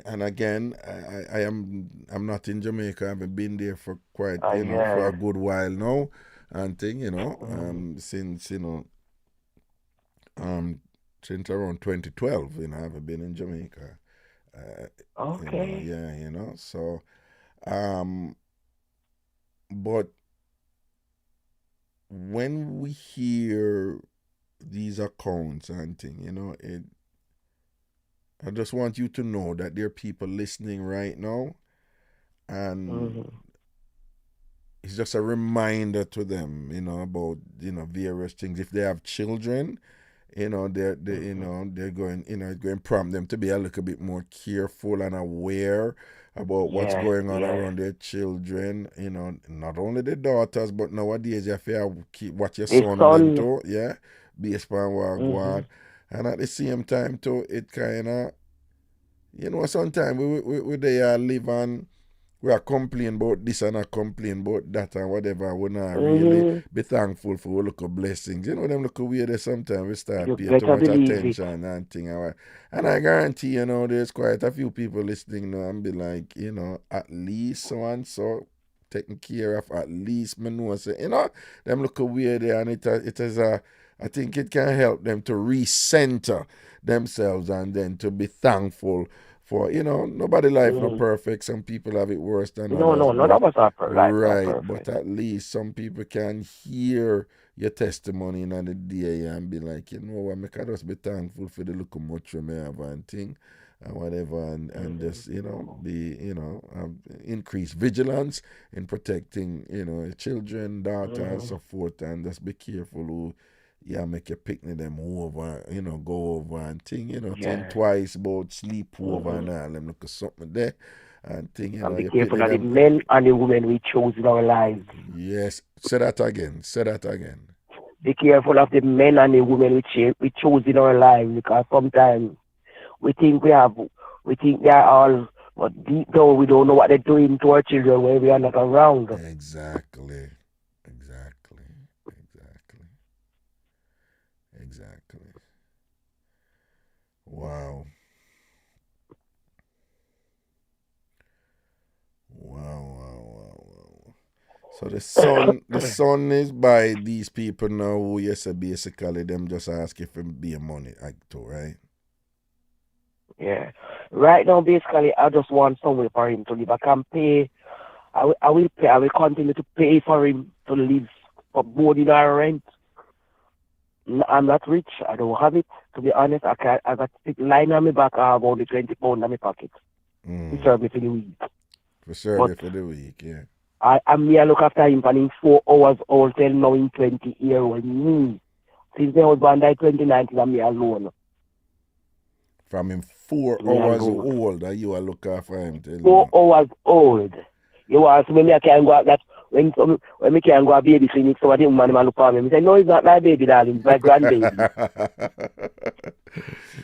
and again, I'm not in Jamaica. I haven't been there for quite for a good while now, and thing since since around 2012, I haven't been in Jamaica. Okay. So but when we hear these accounts and thing, I just want you to know that there are people listening right now, and it's just a reminder to them, about various things. If they have children, they're going, going prompt them to be a little bit more careful and aware about what's going on around their children. Not only the daughters, but nowadays you have to keep watch your son them too. Yeah, based upon what go on. And at the same time too, it kind of, sometimes we they live on. We are complaining about this and I complain about that and whatever. We're not really be thankful for our local blessings. Them look weird sometimes we start paying too much attention and thing. And I guarantee, there's quite a few people listening now and be like, at least so and so taken care of, at least me know. So, them look weird there, and it is I think it can help them to recenter themselves and then to be thankful for, nobody life not perfect. Some people have it worse than others. No, none of us are perfect. Right, but at least some people can hear your testimony in the day and be like, what, I can just be thankful for the little much we may have and thing and whatever, and just, be, increase vigilance in protecting, children, daughters, so forth, and just be careful who make your picnic them over, go over and thing, think twice about sleep over and all them look at something there and thing, and be careful of the men and the women we chose in our lives. Yes, say that again. Be careful of the men and the women we chose in our lives, because sometimes we think they are all, but deep down we don't know what they're doing to our children when we are not around. Exactly. Wow. So the son is by these people now who you say basically them just ask if it be a money act too, right? Yeah. Right now basically I just want somewhere for him to live. I can pay. I will pay. I will continue to pay for him to live for board in our rent. I'm not rich. I don't have it. To be honest, I got line on my back. I have only £20 in my pocket. To serve me for the week. For the week, yeah. I'm here look after him for him 4 hours old till now in 20 years with me. Since my husband died 2019, I'm here alone. From him 4 hours old, that you are looking after him till 4 hours old. You ask me, I can go out that when me can go a baby clinic, so I didn't want him to look for me. I said, no, it's not my baby, darling, it's my grandbaby.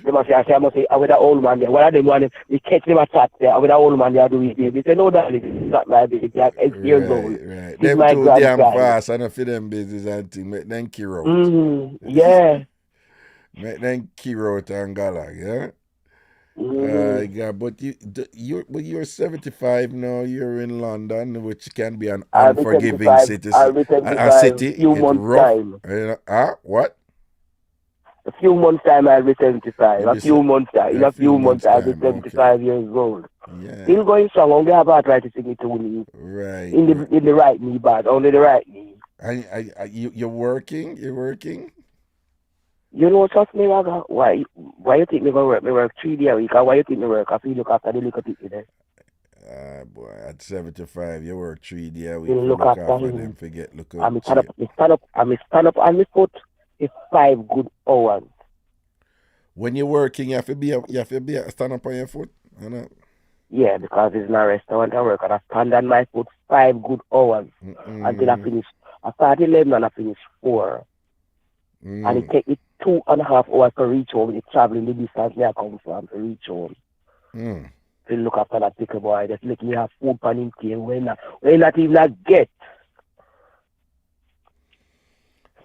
They must say, I must say, I'm with the old man there. One of them want to catch them at chat there. I'm with the old man there do his baby. They say, no, darling, it's not my baby, it's like 8 years old. Right. Them my too damn fast, and for them business and thing, make them key out. Yeah. Make them key out and galag, yeah? Yeah, but you're 75 now. You're in London, which can be an unforgiving city. A city. Few months time. What? A few months time, I'll be 75. A few months time. In a few months, I'll be 75 years old. Yeah. Still going strong. Only have arthritis in the two knees. Right. In the right knee, but only the right knee. You're working. You're working. You know, trust me, Raga. Why you think me go work? Me work 3 days a week. Why you think me work? I feel look after the little people there. Boy, at 75, you work 3 days a week. You look after him. Them forget. Look I'm stand up on my foot. It's 5 good hours. When you're working, you have to be stand up on your foot. You know? Yeah, because it's not a restaurant I work, and I stand on my foot 5 good hours until I finish. I start 11 and I finish 4. And it takes me 2.5 hours to reach home. It's traveling the distance where I come from to reach home. To look after that pickle boy, just make me have food on him tail when not even I get.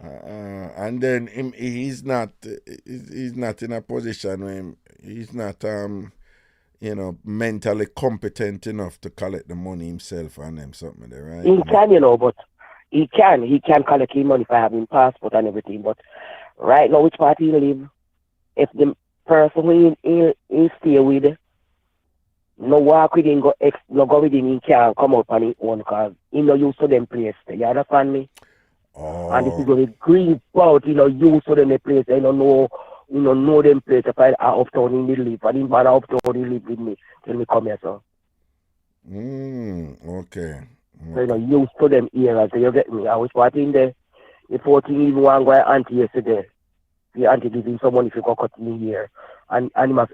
And then he's not in a position where he's not mentally competent enough to collect the money himself and them something there, right? He can, but he can collect his money if I have his passport and everything. But right now, which part he live? If the person who he stay with, no walk with him, go with him, he can't come out on his own because he no used to them place. You understand me? Oh. And this is going to green out, used to them place. They don't know them place. If I Uptown in the live, and in Uptown he live with me till me come here, so. Okay. So, used to them areas, so you get me. I was watching the 14 even one guy auntie yesterday. the auntie give him some money to go cut in here. And he must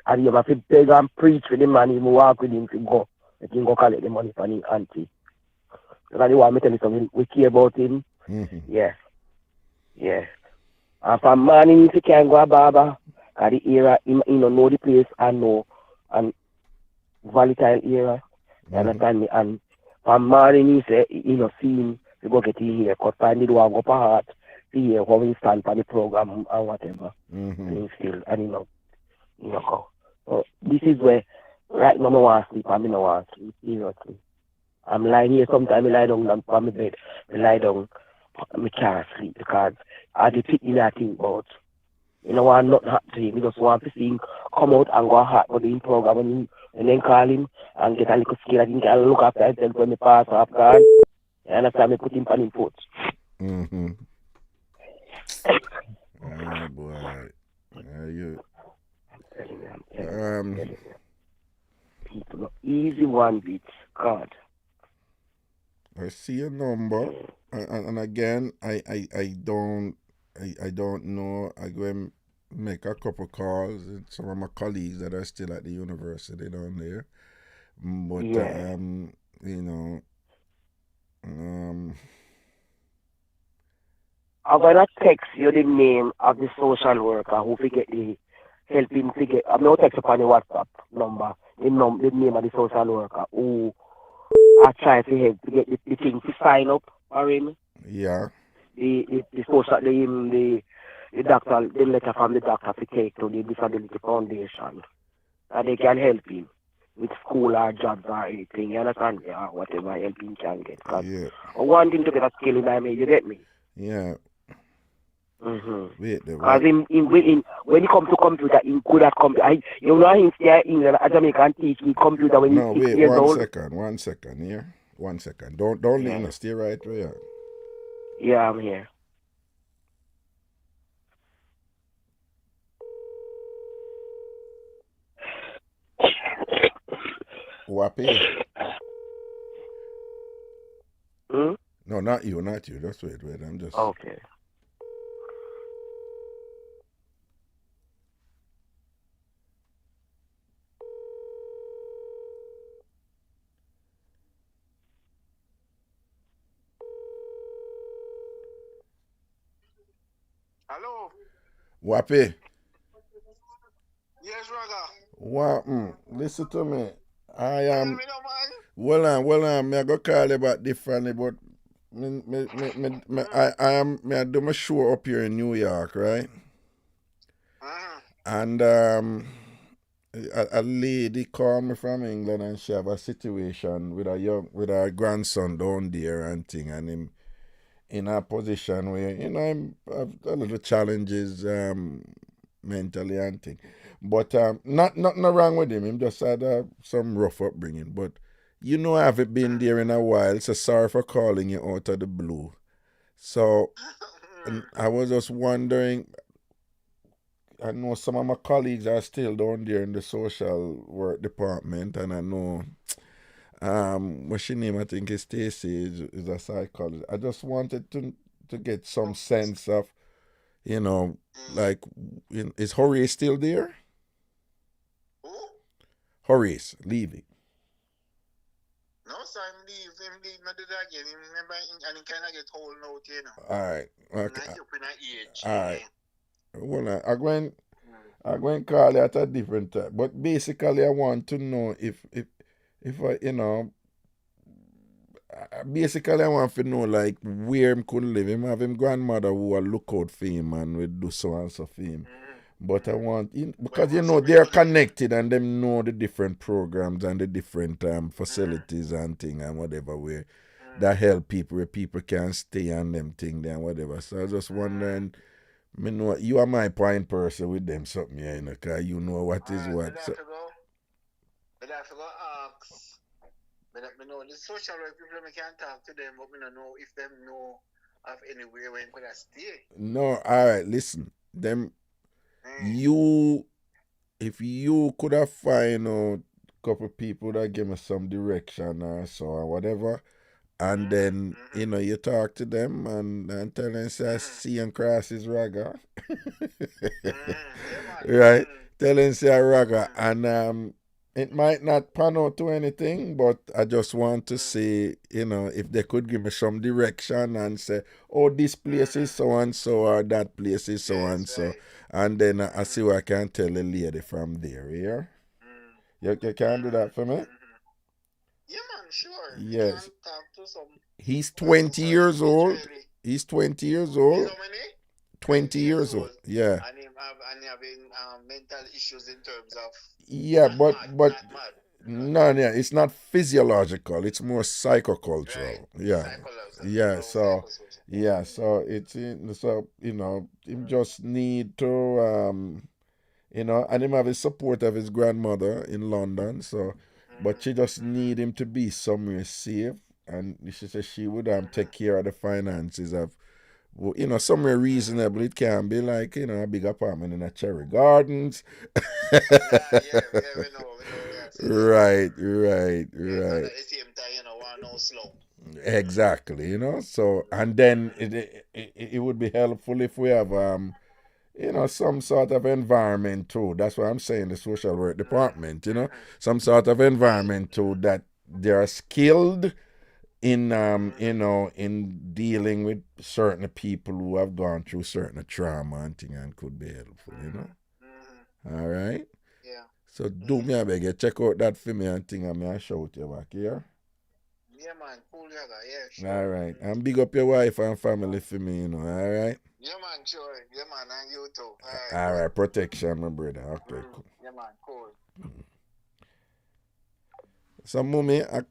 beg and preach with the man, he walk with him to go. Let him go collect the money from his auntie. Because he want me to tell you something, we care about him. Yeah. And for morning, if you can go a barber, because the area, you know the place and know, and Valentine area, you understand me? And for morning, he say, see him, to go get his hair cut, find the door, go for heart, see here, how he stand for the program and whatever. And he still, and go. So this is where, right now, I want to sleep, and I don't want to sleep, seriously. I'm lying here, sometimes I lie down on my bed, I lie down, I can't sleep, because I the thing I think about. Want nothing happen to him. You just want to see him come out and go hard for the program and then call him and get a little skill. I think I'll look after himself when he pass off guard. You understand me? Put him on his foot. Boy. People, easy one beat. God. I see your number, and again, I don't know. I go and make a couple calls. Some of my colleagues that are still at the university down there, but I'm gonna text you the name of the social worker who forget the help him figure. I'm not text upon the WhatsApp number. The name of the social worker who I try to help to get the thing to sign up for him. Yeah. The social the doctor, the letter from the doctor to take to the Disability Foundation. And they can help him with school or jobs or anything, you understand? Yeah, whatever help him can get. Cause I want him to get a skill in me, you get me? Yeah. Wait, because when he comes to computer, he good at computer. Him stay in England, Jamaica and teach me computer when he's 6 years old. One second here. 1 second. Don't leave, stay right where. Yeah, I'm here. Wapi? No, not you. Just wait. I'm just... Okay. Hello? Wapi? Yes, Raga. Listen to me. I am... Well on. Me I go call you back differently, but I do my show up here in New York, right? And a lady called me from England and she have a situation with her grandson down there and thing, and him in a position where I'm have a little challenges mentally and thing. But nothing wrong with him. Him just had some rough upbringing. But I haven't been there in a while, so sorry for calling you out of the blue. So I was just wondering, I know some of my colleagues are still down there in the social work department, and I know what's she name? I think is Stacy, is a psychologist. I just wanted to get some sense of, like, is Horace still there? Who? Horace, Levy. No, son, leave me do that again. Remember, and he kind of get hold out, All right. Okay. Like up in that age. All right. Well, I'm going to call you at a different time. But basically, I want to know if I, basically, I want to know, like, where him could live. Him have him grandmother who will look out for him and will do so and so for him. But I want, because they're connected and them know the different programs and the different facilities and thing and whatever where that help people, where people can stay and them thing and whatever. So I was just wondering, know you are my point person with them something, because you know what is what. So. But I forgot ask. But I know the social work people, I can't talk to them, but I don't know if them know of anywhere where could I stay. No, all right, listen. Them, if you could have find out a couple people that give me some direction or so or whatever, and then you talk to them and tell them say see and cross is raga. Yeah, man. Right? Tell them say raga, and it might not pan out to anything, but I just want to see, if they could give me some direction and say, oh, this place is so and so, or that place is so and Yes, so, right. and then I see what I can tell the lady from there. Yeah, you can do that for me. Yeah, man, sure. You Yes, can talk to some he's person 20 years old. individually. He's 20 years He's old. how many? 20 years years old. old. Yeah. And he having mental issues in terms of Yeah, not but mad, but not mad. no, yeah, it's not physiological. It's more psychocultural. Right. Yeah, Psychological. yeah. No, So psychosocial. yeah, so him just need to and him have his support of his grandmother in London. So, but she just need him to be somewhere safe, and she said she would take care of the finances of. Well, somewhere reasonable. It can be like, a big apartment in a Cherry Gardens. Yeah, we know, yes, Right. yes, and at the same time, want no slum. Exactly, So, and then it would be helpful if we have, some sort of environment too. That's why I'm saying the social work department, some sort of environment too that they're skilled in in dealing with certain people who have gone through certain trauma and thing and could be helpful. All right. Yeah. So do me a beg you, check out that for me and thing and me I shout you back here. Yeah, man, cool, yeah, sure. All right. And big up your wife and family for me, all right? Yeah, man, sure. Yeah, man, and you too. All right, protection, my brother. Okay, cool. Yeah, man, cool. So, mommy, I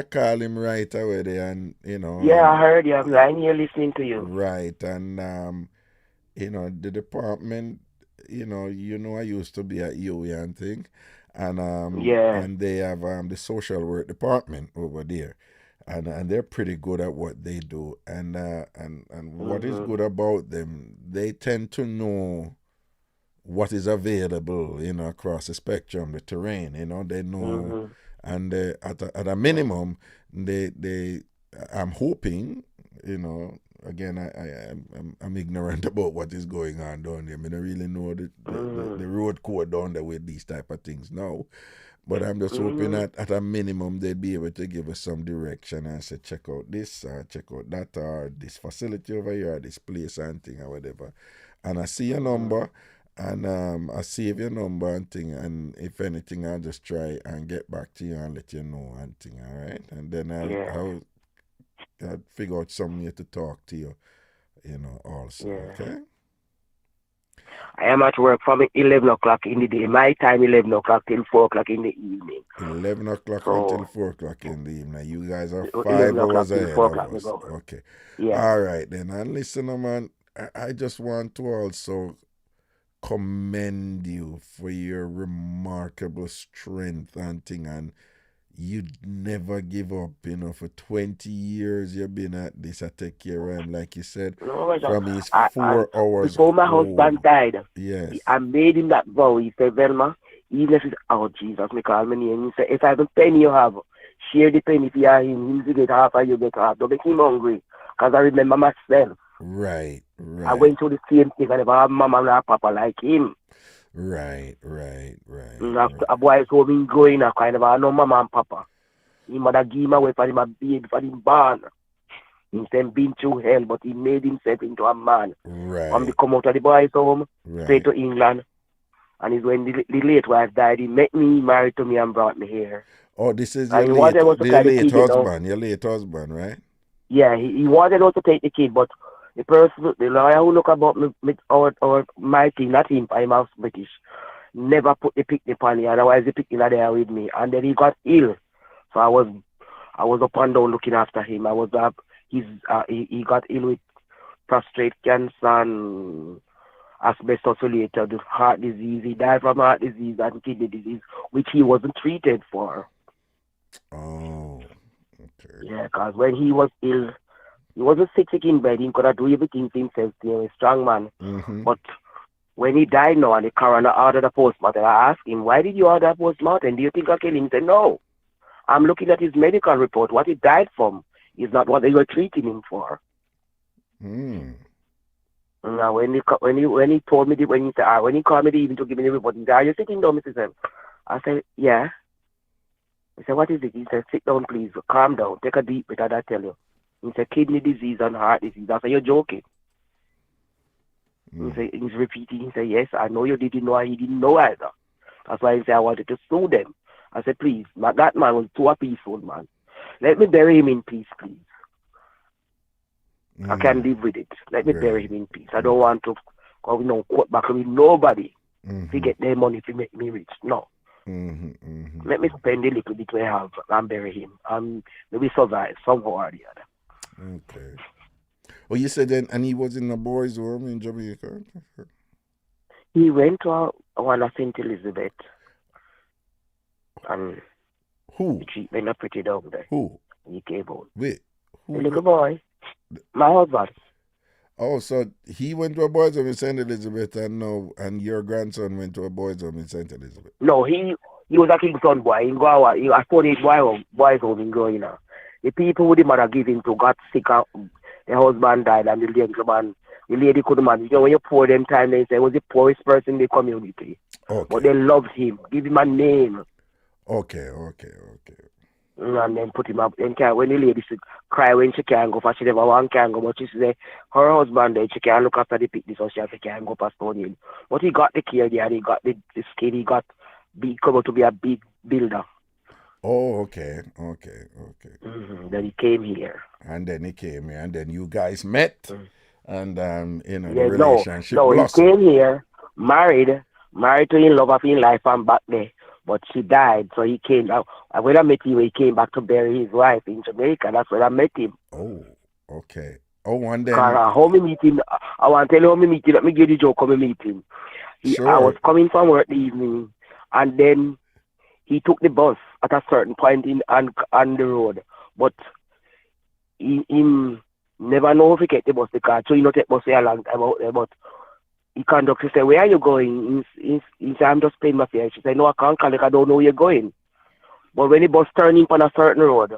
call him right away there and, Yeah, I heard you. I'm here listening to you. Right, and, the department, I used to be at UWI and thing, and Yeah. and they have the social work department over there, and they're pretty good at what they do, and what is good about them, they tend to know what is available, across the spectrum, the terrain, they know, and at a minimum, they I'm hoping, again, I'm ignorant about what is going on down there. I don't really know the road code down there with these type of things now. But I'm just hoping that at a minimum they'd be able to give us some direction and say, check out this, or check out that, or this facility over here, or this place and thing, or whatever. And I see your number, and I save your number and thing, and if anything, I'll just try and get back to you and let you know and thing, all right? And then I'll figure out some way to talk to you, also, okay? I am at work from 11 o'clock in the day. My time 11 o'clock till 4 o'clock in the evening. 11 o'clock until 4 o'clock in the evening. You guys are 5 hours ahead of us. Okay. Yeah. All right, then. And listen, man, I just want to also commend you for your remarkable strength and thing, and you never give up, for 20 years you've been at this. I take care of him, like you said, from his 4 hours before my husband died. Yes. I made him that vow. He said, Velma, even if it's, oh Jesus, me call my name. He said, if I have a penny you have, share the penny if you are him. He'll get half and you get half. Don't make him hungry. Because I remember myself. Right. I went through the same thing. I never have mama and papa like him. Right. A boy told me growing up, I never had no mama and papa. He mother give him away for him a baby, for him born. He said been through hell, but he made himself into a man. Right. From the come out of the boy's home, straight to England. And it's when the late wife died, he met me, married to me, and brought me here. Oh, this is your late husband, your late husband, right? Yeah, he wanted us to take the kid, but the lawyer who look about me or my thing, not him, I'm half British, never put the picnic on me, otherwise the picnic are there with me. And then he got ill. So I was up and down looking after him. He got ill with prostate cancer and asbestos-related heart disease. He died from heart disease and kidney disease, which he wasn't treated for. Oh, okay. Yeah, because when he was ill, he wasn't sick in bed. He could have do everything for himself. He was a strong man. But when he died now and the coroner ordered a postmortem, I asked him, why did you order a postmortem? Do you think I killed him? He said, no. I'm looking at his medical report, what he died from. is not what they were treating him for. Hmm. Now, when he told me, when he said, when he called me even to give me the report, he said, "Are you sitting down, Mrs. M?" I said, "Yeah." He said, "What is it?" He said, "Sit down, please. Calm down. Take a deep breath, and I tell you." He said, "Kidney disease and heart disease." I said, "You're joking." He's repeating. He said, "Yes, I know you didn't know. He didn't know either. That's why he said I wanted to sue them." I said, "Please, that man was too a peaceful man. Let me bury him in peace, please. I can live with it. Let me bury him in peace. I don't want to go, quote back with nobody to get their money to make me rich. No. Let me spend a little bit we have and bury him. And maybe survive somehow or the other." Okay. Well, you said then, and he was in a boys' home in Jamaica? He went to one of St. Elizabeth. And who? The treatment was pretty down there. Who? He came out. Wait. Who? The little boy. My husband. Oh, so he went to a boys' home in St. Elizabeth, and your grandson went to a boys' home in St. Elizabeth? No, he was a Kingston boy. He was 48 boys home in growing up. The people who the mother gave him to got sick. The husband died, and the lady couldn't manage. When you pour them time, they say he was the poorest person in the community. Okay. But they loved him. Give him a name. Okay. And then put him up. And when the lady cry when she can't go, for she never want can go, but she say her husband there, she can't look after the picnic, so she can't go past Stone Hill. But he got the care there, and he got the skill, he got come out to be a big builder. Oh, okay. Then he came here. And then you guys met, and the Yeah, relationship no, he blossomed. came here, married to in love of his life and back there. But she died, so he came. When I met him, he came back to bury his wife in Jamaica. That's when I met him. Oh, okay. Oh, and then... How me meet him, I want to tell you how me meet him. Let me give you the joke how me meet him. Sure. I was coming from work the evening, and then he took the bus at a certain point on the road. But he never know if he get the bus, because so he not take bus for a long time out there. But the conductor said, "Where are you going?" He said, "I'm just paying my fare." She said, "No, I can't collect. I don't know where you're going." But when the bus turned in on a certain road,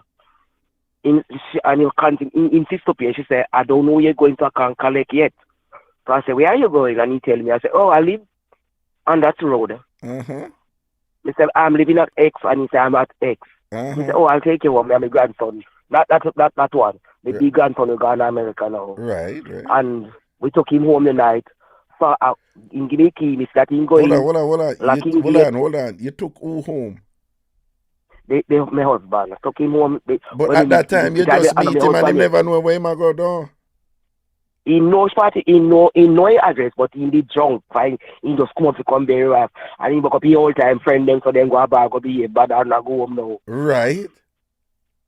and he insist to pay, she said, "I don't know where you're going, so I can't collect yet." So I said, "Where are you going?" And he tell me, I said, "Oh, I live on that road." He said, "I'm living at X," and he said, "I'm at X." He said, "Oh, I'll take you home. I'm my grandson." Not that one. The big grandson who gone to America now. Right. And we took him home the night. So in give me key, Miss that him going. Hold on. You took who home? My husband. I took him home. But at that time, you just meet him and you never know where he might go down. He knows party, he know his address, but he did drunk. Fine, he just come up to come very well. And he up his whole time friend them, so then go back, go be bad and I go home now. Right.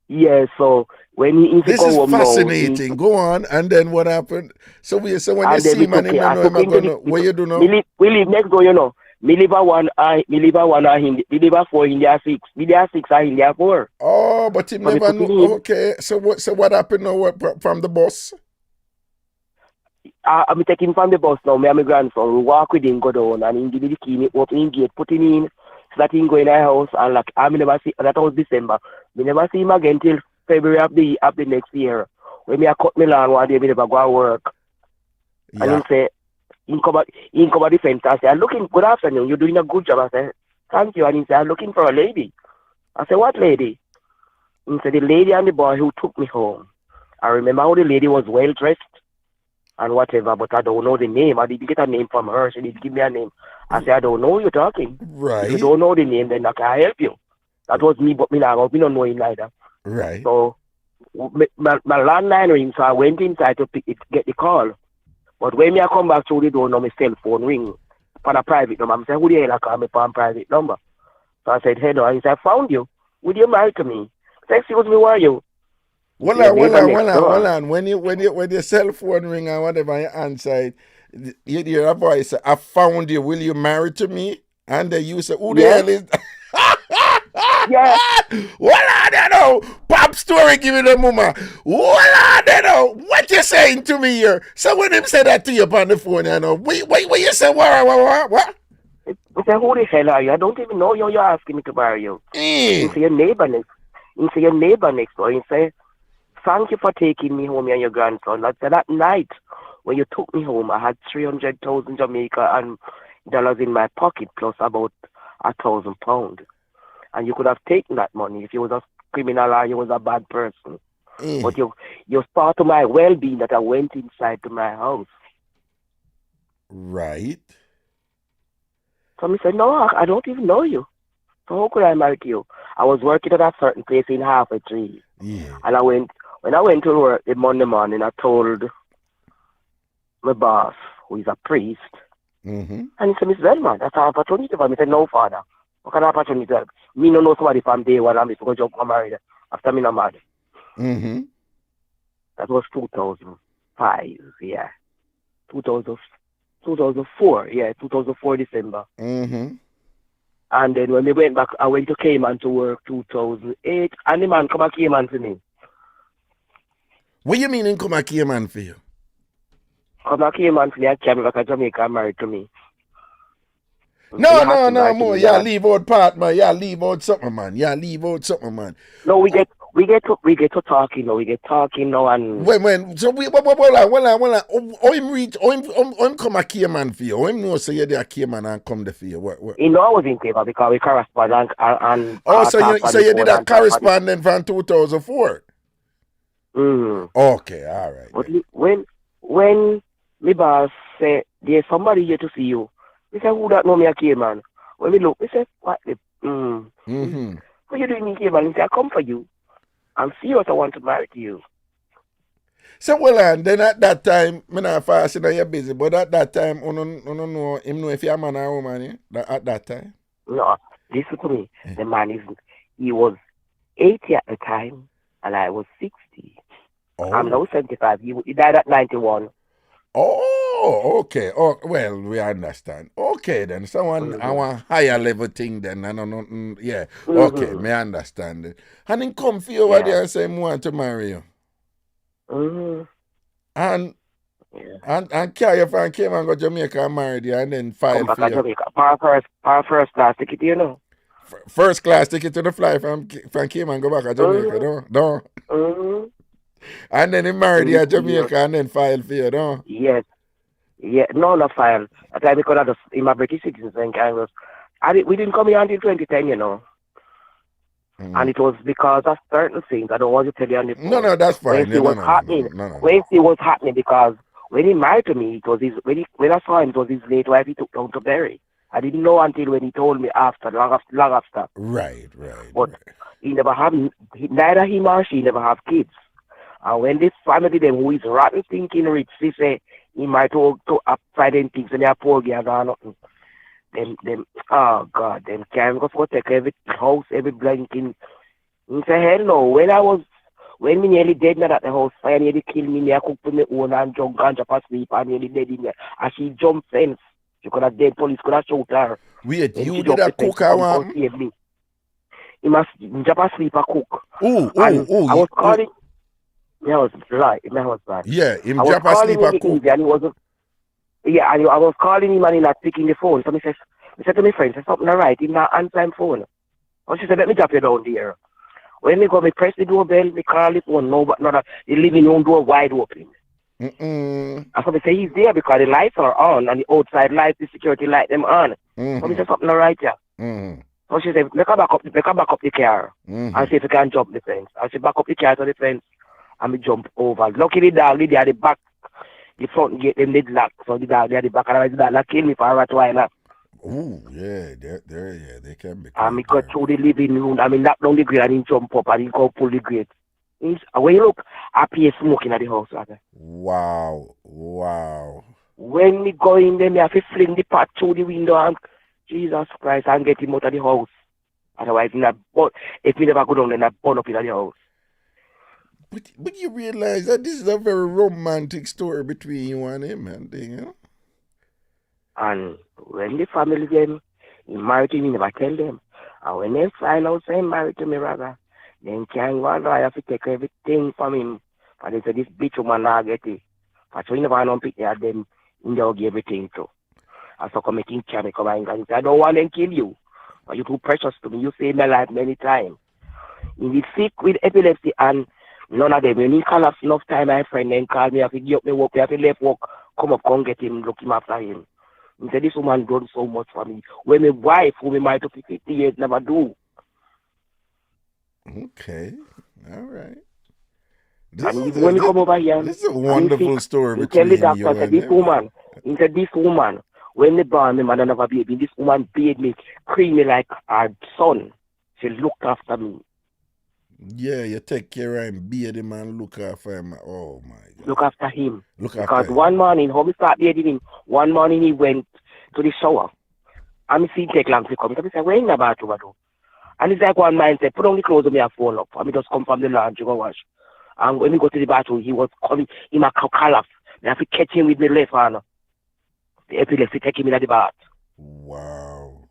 Yeah, so when he this go is home fascinating. Now, go on, and then what happened? So when you see him and him know him gonna what you do now? We live next door, you know. Me live a one and Hindi. Me live a 4 India 6. Me there 6 and India 4. Oh, but him never know. Okay, so what happened now from the bus? I'm taking from the bus now. Me and my grandson, we walk with him, go down, and he give me the key, me open him gate, put him in, so that he go in our house, and like I never see. That was December. We never see him again till February of the next year. When me a cut me lawn one day, me never go to work. Yeah. And him say, he come at the fence and say, "I'm looking. Good afternoon. You're doing a good job." I say, "Thank you." And he say, "I'm looking for a lady." I say, "What lady?" He said, "The lady and the boy who took me home." I remember how the lady was well dressed and whatever, but I don't know the name. I didn't get a name from her. She didn't give me a name. I said, "I don't know who you're talking. Right. If you don't know the name, then I can't help you." That was me, but me don't know him either. Right. So my landline ring, so I went inside to get the call. But when I come back through the door, my cell phone ring for a private number. I said, "Who the hell I call me for a private number?" So I said, "Hello." And he said, "I found you. Would you marry to me?" I said, "Excuse me, where are you?" Hold on. When your cell phone ring and whatever you answer, you hear a voice say, "I found you. Will you marry to me?" And then you say, "Who the hell is?" Yeah. Hold on, you know. Pop story, give me the mama. Hold on, you know. What you saying to me here? So when him say that to you on the phone, you know, what you say? What? I said, "Who the hell are you? I don't even know you. You're asking me to marry you." He say, "Your neighbor next." He say, "Your neighbor next door." He say, thank you for taking me home and your grandson. That night when you took me home, I had 300,000 Jamaica and dollars in my pocket plus about £1,000. And you could have taken that money if you was a criminal or you was a bad person. But you saw to my well-being that I went inside to my house. Right. So I said, no, I don't even know you. So how could I marry you? I was working at a certain place in Half a Tree. Yeah. And when I went to work the Monday morning, I told my boss, who is a priest, Mm-hmm. and he said, Miss Velma, that's an opportunity for me. I said, no, Father. What kind of opportunity? Me no know somebody from day one, I'm just going to jump and marry them after me not married. Mm-hmm. That was 2005, yeah. 2004, yeah, 2004 December. Mm-hmm. And then when we went back, I went to Cayman to work 2008, and the man come back Cayman to me. What you mean in come a Cayman for you? Come back Cayman to me and came back to Jamaica and married to me. No, more. Yeah, leave out part, man. Yeah, leave out something, man. No, we get to talking now. We get talking now and When so we hold on. I'm come a Cayman for you. I'm know say you're there Cayman and come there for you. What? you know I was in favor because we correspond and Oh, so you did a correspondent from 2004. Mm-hmm. Okay, all right. But when my boss said there's somebody here to see you, we said, who that know me a Cayman? When we look, we said, what the Mm-hmm. what you doing in Cayman? He said, I come for you. I'm serious, I want to marry to you. So well, and then at that time, me not fasting and you're busy, but at that time, I don't know him know if you're a man or a woman, yeah? At that time. No, listen to me. The man he was 80 at the time, and I was 60. Oh. I'm now 75. He died at 91. Oh, okay. Oh, well, we understand. Okay, then. Someone I want higher level thing then. I don't know. Yeah. Okay, me understand it. And then come for you over there and say, I want to marry you. Mm-hmm. And carry you from Cayman and go to Jamaica and marry you and then file Come back for to you. Jamaica. Power first class ticket, you know. First class ticket to the fly from Cayman and go back to Jamaica, no? Mm-hmm. And then he married you at Jamaica and then file for you, no? Yes. Yeah, no, not file. At time because I was in my British citizen we didn't come here until 2010, you know. Mm. And it was because of certain things. I don't want to tell you on the phone. No, that's fine. When it was happening. When it was happening, because when he married to me, it was when I saw him, it was his late wife he took down to bury. I didn't know until when he told me long after. Right. But he never have, neither him or she never have kids. And when this family, them who is rotten thinking rich, they say he might to upside them things and they are poor guys or nothing. Them, oh God, them can't go for take every house, every blanket. He say, hell no. When me nearly dead now at the house, fire nearly kill me, I cook for me own and jump ganja for sleep and nearly dead in there. And she jumped fence. She could have dead, police could have shot her. Wait, you did a cook her one? He must jump asleep a cook. I was calling. My husband. Yeah, him jump asleep a cook. And he wasn't. Yeah, and I was calling him and he not picking the phone. So I said to my friend, there's something alright, he not answer him phone. And she said, let me drop you down there. When me go, me press the doorbell, me call the phone, no, but not the living room door wide open. And so I say he's there because the lights are on and the outside lights, the security light them on. So I said, something alright, yeah. So she said, make her back up the car and see if you can jump the fence. And she back up the car to the fence and me jump over. Luckily, the dog, they at the back. The front gate, them did lock. So the dog, they at the back, and the dog kill me for a Rottweiler. Oh, yeah, they can be. And me got through the living room, and me knock down the grate, and he jump up, and he go pull the grate. When you look, I hear smoking at the house. Right? Wow. When me go in there, me have to fling the pot through the window, and Jesus Christ, and get him out of the house. Otherwise, if me never go down, then I burn up in the house. But you realize that this is a very romantic story between you and him, and you know? And when the family them, he married to me, never tell them. And when they find out say he married to me, rather, then can't go and I have to take everything from him. And they say, this bitch woman not get it. But so he never want to pick them, he don't give everything to. And so come making me come and say, I don't want them to kill you. But you're too precious to me. You saved my life many times. He is sick with epilepsy and None of them. When he call us enough time, my friend, then call me, I have to get up me work, I have to left work, come up, come get him, look him after him. He said, this woman done so much for me. When my wife, who me married to 50 years, never do. Okay. All right. And even when we come over here, this is a wonderful story he tell the between you doctor, said, and this them. woman, he said, this woman, when they born me, mother never baby, this woman bathed me, creamy like her son. She looked after me. Yeah, you take care of him, bathe him and look after him. Oh my God. Look after him. Look Because after him. one morning, how we start bathing him, one morning he went to the shower. And he see take long to come. So I said, where in the bathroom? And it's like one man said, put on the clothes and me have fall up. And me just come from the lounge to go wash. And when we go to the bathroom, he was coming, he might collapse. I have to catch him with my left hand. The epilepsy take him in the bath. Wow.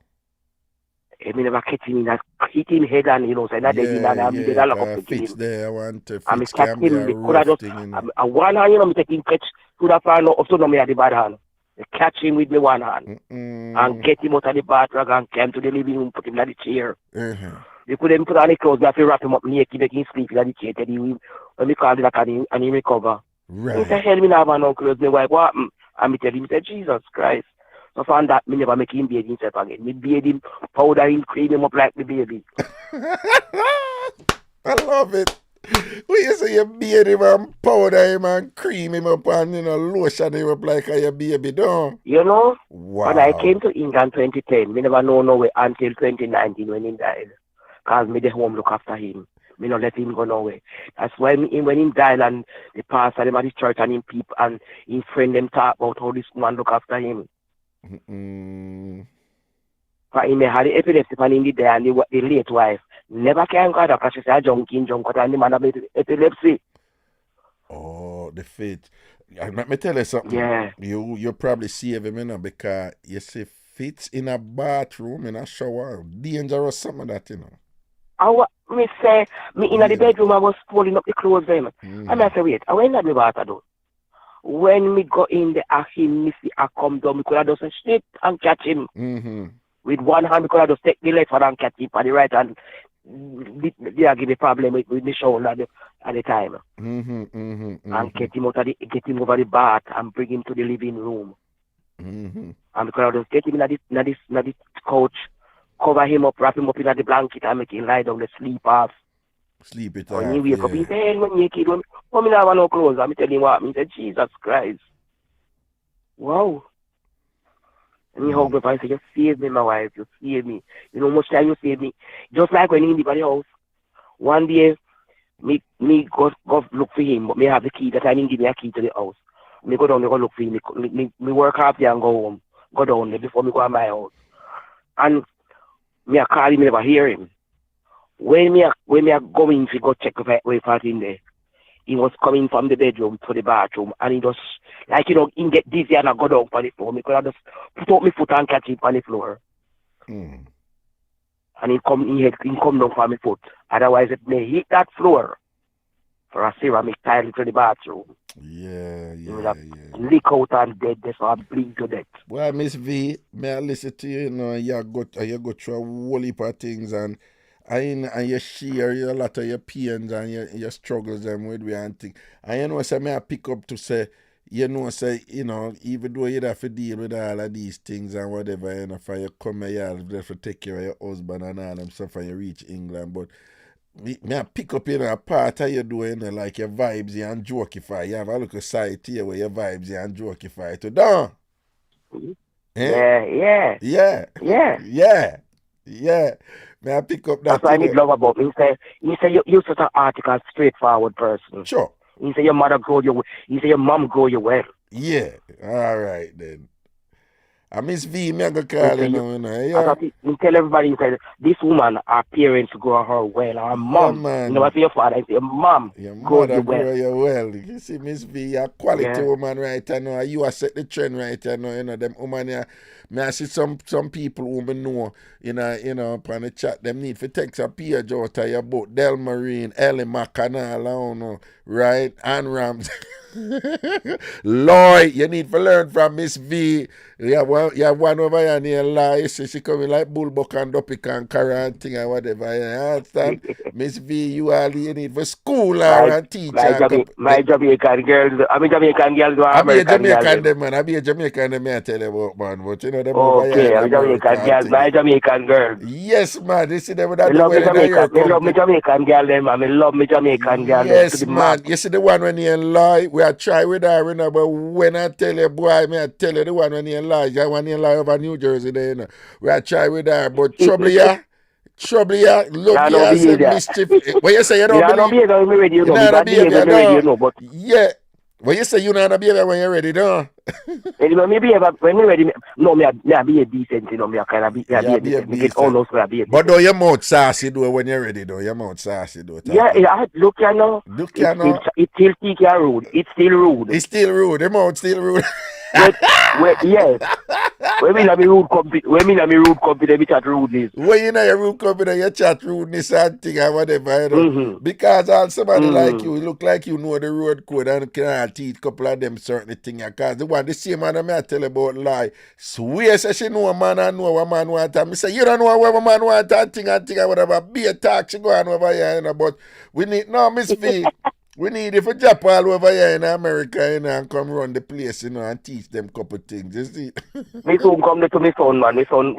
I mean, never catch him in that, hit him head and, you know, say, that day, and lock up fits there. I want to and fix catch can be him, a they could have rough just, thing, you know. one hand, you know, me take him catch, could have found up to me at the bad hand. They catch him with me one hand and get him out of the bathroom and came to the living room, put him in the chair. They couldn't put on the clothes, they have to wrap him up naked, make him sleep in the chair. Then he, when we call it and he recover. Right. He said, hell, me not have no clothes, my wife, what happened? And me tell him, he said, Jesus Christ. So from that, me never make him bathe himself again. Me bathe him, powder him, cream him up like the baby. I love it. When you say you bathe him and powder him and cream him up and, you know, lotion him up like a baby, don't you? Know? Wow. When I came to England 2010, me never know no way until 2019 when he died. Because me the home look after him. Me not let him go nowhere. That's why when he died and the pastor, them at the church and him people and his friend them talk about how this woman look after him. But he had the epilepsy and in the day and the late wife never can go because she said junkie and the man had epilepsy. Oh, the faith. Let me tell you something. Yeah. You probably save him, you know, because you see fits in a bathroom, in a shower, dangerous something that, you know. Me say, me in the bedroom, I was pulling up the clothes them. And I say, wait, I went in the bathroom though. When me go in there, me see I come down, me could have just straight and catch him. With one hand, me could have just take the left hand and catch him, and the right hand, they give a problem with the shoulder at the time. And get him over the bath and bring him to the living room. And me could have just get him in this couch, cover him up, wrap him up in the blanket, and make him lie down to sleep off. Sleep it when off, he wake up, he say, hey, when you kid, when me not have no clothes, I'm telling him what, I said, Jesus Christ. Wow. And he hug me and say, you save me, my wife, you save me. You know, much time you save me. Just like when he in the body house. One day, me go look for him, but me have the key, that time he give me a key to the house. Me go down, me go look for him, me work half there and go home. Go down there before me go to my house. And me I call him, me never hear him. When me are going to go check if I in there, he was coming from the bedroom to the bathroom, and he just, like, you know, he get dizzy and I go down on the floor. Me could have just put up my foot and catch him on the floor. And he come down for my foot. Otherwise, it may hit that floor for a ceramic tile into the bathroom. Yeah. Leak out and dead, so I bleed to death. Well, Miss V, may I listen to you, you know, you go through a whole heap of things and you share a lot of your pains and your struggles and with me and things. And you know, say, may I pick up to say, you know, even though you have to deal with all of these things and whatever, you know, for you come here, you have to take care of your husband and all them stuff and you reach England. But may I pick up, you know, a part of you doing, you know, like your vibes you and jokify. You have a little side here where your vibes you and jokify to down. Yeah. May I pick up that? That's what I need love about me. He say you're such an article, straightforward person. Sure. He say your mother grow you. He say your mom grow you well. Yeah. All right then. I Miss V, me go call you now. Yeah. He tell everybody, he said, this woman, her parents grow her well. Her mom, you know what, your father, he say, your mom grow you well. You well. You see, Miss V, you're a quality woman right now. You are set the trend right now. You know, them woman here. Me I see some people who me know, you know, upon the chat, them need to take some page out of your book. Del Marine, Ellie Macanal, right? And Rams. Lloyd, you need to learn from Miss V. You have one over here near Lloyd. She coming like Bullbuck and Dopic and Cara and thing and whatever. You understand? Miss V, you need for school and teacher. My Jamaican girls, I mean Jamaican girls or I be a American Jamaican girls. them, man. I be a Jamaican them, I tell you about, man. But you know them over here Okay, in I'm America Jamaican girls, and my thing. Jamaican girls. Yes, man. You see them I that the love me wedding in your Jamaican, I love me company. Jamaican girl them, I love me Jamaican girl them to Yes, the man. max. You see the one when you in law, we are try with her, you know, but when I tell you, boy, I tell you the one when you in law, the one in law over New Jersey there, you know. We are try with her, but trouble ya, love I ya, don't I say behave that. mischief. What you say you Me don't I don't believe? behave when me ready, you You know. Me know bad behave when me ready, you know. But yeah. What you say you know behavior when you're ready, don't? anyway, me behave when me ready. No, me I be a decent, you know. Me I kind of be a decent. Me get all those where I be a decent. But though your mouth sassy though when you're ready though, your mouth sassy though. Yeah, look, you know. Look, you know. It's still thick and rude. It's still rude. It's still rude. The mouth still rude. Yes. When me na me rude company, me chat rudeness. When you know your rude company, you chat rudeness and thing and whatever, you know. Because all somebody like you look like you know the road code and can teach a couple of them certain things. Because the same man I tell about lie. Swear say she know a man and know what man want. And me say you don't know what a man want and thing and whatever. Be a talk she go on over here, you know. But we need Miss V. We need it for Jap all over here in America, you know, and come run the place, you know, and teach them couple things. You see? Me soon come to my son, man. Me soon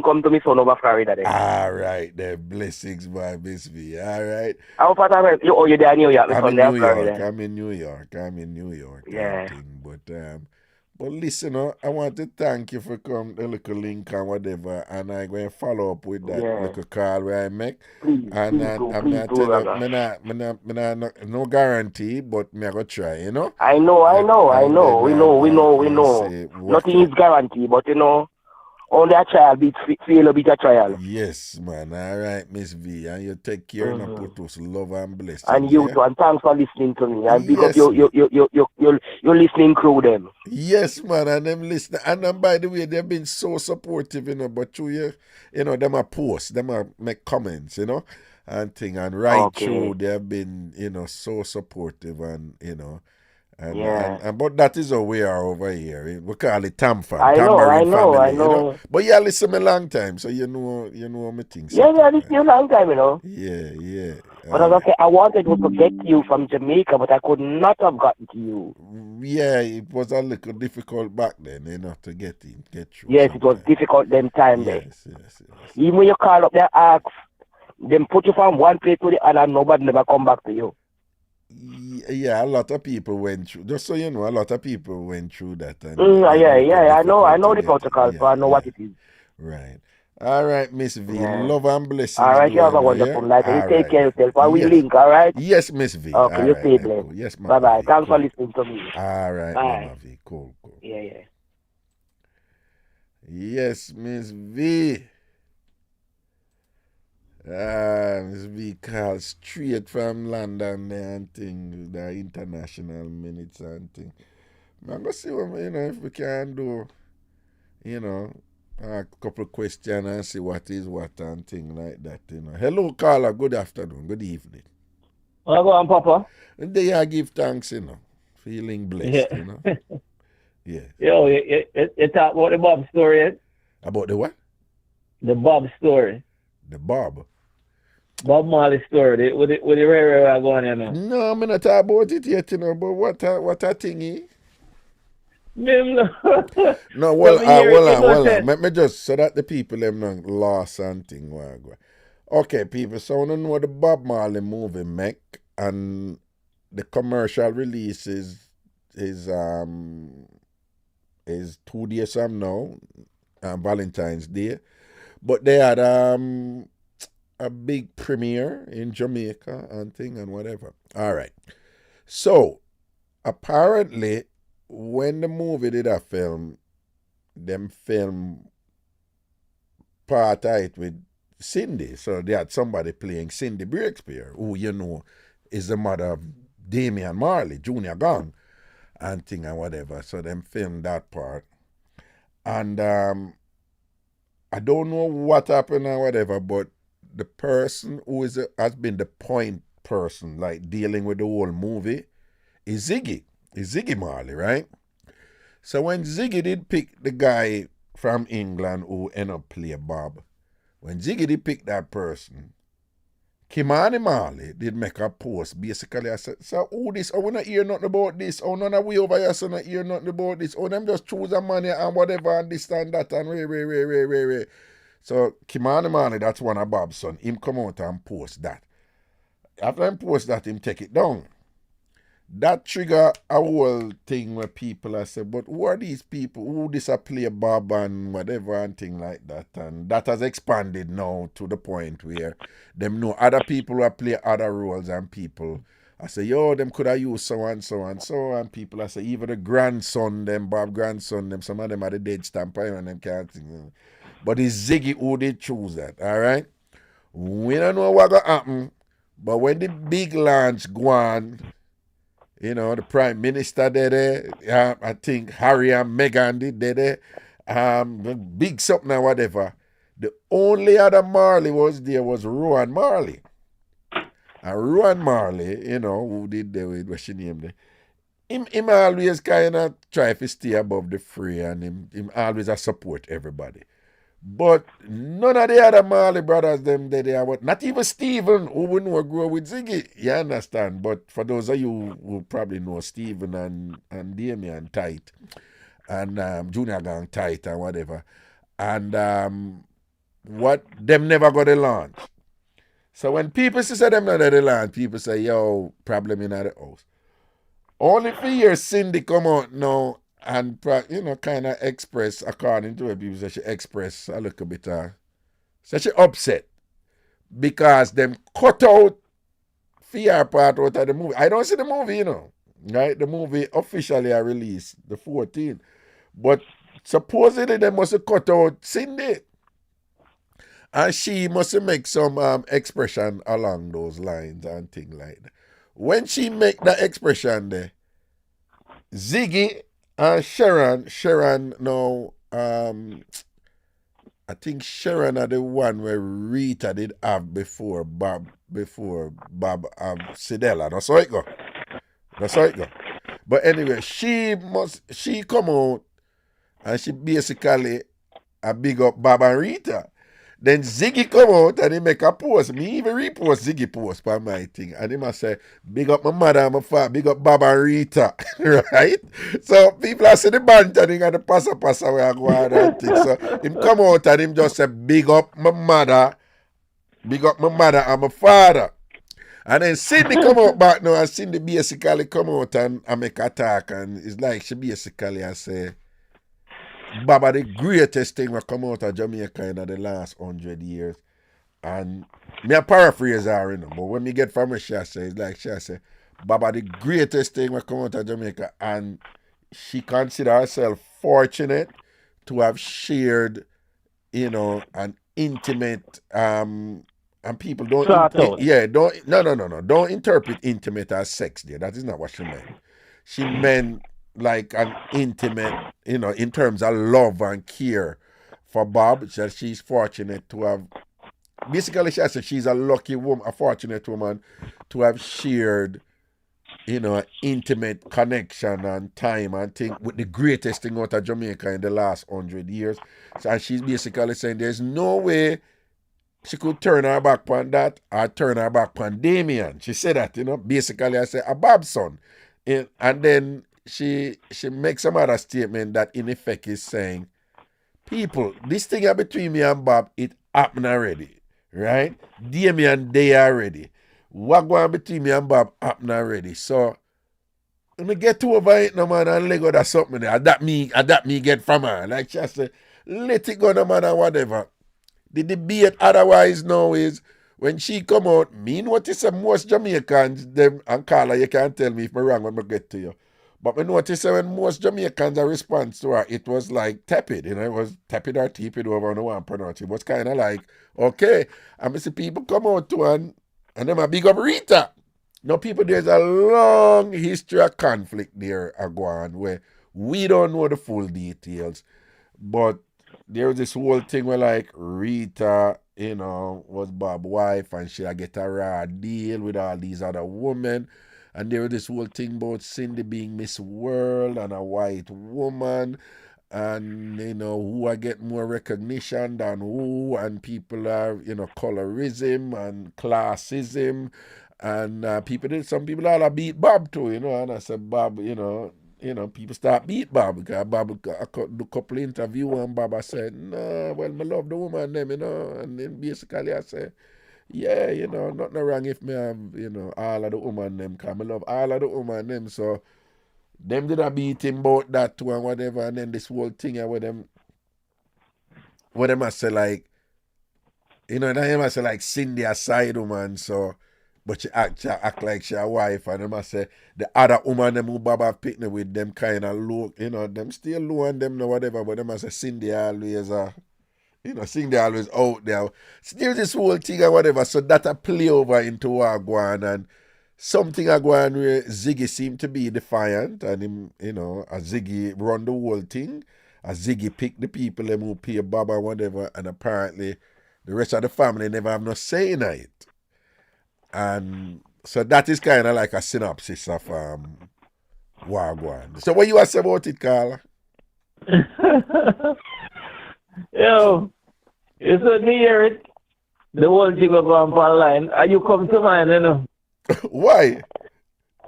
come to my son over Florida then. All right, the blessings, my Miss V. All right. How far away? You there in New York? I'm in New York. Yeah. But listen, I want to thank you for coming, the little link and whatever, and I'm going to follow up with that little call where I make. Please, I'm please not telling you, no guarantee, but I'm going to try, you know? I know. We know. Nothing is guaranteed, but you know, only a trial feel a bit a trial. Yes, man. All right, Miss V. And you take care and put us love and blessings. And you too, and thanks for listening to me. And because you're listening through them. Yes, man, and them listening. And by the way, they've been so supportive, you know, but you know, them are post, them are make comments, you know, and thing, and through, they have been, you know, so supportive and, you know, and but that is how we are over here. We call it Tampa. I know. You know? But yeah, listen me long time, so you know my things. Yeah, listen you long time, you know. Yeah. But okay, I wanted to get you from Jamaica, but I could not have gotten to you. Yeah, it was a little difficult back then, you know, to get through. Yes, it was difficult them time there. Yes. Even when you call up there, ask them put you from one place to the other, and nobody never come back to you. Yeah, a lot of people went through. Just so you know, a lot of people went through that. And I know the protocol, so I know what it is. Right. All right, Miss V. Love and blessings. All right, you have a wonderful night. You take care of yourself. While we link, all right? Yes, Miss V. Okay, you stay blessed. Yes, Mama Bye-bye. V. Thanks for listening to me. All right, Bye. Mama V. Cool. Yeah. Yes, Miss V. Miss V called straight from London there and thing, the international minutes and thing. I'm going to see what, you know, if we can do, you know, a couple of questions and see what is what and thing like that, you know. Hello, caller. Good afternoon. Good evening. Well, go on, Papa. And they are give thanks, you know. Feeling blessed, you know. Yeah. Yo, you talk about the Bob story, eh? About the what? The Bob story. The Bob. Bob Marley story. With the rare going, you know. No, I'm not talk about it yet, you know, but what a thingy. No, hold on. Let me just, so that the people them not lost and thing. Okay, people, so I don't know the Bob Marley movie make, and the commercial release is 2 days from now, Valentine's Day. But they had a big premiere in Jamaica and thing and whatever. All right. So apparently, when the movie did a film, them film part of it with Cindy. So they had somebody playing Cindy Breakspear, who you know is the mother of Damian Marley, Junior Gong, and thing and whatever. So them filmed that part. And I don't know what happened or whatever, but the person who has been the point person, like dealing with the whole movie, is Ziggy. Is Ziggy Marley, right? So when Ziggy did pick the guy from England who ended up play Bob, when Ziggy did pick that person, Kimani Marley did make a post. Basically, I said, so who this? Oh, we not hear nothing about this. Oh, none of we over here so not hear nothing about this. Oh, them just choose a money and whatever and this and that and way. So Kimani Marley, that's one of Bob's son. Him come out and post that. After him post that, him take it down. That trigger a whole thing where people are say, but who are these people? Who this a play Bob and whatever and thing like that? And that has expanded now to the point where them know other people who play other roles and people. I say, yo, them could have used so and so and so. And people I say, even the grandson, them, Bob grandson, them, some of them are the dead stamp and them can't think. But it's Ziggy who did choose that, all right? We don't know what gonna happen, but when the big launch go on, you know, the Prime Minister did it. I think Harry and Meghan did it. The big something or whatever. The only other Marley was there was Rowan Marley. And Rowan Marley, you know, who did the with what she named it. Him always kind of try to stay above the fray and him always support everybody. But none of the other Marley brothers, them they are not even Stephen, who wouldn't grow with Ziggy. You understand? But for those of you who probably know Stephen and Damien tight, and Junior Gang tight and whatever, and what them never got a launch. So when people say them not at the launch, people say, yo, problem in the house. Only for years Cindy come out now and, you know, kind of express, according to her, people say she express a little bit, so she upset because them cut out fear part out of the movie. I don't see the movie, you know, right? The movie officially I released the 14th, but supposedly they must have cut out Cindy. And she must make some expression along those lines and things like that. When she make that expression there, Ziggy and Sharon now, I think Sharon are the one where Rita did have before Bob Sidella. That's how it go. But anyway, she come out and she basically a big up Bob and Rita. Then Ziggy come out and he make a post. Me even repost Ziggy post by my thing. And he must say, big up my mother and my father, big up Baba and Rita. Right? So people are saying the banter thing and the passa where I go on and thing. So him come out and him just say, big up my mother and my father. And then Cindy come out back now and Cindy basically come out and make a talk. And it's like she basically I say, Baba, the greatest thing that come out of Jamaica in the last 100 years. And me a paraphrase her, you know, but when me get from her, she say, it's like she say, Baba, the greatest thing that come out of Jamaica. And she consider herself fortunate to have shared, you know, an intimate, and people don't, don't interpret intimate as sex there. That is not what she meant. She meant like an intimate, you know, in terms of love and care for Bob. She's fortunate to have, basically she said she's a lucky woman, a fortunate woman to have shared, you know, an intimate connection and time and thing with the greatest thing out of Jamaica in the last 100 years. So, and she's basically saying there's no way she could turn her back on that or turn her back on Damien. She said that, you know, basically I said a Bob's son. And then she makes some other statement that in effect is saying, people, this thing between me and Bob, it happened already, right? Damien they already. What going between me and Bob happened already. So when I get over it no man and let go that something there. That me get from her. Like she said, let it go no man and whatever. The debate otherwise now is when she come out, me notice most Jamaicans, them and Carla, you can't tell me if I'm wrong when I get to you. But I noticed when most Jamaicans a response to her, it was like tepid, you know, it was tepid or tepid over on one pronounce. It was kind of like, okay. And I see people come out to and them a big up Rita. Now people, there's a long history of conflict there go on where we don't know the full details. But there's this whole thing where like Rita, was Bob's wife, and she get a raw deal with all these other women. And there was this whole thing about Cindy being Miss World and a white woman, and who I get more recognition than who, and people are colorism and classism, and some people all beat Bob too, and I said Bob, people start beat Bob because Bob do a couple interview and Bob I said, no, well, I love the woman them, and then basically I said, yeah, nothing wrong if me have, all of the woman them, because I love all of the woman them, so them did a beat him about that too and whatever, and then this whole thing with them I say like, and them I say like Cindy a side woman, so, but she act like she a wife, and them I say the other woman them who Bob have picked with them kind of low, them still low on them no whatever, but them I say Cindy always Cindy always out there. Still this whole thing or whatever, so that a play over into Wagwan, and something I go on where Ziggy seemed to be defiant, and him, a Ziggy run the whole thing. A Ziggy pick the people them who pay Bob or whatever, and apparently the rest of the family never have no say in it. And so that is kind of like a synopsis of Wagwan. So what you want to say about it, Carla? Yo, you said me hear it. The whole thing go on online, and you come to mind, Why?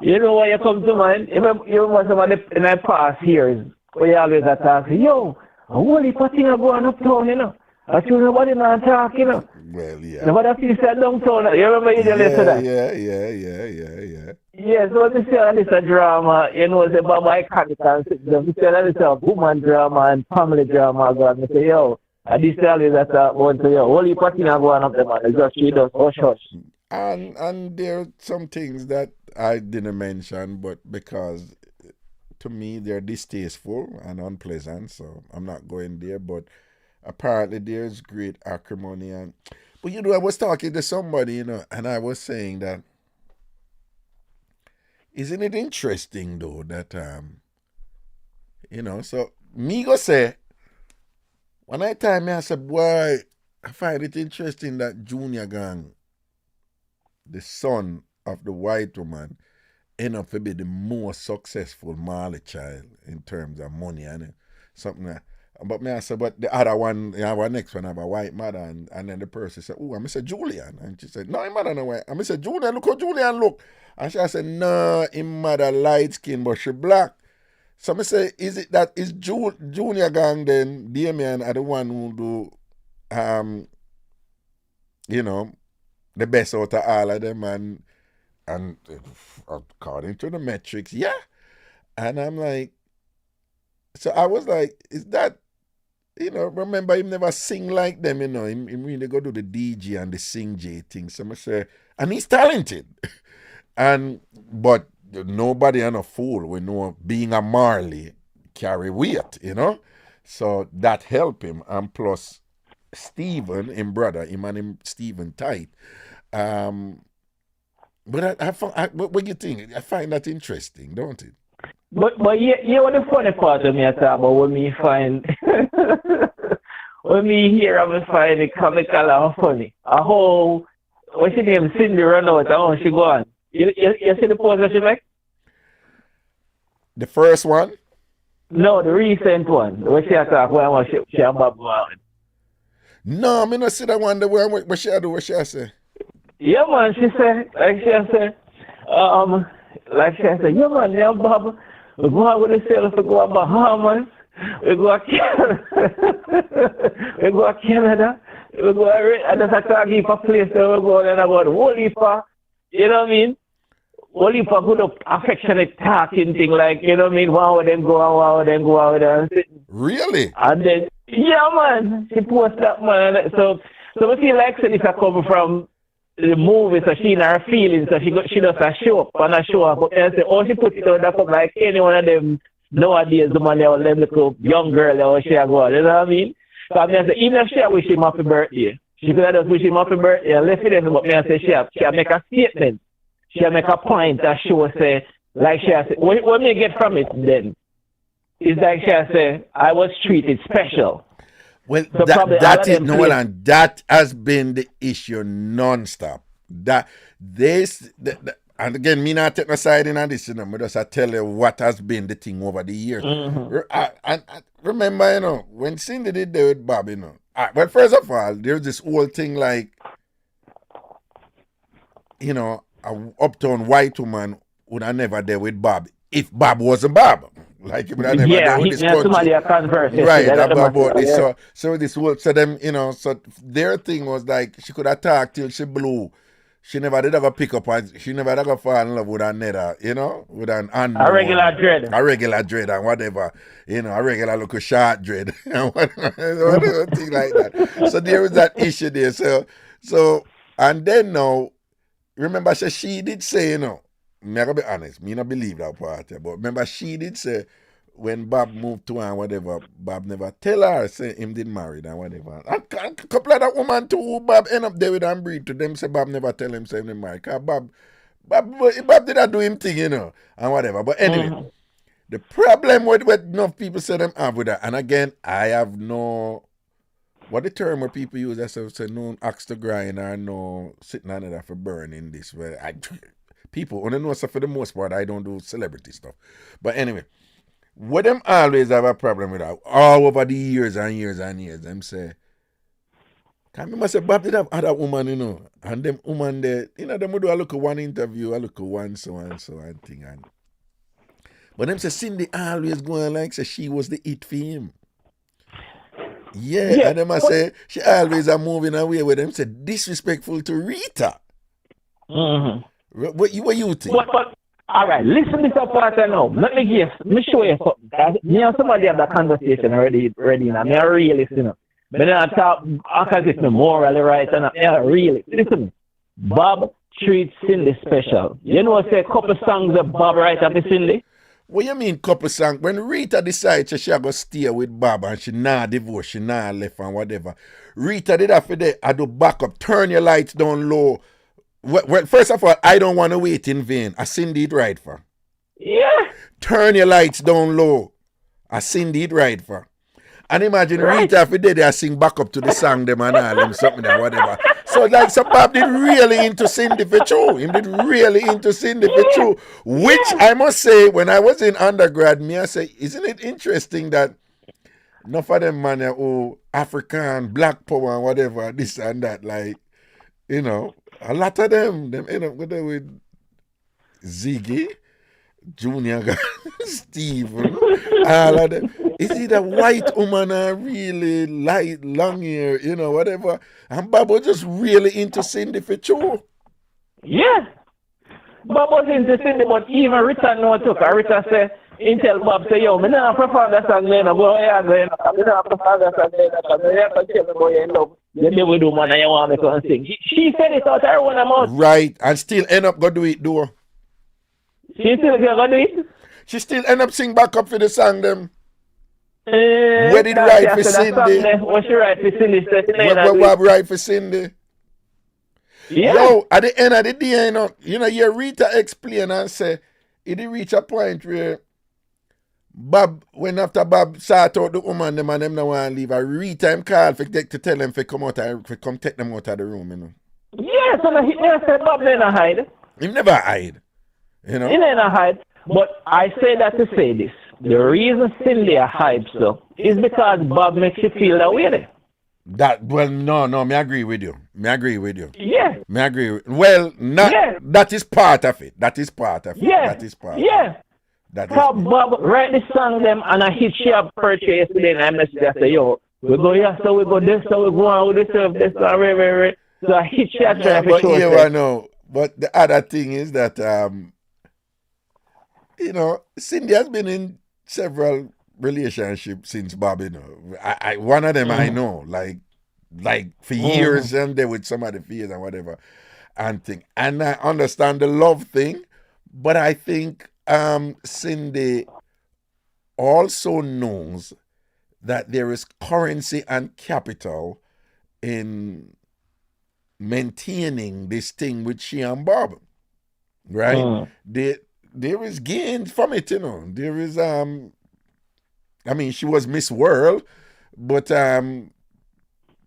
You know why you come to mind? You remember some in the past years where you always attack, yo, a whole heap of things are going uptown, I see nobody not talk, Well, yeah. Nobody feels that downtown. You remember you just listen to that? Yeah. Yeah, so this is a drama, it's about my iconic system. This is a woman drama and family drama. I say, yo, and this is that one to yo, whole heap of things are going up there, man. It's just she does hush. And there are some things that I didn't mention, but because to me they're distasteful and unpleasant, so I'm not going there. But apparently there's great acrimony, but I was talking to somebody, and I was saying that isn't it interesting though that so me go say one night time I said, boy, I find it interesting that Junior Gang, the son of the white woman, end up to be the most successful Marley child in terms of money and something like that. But me I said, but the other one, our next one have a white mother, and then the person said, oh, I said Julian, and she said, no, his mother no white. I said, Julian, look how Julian look. And she said, no, his mother light skin, but she black. So I say, is Junior Gang then, Damien are the one who do the best out of all of them, and according to the metrics, yeah. And I'm like, so I was like, is that, remember him never sing like them, him really go do the DJ and the sing J thing. So I say, and he's talented. But nobody and a fool we know being a Marley carry weight, So that helped him. And plus Stephen, him brother, him and him Stephen tight. But what do you think? I find that interesting, don't it? But yeah, what the funny part of me I talk about when me find when me hear I find it comical and funny. A whole what's her name, Cindy run out, how she go on. You see the pose that she make? The first one? No, the recent one. Where she attack when she and Bob Marley. No, I not see that one. The one what she do, what she say? Yeah, man, she say, yeah, man, yeah, Bob, we go out with ourselves, we go to Bahamas, we go to Canada, we go and that's a give a place where we go and I go to whole heap of, you know what I mean? Whole heap of good affectionate talking thing, like, you know what I mean? One of them go out there and sit. Really? And then, yeah, man, she post that, man. So I feel like this I come from the movie, so she in her feelings, so she does a show up and a show up. But I say, oh, she put it on that up like any one of them nowadays, the man, them little young girl, or she go, you know what I mean? So I say, even if she wish him happy birthday, she could have just wish him happy birthday and left it, but me I say, she make a statement. She make a point that she will say, like she say, what me get from it then? Is like she say, I was treated special. Well, So probably all that of is them no, play. and that has been the issue non-stop. That and again, me not take no side in on this, you know. Me just I tell you what has been the thing over the years. I remember, you know, when Cindy did there with Bob, you know. Well, first of all, there's this whole thing like, you know, a uptown white woman would have never there with Bob if Bob wasn't Bob. Like he would have never there with this somebody country. a converse. Right, That's about this. So this whole, so them, you know, so their thing was like she could attack till she blew. She never did ever pick up and she never did ever fall in love with another, you know, with an unknown. A regular dread. A regular dread and whatever, you know, a regular little short dread and whatever thing like that. So there was that issue there. So and then now, remember she did say, you know, me I gotta be honest, me not believe that part, but remember she did say when Bob moved to her and whatever, Bob never tell her say him didn't marry and whatever. And a couple of that woman too who Bob end up there with and breed to them say Bob never tell him say him didn't marry. Cause Bob did not do him thing, you know, and whatever. But anyway, the problem with what enough people say them have with that, and again, I have no what the term where people use that say no axe to grind or no sitting on it for burning this. Well, people only know so for the most part I don't do celebrity stuff. But anyway, what them always have a problem with that all over the years and years and years. Them say, can remember say Bob did have other woman, you know, and them woman there, you know, them would do a look at one interview, a look at one so and thing. And but them say Cindy always going like say she was the it for him. Yeah, and them I say she always are moving away with them say disrespectful to Rita. What you think? But all right, listen this up part I know. Let me guess. Let me show you something. Me and somebody have that conversation already now. Me a realist, you know. But then I talk because it's morally right and I really listen. Bob treats Cindy special. You know, say a couple songs that Bob write up to Cindy. What you mean couple songs? When Rita decides she go stay with Bob and she not divorce, she not left and whatever. Rita did that for that. I do back up, turn your lights down low. Well, first of all, I don't want to wait in vain. I Cindy it right for. Yeah. Turn your lights down low. I Cindy it right for. And imagine Rita for day they sing back up to the song them and all them something and whatever. So like so Bob did really into Cindy for true. He did really into Cindy for true. Which I must say, when I was in undergrad, me I say, isn't it interesting that enough of them man who African, black power and whatever, this and that, like, you know, a lot of them end up with Ziggy, Junior, Steven, all of them. Is it a white woman or really light, long hair, you know, whatever? And Bob was just really into Cindy for sure. Yeah. Bob was into Cindy, but even Rita no took her. Rita said, Intel Bob say, yo, me not perform that song then, but I me not perform that song then, because I have to tell me boy, you know, you never do man and you want me to sing. She said it out her one mouth. Right, and still end up go do it though. She still go do it? She still end up sing back up for the song them. Where did write for Cindy? What she write for Cindy? Where Bob write for Cindy? Yeah. Yo, at the end of the day, you know, you Rita explain and say, it did reach a point where Bob, when after Bob sort out the woman, them and them no want to leave, a Rita him call to tell them to come take them out of the room, you know. Yeah, so he never said Bob never hide. He never hide, you know. He never hide. But I say that to say this. The reason Cindy hype so is because Bob makes you feel that way there. No, me agree with you. Yeah. Me agree. Well, that is part of it. That is part of it. Yeah. That is part. Yeah. That is. Bob write the song them and I hit she up purchase yesterday and I messaged her say, yo, we go here, so we go this, so we go on with this, right. So I hit she up but here I know. But the other thing is that you know, Cindy has been in several relationships since Bob, you know. I one of them I know, like for years and they with somebody for years and whatever and thing. And I understand the love thing, but I think Cindy also knows that there is currency and capital in maintaining this thing with she and Bob. Right? There is gain from it, you know. There is I mean, she was Miss World, but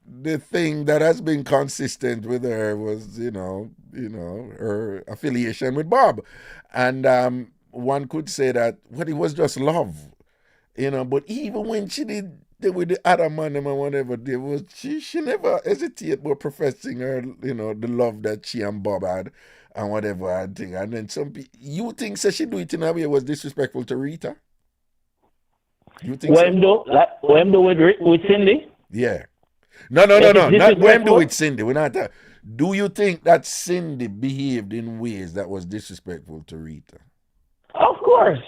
the thing that has been consistent with her was, her affiliation with Bob. And one could say that, well, it was just love, but even when she did with the other man and whatever, she never hesitated about professing her, the love that she and Bob had and whatever and thing. And then you think so she do it in a way was disrespectful to Rita? You think when do with Cindy? Yeah. No. Not when do with Cindy. We're not that. Do you think that Cindy behaved in ways that was disrespectful to Rita? Of course.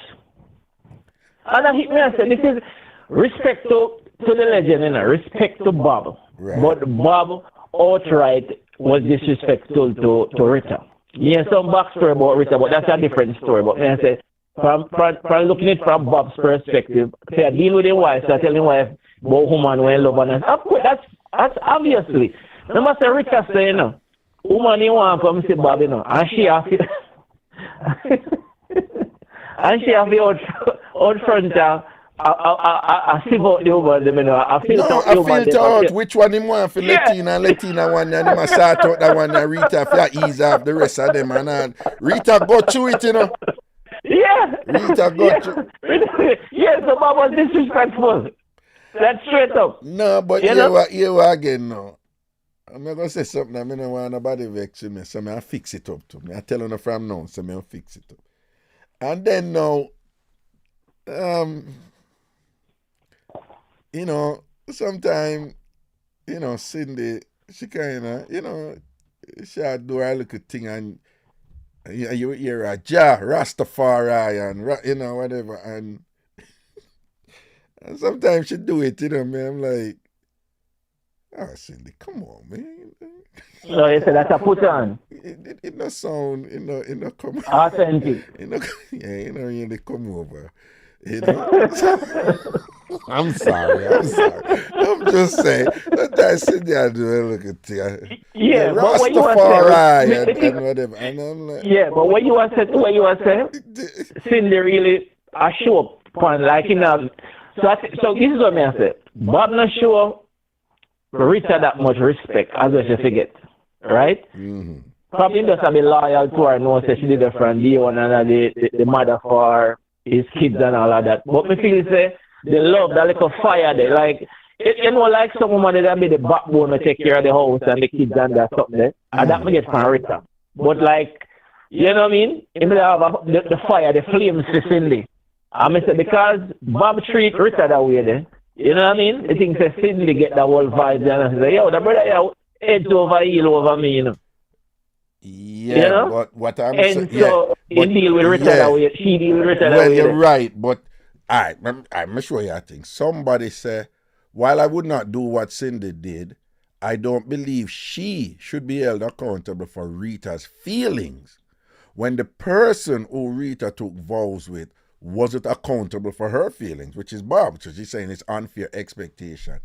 And I hit me and said, this is respect to the legend, respect to Bob. Right. But Bob outright was disrespectful to Rita. Yeah, some backstory about Rita, but that's a different story. But I say, from looking at it from Bob's perspective, say I deal with his wife, so I tell his wife about woman when love and of course that's obviously. Remember say Rita say, woman you want come see Bob, and she have to and she have the out front I see about the woman, I feel out which one him want for Latina one, and him start out that one, and Rita for ease off the rest of them, and Rita go through it, Yeah. Rita got you. Yes, the Bob was disrespectful. That's straight up. No, but you again now. I'm not going to say something. I don't want nobody vex me. So I fix it up to me. I tell her from now, so I fix it up. And then now, sometimes, Cindy, she kind of, she do her little thing and you hear a Rastafari and whatever, and sometimes she do it, man. I'm like, Cindy, come on, man. No, you said that's a put on. It no sound, it no come. Authentic. It no really come over. I'm sorry. I'm just saying. Sometimes Cindy I do a look at you. Yeah, but Rastafari and whatever. And I'm like, yeah, but what you were saying, Cindy really show up on like so this is what I say. Bob not show Rita that much respect as well she forget. Right? Mm-hmm. Probably just be loyal to her, know say she did it from day one and the mother for his kids and all of that. But me feel say they love that little fire there. Like like some woman that be the backbone to take care of the house and the kids and that something there. And that me get from Rita. But like, you know what I mean? If they have the fire, the flames to Cindy. I say because Bob treat Rita that way there. You know what I mean? The thing says Cindy get that whole vibe and I say, yo, the brother head over heel over me, Yeah, but what I'm saying, so he deal with Rita that way. She deal with Rita that way. Well, you're right, but I'm sure you think somebody say, while I would not do what Cindy did, I don't believe she should be held accountable for Rita's feelings when the person who Rita took vows with wasn't accountable for her feelings, which is Bob. So she's saying it's unfair expectation.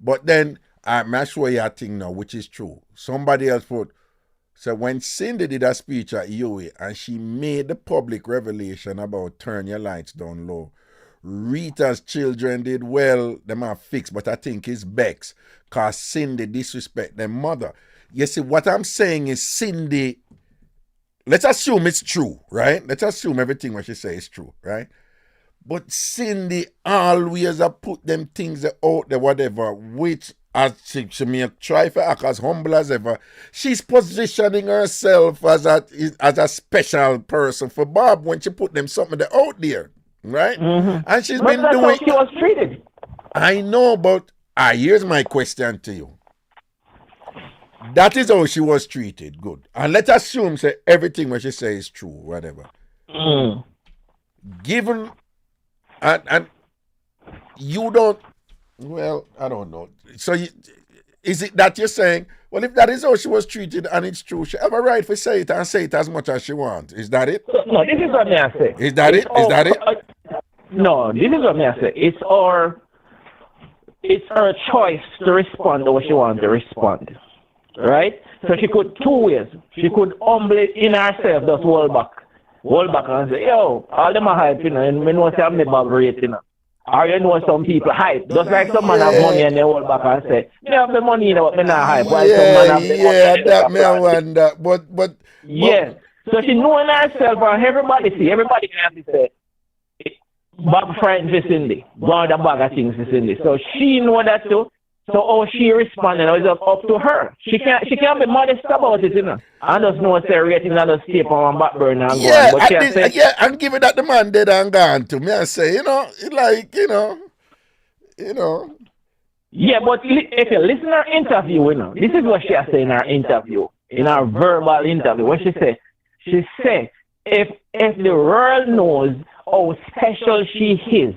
But then I'm sure you think now, which is true. Somebody else put. So when Cindy did a speech at UA and she made the public revelation about turn your lights down low, Rita's children did well, them are fixed, but I think it's Bex, because Cindy disrespect their mother. You see, what I'm saying is Cindy, let's assume it's true, right? Let's assume everything what she says is true, right? But Cindy always put them things out there, whatever, which as she may try to act as humble as ever, she's positioning herself as a special person for Bob when she put them something out there, right? Mm-hmm. And she's but been that's doing. How she was treated. I know, but here's my question to you. That is how she was treated. Good. And let's assume say everything what she says is true, whatever. Mm. Given and you don't. Well, I don't know. So, is it that you're saying, well, if that is how she was treated and it's true, she have a right to say it and say it as much as she wants? Is that it? No, this is what I say. Is that it? Is that it? No, this is what I say. It's her choice to respond to what she wants to respond. Right? So she could two ways. She could humbly in herself just hold back and say, yo, all them are hype, and we know say I'm the Bob rate, Or you know some people hype. Just like some man have money and they hold back and say, me have the money, you know, but me not hype. While some man have the money Yeah, and they that not me I plan. wonder. But Yeah. So she knowing herself and everybody can have to say, bag friends for Cindy. Go on the bag of things for Cindy. So she know that too. So how she responded is up to her. She can't be modest about it, you know. I just know say rating and just stay on back burner and go on. But she say, and give it that the man dead and gone to me. I say, you know, like, you know. Yeah, but if you listen to her interview, you know, this is what she has said in her interview, in her verbal interview. What she said, if the world knows how special she is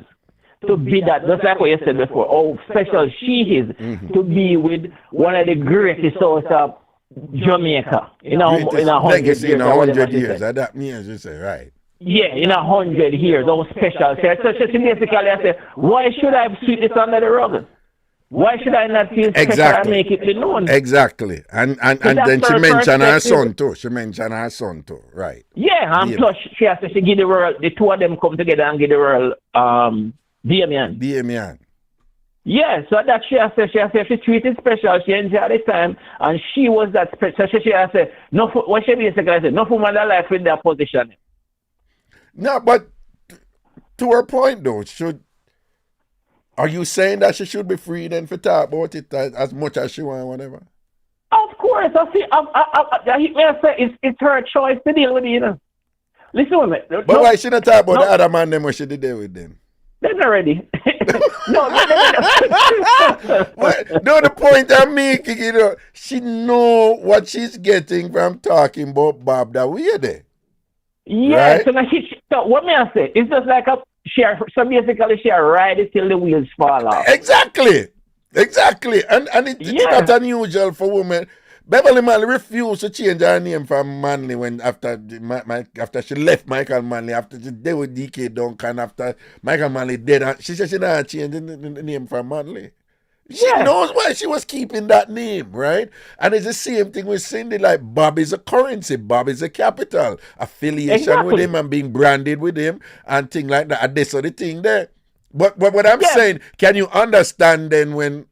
to be that, just like what you said before, how special she is to be with one of the greatest souls of Jamaica in a 100 years. In 100 years, that means you say, right. Yeah, in 100 years, how special. So she basically I said, why should I sweep this under the rug? Why should I not feel special and make it be known? Exactly. And then she mentioned her son too. Right. Yeah, and plus she has to give the world, the two of them come together and give the world Damian. Yeah, so that she has said she treated special, she enjoyed the time, and she was that special. So she has said, what she basically said, no woman alive in that position. No, but to her point though, are you saying that she should be free then for talk about it as much as she want, whatever? Of course, I say it's her choice to deal with it, you know. Listen with me. But why she not talk about the other man them what she did there with them? They're not ready. No, the point I'm making, you know, she know what she's getting from talking about Bob that way there. Yeah, right? So what may I say? It's just like so basically she ride it till the wheels fall off. Exactly. And it's not unusual for women. Beverly Marley refused to change her name from Manley when after she left Michael Manley, after she did with DK Duncan, after Michael Manley dead. She said she not change the name from Manley. She knows why she was keeping that name, right? And it's the same thing with Cindy, like Bob is a currency, Bob is a capital, affiliation with him and being branded with him and things like that. And this sort of thing there. But what I'm saying, can you understand then when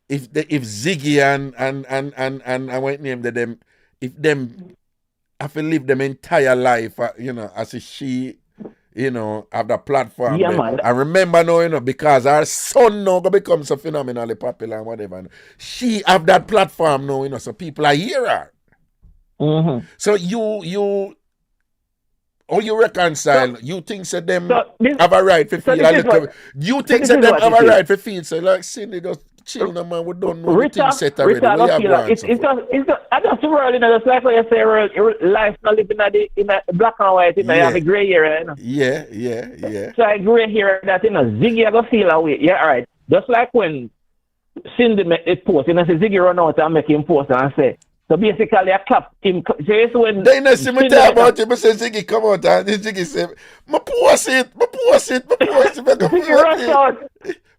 if Ziggy and I won't name them, if them have to live them entire life, as a she, have the platform. Yeah, man. I remember now, because our son now become so phenomenally popular and whatever. She have that platform now, so people are hear her. Mm-hmm. So you reconcile? You think that them have a right to feel a little? You think that them have a right to feel? So like Cindy just chill, no man. We don't know the thing set already. It's just the world, just like what you say, life not living in a black and white, you have a grey area, Yeah. So I agree here that, Ziggy I go feel away. Yeah, all right. Just like when Cindy make it post, say Ziggy run out and make him post and say, so basically I clap him. So when they not see me talk about him, I say Ziggy come out and Ziggy say, I post it. Ziggy rush out.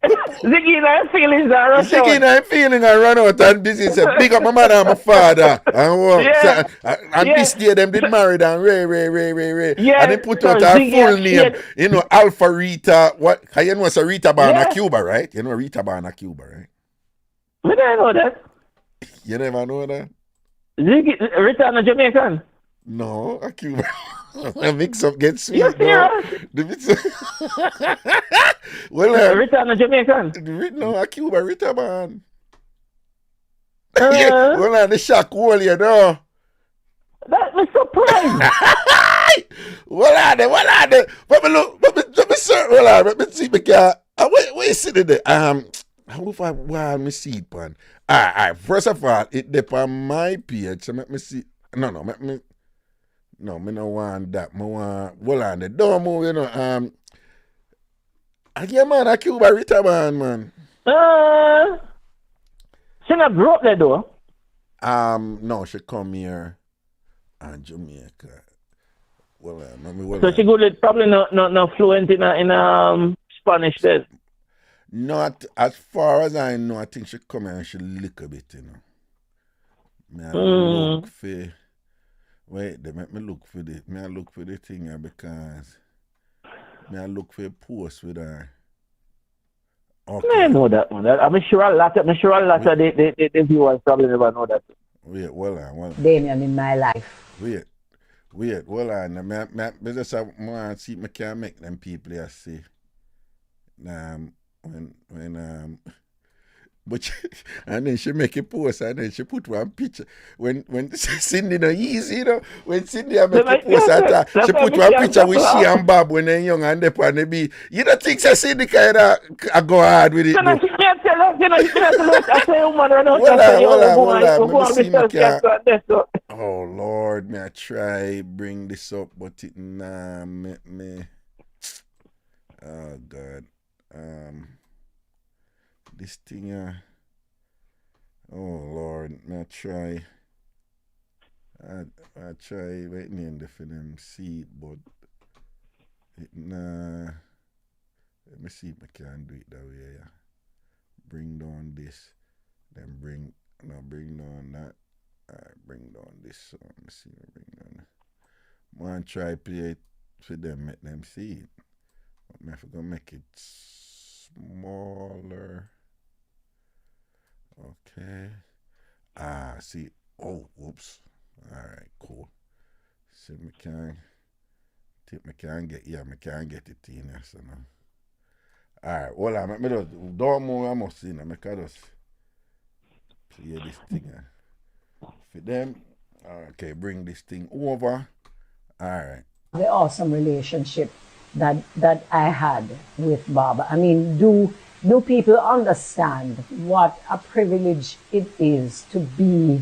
Ziggy and I feelings are rush out. Ziggy and I feeling I run out and this is a big up my mother and my father. And this day them did married and Ray. Yeah. And they put out her full name. Alpha Rita. What? You know it's a Rita Barna Cuba, right? You know Rita Barna Cuba, right? I didn't know that. You never know that? Ziggy, Rita and a Jamaican? No, a Cuban. The mix-up gets sweet. You serious? The well, Rita and a Jamaican? No, a Cuban Rita, man. Well, the shock wall, That was surprised. Well, let me see, let me see, because, where you sitting there? How if I want me see it, man? All right. First of all, it depends on my page. So let me see. No, me no want that. Me want. Hold on, don't move. Yeah, man, a Cuba Rita man. She not grew up there though. No, she come here and Jamaica. So she good, probably not fluent in Spanish then. Not as far as I know. I think she come here and she lick a bit, Me look for. Wait, they make me look for the. Me I look for the thing here because. Me I look for a post with her. Okay. I know that one. I'm sure a lot of the viewers probably never know that. Wait, hold on. Damien in my life. Wait, hold on. I just want to see if I can make them people here see. When but and then she make a post and then she put one picture. When Cindy no easy, you know. When Cindy make a post at her, she put one picture with she and Bob when they young and they on the be. You don't think so Cindy kind of go hard with it? Hold on. Oh Lord, may I try bring this up, but it me. Oh God. This thing oh Lord, I try waiting for them see it, but it let me see if I can do it that way. Yeah. Bring down this, then bring down that. Alright, bring down this. So let me see if I bring down. I want to try play it for them, make them see it. But I forgot make it smaller. Okay. See. Oh, whoops. Alright, cool. See, I can get it in there, so now. Alright, hold on. Don't move, I must see now. I can just play this thing. For them. Okay, bring this thing over. Alright. The awesome relationship that I had with Bob. I mean, do people understand what a privilege it is to be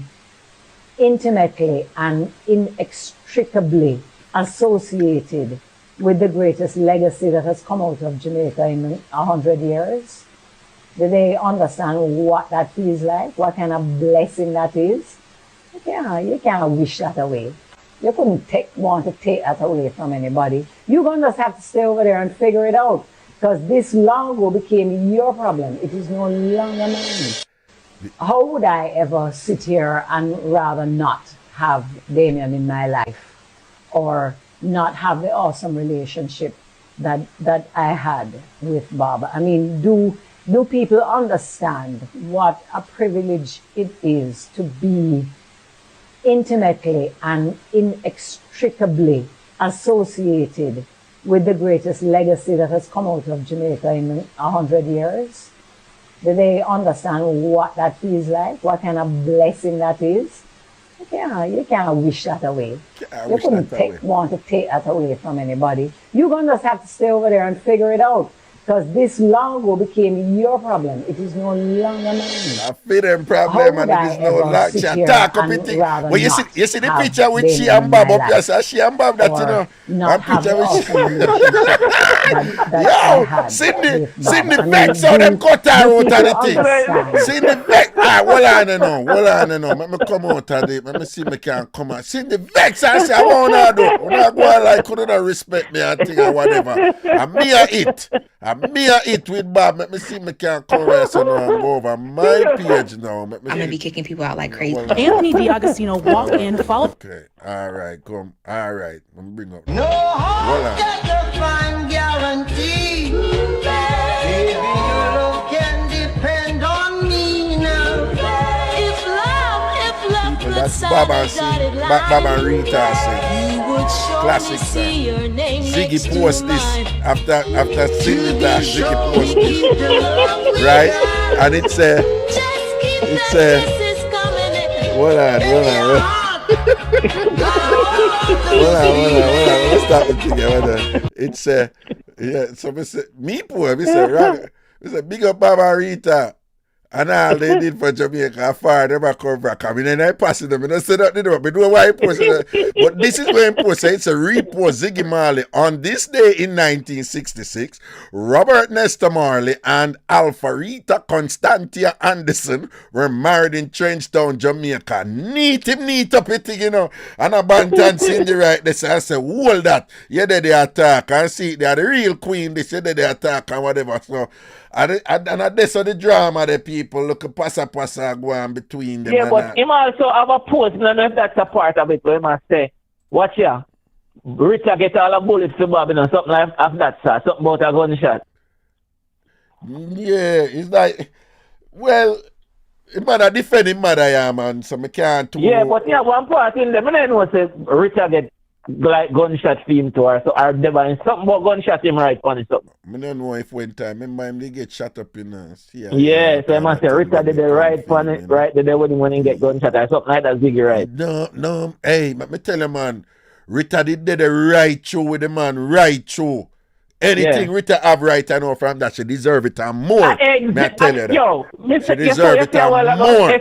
intimately and inextricably associated with the greatest legacy that has come out of Jamaica in 100 years? Do they understand what that feels like? What kind of blessing that is? You can't wish that away. You couldn't want to take that away from anybody. You're going to just have to stay over there and figure it out. Because this long ago became your problem. It is no longer mine. How would I ever sit here and rather not have Damien in my life? Or not have the awesome relationship that I had with Bob? I mean, do people understand what a privilege it is to be intimately and inextricably associated with the greatest legacy that has come out of Jamaica in 100 years? Do they understand what that feels like? What kind of blessing that is? You can't wish that away. You couldn't want to take that away from anybody. You're going to just have to stay over there and figure it out. Because this long ago became your problem. It is no longer mine. I feel them problem and it is no longer. She talk up it thing. Well, you see the picture with she and Bob up here. So she and Bob that, you know. Not have picture with that yo, Cindy Vex how them cut her out of the thing. Cindy Vex. Hold on now. Let me come out of it. Let me see if I can come out. Cindy Vex, I say, I want to do. I'm not going like, couldn't respect me and thing or whatever. And me a it with Bob. Let me see if I can come here so now and go over my page now. I'm going to be kicking people out like crazy. Anthony D'Agostino walked in, followed. Okay, all right, come. All right, let me bring up. No harm can you find guarantee. Baby, your love can depend on me now. If love that's Bob and Rita sing. Classic song. Ziggy post this after Cindy that Ziggy post this. Right? And it's hold on. Let's start the thing. Hold on. It's yeah, so we say me poor, we say big up Baba Rita. And all they did for Jamaica, far never come back. I mean, and I pass it them. I don't say that, but I don't know why I post it. But this is where I post it. It's a repost. Ziggy Marley. On this day in 1966, Robert Nesta Marley and Alpharita Constantia Anderson were married in Trenchtown, Jamaica. Neat up it, you know. And a Bantan Cindy right there. So I say, hold that. Yeah, they attack. And see, they are the real queen. They say they attack and whatever. So, and that's the drama the people look passa go on between them. Yeah, but him also have a post, and I don't know if that's a part of it, but he must say, watch ya. Richard get all the bullets to Bob, you know, something like of that sort, something about a gunshot. Yeah, it's like, well, him man a defend him mother, yeah, man, so me can't too... Yeah, but yeah, one part in them, I know say Richard get like gunshot theme to her, so or never in something about gunshot him right on it something. I don't know if one time, remember him, they get shot up in Yeah, so I must say Richard did the right on it, right the day when he get gunshot or something like that, Ziggy, right? No, hey, but me tell you, man, Rita did the right through with the man, right through. Anything Rita have right I know from that, she deserve it and more. Me I tell you that. Yo, she deserve it and more.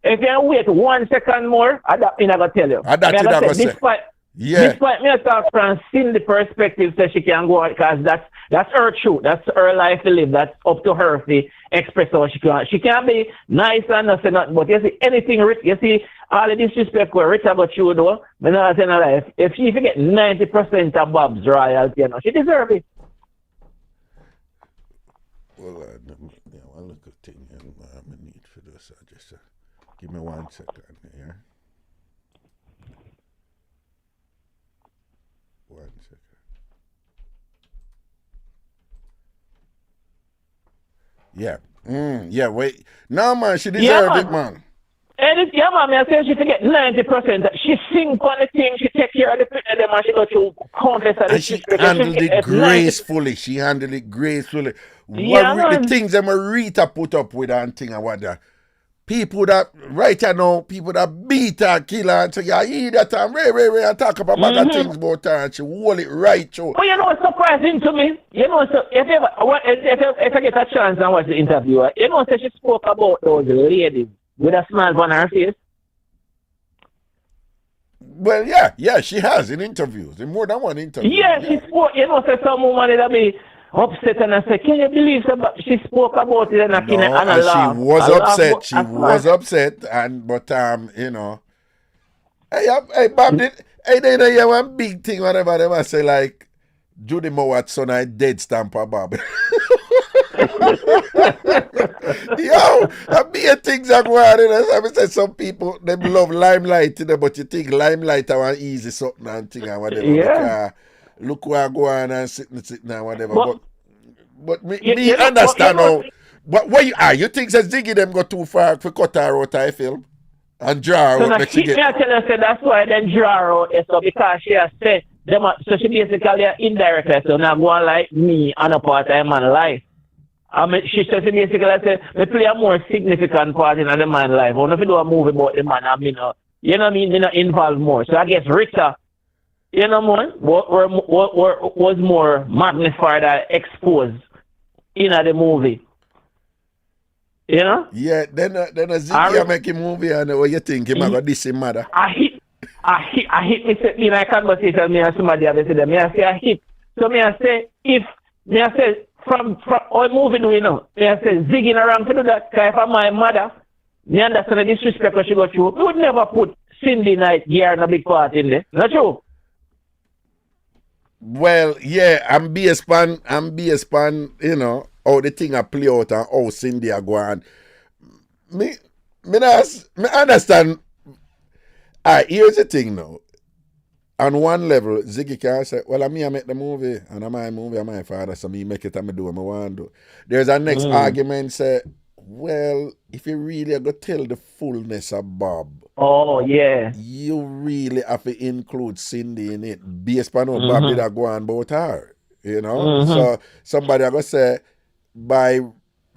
If you wait 1 second more, I gonna tell you. I gonna say. Despite me talk from Cindy perspective, so she can go out because that's her truth. That's her life to live. That's up to her to express how she can. She can be nice and not say nothing, but you see anything, you see all the disrespect where Rita got you though, but not saying life. If she get 90% of Bob's royalty, you know, she deserve it. Well, one little thing I need for this. Just give me 1 second here. 1 second. Yeah. Yeah, wait. No, man, she deserve it, man. And yeah, man, I say she forget 90%. She sing on the thing, she take care of the people, and she go through countless of and she handled it gracefully. She handled it gracefully. The things that Rita put up with and thing and what that. People that, right now, people that beat her, kill her, and say, yeah, eat that and and talk about other things about her, and she hold it right through. Well, you know what's surprising to me? You know, so if I get a chance and watch the interview, you know, so she spoke about those ladies with a smile on her face. Well, yeah, she has in interviews, in more than one interview. Yeah, she spoke, you know, so some woman that be upset and I said, can you believe she spoke about it and I laugh. She was upset. She was upset, and but you know, hey Bob, they hear one big thing whatever they must say like Judy Mowatt's son I dead stamper Bob. Yo, I mean things are going on. I say some people they love limelight, you know, but you think limelight are one easy something and thing and whatever. Yeah. Look where I go on and sitting and whatever. But me understand now. But where you are, you think that Ziggy them go too far for cut her out of film and draw her out? So that's why then draw her out so because she has said them so she basically indirectly so now go on like me on a part of my life. I mean, she says basically said they play a more significant part in the man's life. I don't know if you do a movie about the man, I mean, you know what I mean, they're not involved more. So I guess Rita, you know, man, was more magnified or exposed in the movie. You know? Yeah, then a Ziggy make a movie and what you think him about this matter? I hit me in a conversation me and somebody else said me I say I hit. So me I say if me I say from all moving we know. Me I say zigging around to do that because if my mother, me understand the disrespect what she got through. We would never put Cindy Night gear in a big part in there. Not true? Well, yeah, I'm based on, you know, how the thing a play out and how Cindy a go on. Me understand. Here's the thing now. On one level, Ziggy can say, well, I make the movie, and I'm my movie, I'm my father, so me make it and me do what I want to do. There's a next argument say, well, if you really go tell the fullness of Bob, oh yeah, you really have to include Cindy in it based on how Bob did go on about her. You know? So somebody are gonna say by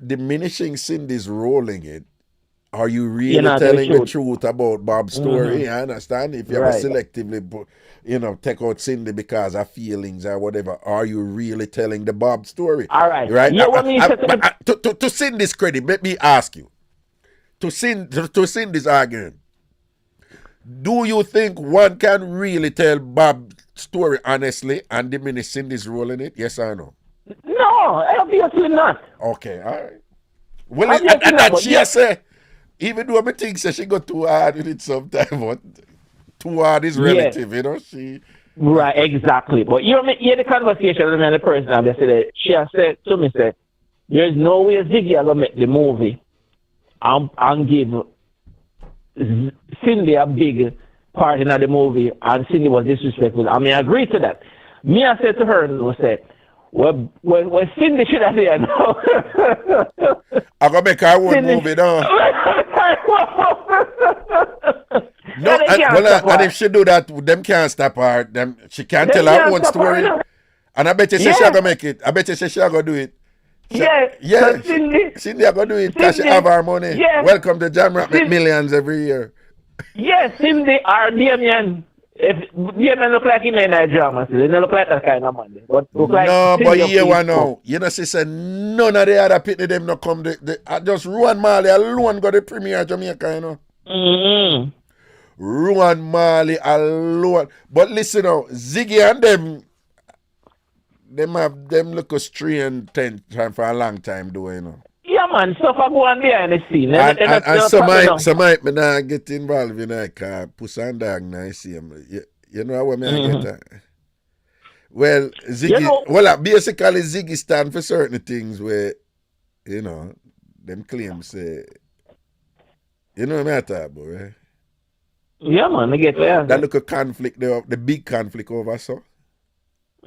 diminishing Cindy's role in it, are you really telling the truth about Bob's story? I understand. If you ever selectively you know, take out Cindy because of feelings or whatever, are you really telling the Bob story? All right. Right? Yeah, to Cindy's credit, let me ask you. To Cindy's argument, do you think one can really tell Bob's story honestly and diminish Cindy's role in it? Yes or no? No, obviously not. Okay, all right. Well, and that she say, even though I think she got too hard with it sometimes, but too hard is relative, you know. Right, exactly. But you hear the conversation with the person yesterday. She has said to me, there's no way Ziggy will make the movie and give Cindy a big part in the movie, and Cindy was disrespectful. I mean, I agree to that. Me, I said to her, I said, Well, Cindy should have there now. I'm going to make her own movie now. No, and if she do that, them can't stop her. She can't tell her own story. And I bet you say she going to make it. I bet you say she going to do it. Yeah. So Cindy going to do it because she have her money. Yeah. Welcome to Jam Rap, make millions every year. Yes, Cindy or Damien. If Damien look like in a drama, they don't look like that kind of money. But look like no, Cindy but you want know. You know, she said none of the other people them not come. Just Rowan Marley alone got the premier Jamaica, you know. Mm-hmm. Rowan Marley alone. But listen now, Ziggy and them have them look a strain time for a long time doing, you know. Yeah, man, stuff are going behind the scene. And some might me not get involved in that car. Puss and dog now, see him. You know what I get that? Well, Ziggy, basically Ziggy stand for certain things where, you know, them claims say, you know what I talk about, right? Yeah, man, I get that. That look a conflict, the big conflict over so.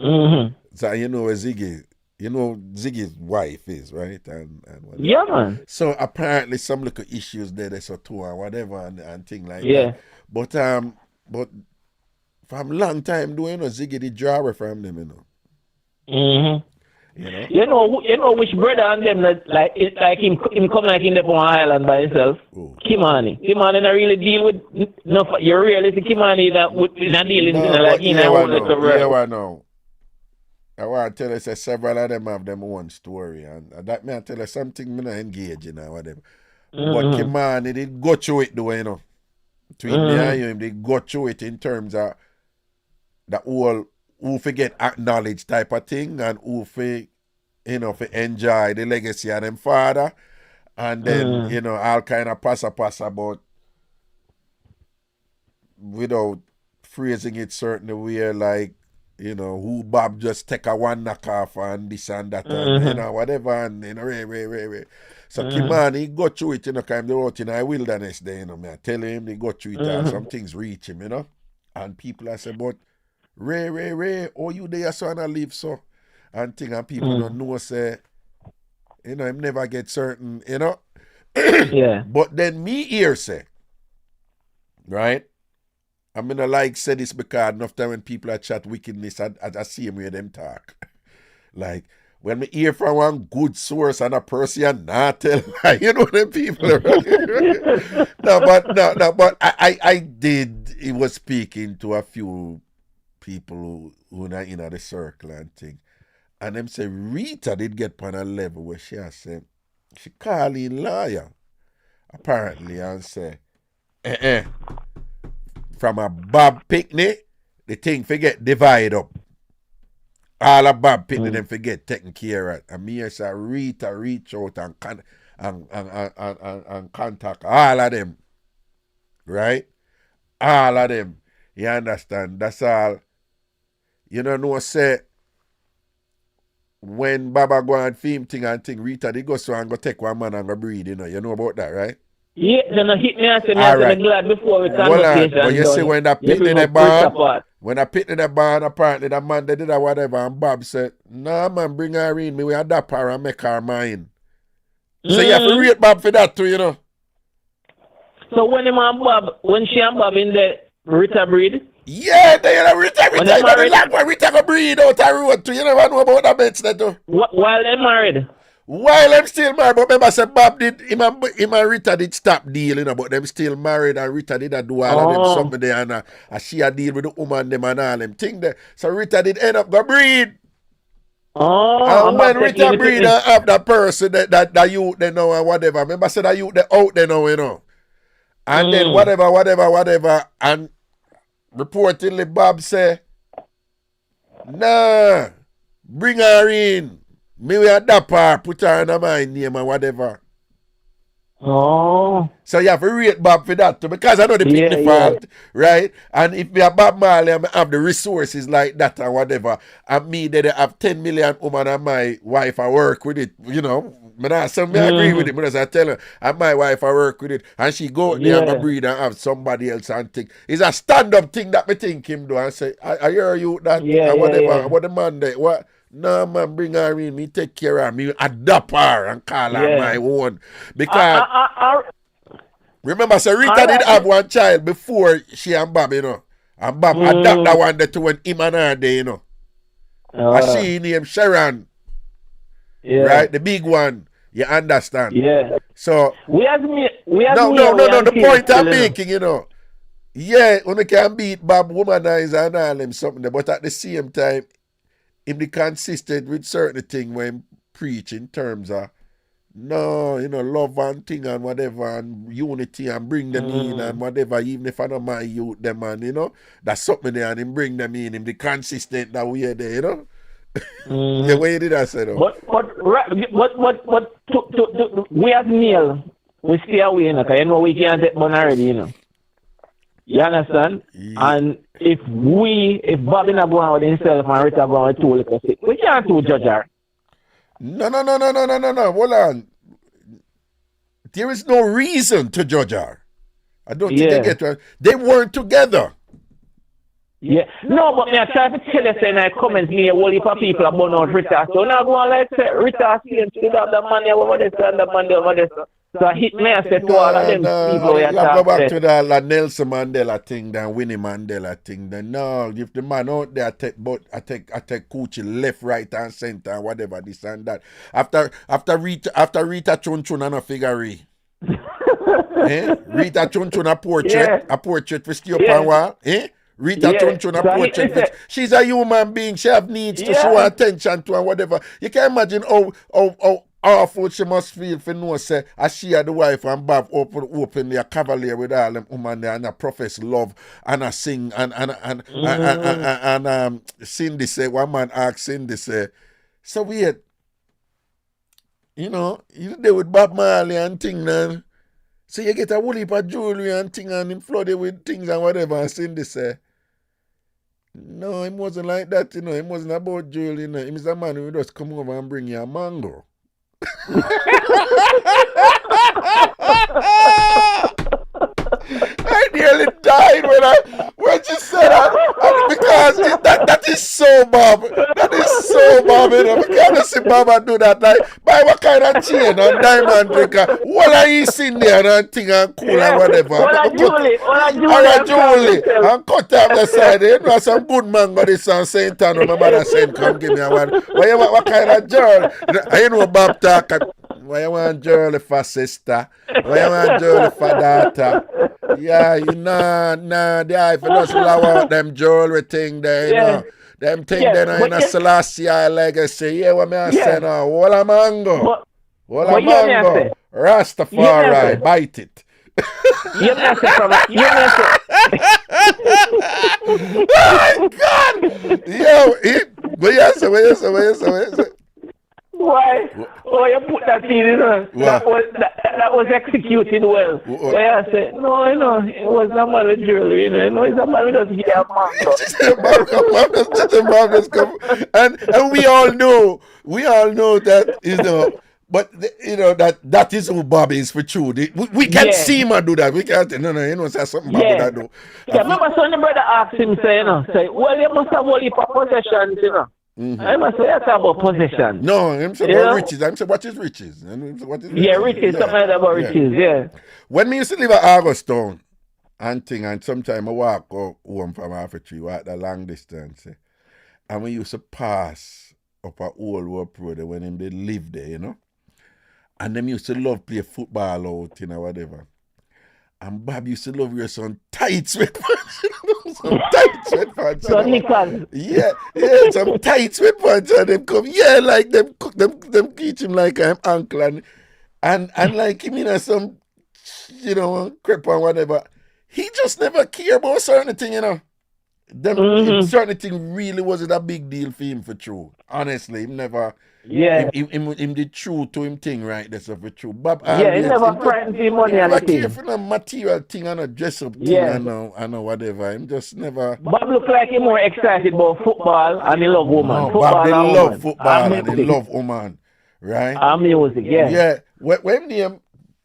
Mm-hmm. So you know where Ziggy's wife is, right? And yeah, man. So apparently some little issues there, so too, and whatever, and thing like that. But from long time doing, you know, Ziggy the drawer from them, you know. Mm-hmm. You know? You know which brother and them that like him come like in the island by himself. Kimani not really deal with you really see Kimani that would not dealing like in a whole little world. No. I want to tell you, say several of them have them own story, and that may I tell you something me not engage in or whatever. But Kimani did go through it though, you know. Between me and him, they go through it in terms of the whole who forget acknowledge type of thing, and who for enjoy the legacy of them father, and then you know all kind of passa about without phrasing it certain way, like, you know, who Bob just take a one knock off and this and that and you know whatever, and you know Ray. So Kimani he go through it, you know, kind of out in a wilderness there, you know, me I tell him they go through it and some things reach him, you know, and people are saying, but Ray, oh you there so and I live so and thing, and people don't know say, you know, him never get certain, you know. Yeah. But then me here say, right? I'm gonna like say this because enough time when people are chat wickedness, I see him where them talk. Like when me hear from one good source and a person and not tell, you know them people. No, but I did. He was speaking to a few people who not in the circle and thing. And them say Rita did get on a level where she has said she call in lawyer apparently and say from a Bob picnic the thing forget divide up. All of Bob picnic them forget taking care of. And me say Rita reach out and contact all of them. Right? All of them. You understand? That's all. You know say when Baba go and film thing and thing, Rita they go so and go take one man and go breed, you know. You know about that, right? Yeah, then I hit me and say I'm glad before we conversation. But you see when that pit in the barn, apparently that man they did that whatever, and Bob said, nah man, bring her in, me we adapt her and make her mine. So you have to rate Bob for that too, you know. So when she and Bob in the Rita breed? Yeah, they are Rita go breed out a road too. You never know about that bitch that too. While they married? While them still married, but remember say Bob did him and Rita did stop deal, you know, but them still married and Rita did do all of them something there and she a deal with the woman them and all them thing there. So Rita did end up go breed. And when Rita breed and have that person that youth they know and whatever. Remember say that youth they out they know, you know. And then whatever and reportedly Bob say, nah, bring her in. Me we adapt her, put her in my name and whatever. Oh. So you have to rate Bob for that too, because I know the pick the fault, right? And if me a Bob Marley and I have the resources like that and whatever, and me they have 10 million woman and my wife I work with it, you know. I agree with it, because I tell her, and my wife I work with it, and she go out there and breed and have somebody else and think. It's a stand-up thing that me think him do and say, I hear you that and whatever, what the man there, what? No, man, bring her in. Me take care of her. Me adopt her and call her my own. Because remember, so Rita did have one child before she and Bob, you know. And Bob adopt that one there to when him and her there, you know. And she named Sharon. Right? The big one. You understand? Yeah. So no, the point I'm making, you know. Yeah, when you can beat Bob womanizer and all them something there, but at the same time, him be consistent with certain things when preach in terms of no, you know, love and thing and whatever and unity and bring them in and whatever, even if I don't my youth them and you know, that's something there and him bring them in, him be consistent that way there, you know. The way you did that say though. But we as male, we stay away, you know, because you know we can't take one already, you know. You understand? Yeah. And if Bobby not going with himself and Rita going with two little sick, we can't do judge her. No. Hold on. There is no reason to judge her. I don't think they get her. They weren't together. Yeah. No, but me I try to tell you in the comments me a whole heap of people about out Rita. So now go on like say Rita seems to have the money over there and the money over there. So I hit me and say to all of them people we go back to the Nelson Mandela thing, then Winnie Mandela thing. Then no, if the man out there I take Coochie left, right, and center, and whatever this and that. After Rita Chun and a figure. Rita Chun a portrait for stay up on wall. Rita Chun a portrait. She's a human being. She have needs to show attention to and whatever. You can imagine how awful she must feel for no say as she and the wife and Bob open their cavalier with all them women there and a profess love and a sing and Cindy say, one man asked Cindy say, so weird. You know, you there with Bob Marley and thing now. So you get a whole heap of jewelry and thing and him flooded with things and whatever and Cindy say, no, it wasn't like that, you know, it wasn't about jewelry, you know. He was a man who just come over and bring you a mango. I nearly died when she said that because that is so Bob. That is so Bob. You know, we can't see Bob do that. Like, buy what kind of chain and diamond drinker? What are you sitting there and thing and cool and whatever? What Julie? And cut off the side. You know, some good man got this on St. Anne. My mother said, come give me a one. What kind of girl? You know Bob talk. Why you want girl for sister? Why you want girl for daughter? Yeah, you know, if you just allow out them jewelry thing there, you know. Them thing there in a Selassie legacy. Yeah, what me I say now? Walla mango. Walla mango. Rastafari, bite it. You me say from Oh God! What you say? Why? Oh, you put that in, you know. That was executed well. Where I said, no, you know, it was not my jewelry, you know. It's a man who doesn't get a mango. And we all know that, you know, but you know that is who Bob is for true. We can't see him do that. We can't. No, you know, say something Bob would do. Yeah, remember, so the brother asked him, say, you know, say, well, you must have all the possessions, you know. I must say that's about possession. No, I'm saying about riches. I'm saying what is riches? Yeah, riches. Something about riches. Yeah. When me used to live at Augustown and thing, and sometimes I walk home from Africa, walk the long distance, and we used to pass up a old road road when them they live there, you know, and them used to love play football out, you know, whatever. And Bob used to love your son tight sweatpants. Some tight sweatpants. Yeah, some tight sweatpants and them come. Yeah, like them teach him like I'm uncle and like him in some, you know, crap and whatever. He just never cared about certain thing, you know. Certain thing really wasn't a big deal for him for true. Honestly, him never. Yeah. Him did true to him thing, right? That's for true. Bob he never frightened him money and thing. He for material thing and a dress up thing I know whatever. Him just never. Bob look like he more excited about football and he love woman. Bob they love football and they love woman. Right? And music, Yeah. When him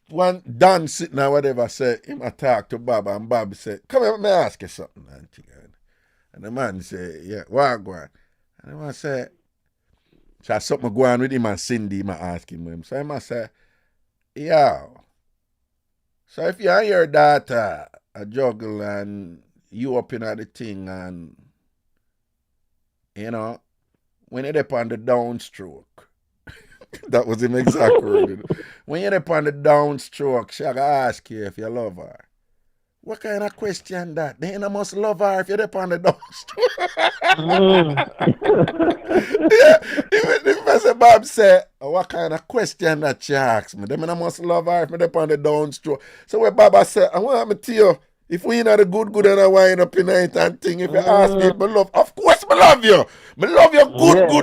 one Dan sitting or whatever said him talk to Bob and Bob said, come here, let me ask you something, and the man said, yeah, what go on? And the man said, So something go on with him and Cindy, I ask him. So I must say, yo. So if you and your daughter a juggle and you up in the thing and you know, when you're up on the downstroke, that was him exact word. When you're up on the downstroke, she gonna ask you if you love her. What kind of question that? Then I must love her if you're up on the downstroke. Yeah, if Mr. Bob said, what kind of question that she asked me? Then I must love her if I'm up on the downstroke. So when Baba said, I want to tell you, if we not the good and I wind up in it and thing, if you ask me if I love, of course I love you. I love you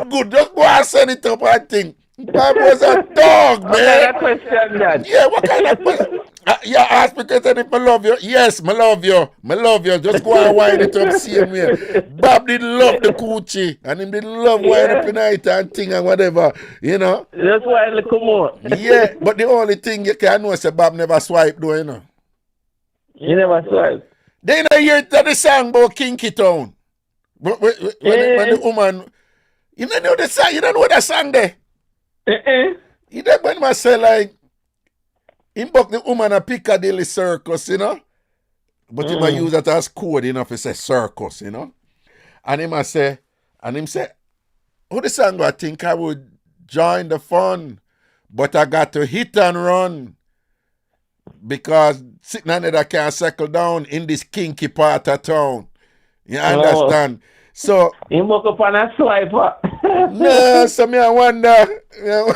good. Just go and send it up and think. Bob was a dog, man. What kind of question that? Yeah, what kind of question? You ask me if I love you. Yes, I love you. I love you. Just go and wind it up same way. Bob didn't love the coochie and he didn't love wind up in it and thing and whatever, you know. That's why I come out. Yeah, but the only thing you can know is that Bob never swiped though, you know. You never swipe. They know hear the song about Kinky Town. When the woman, you don't know the song, you don't know the song there. You know when I say like, he book the woman a Piccadilly Circus, you know. But he might use that as code, you know, if he say circus, you know. And him say, oh, the song I think I would join the fun, but I got to hit and run. Because sitting on there can't settle down in this kinky part of town. You understand? So he woke up on a swiper. No, so me I wonder who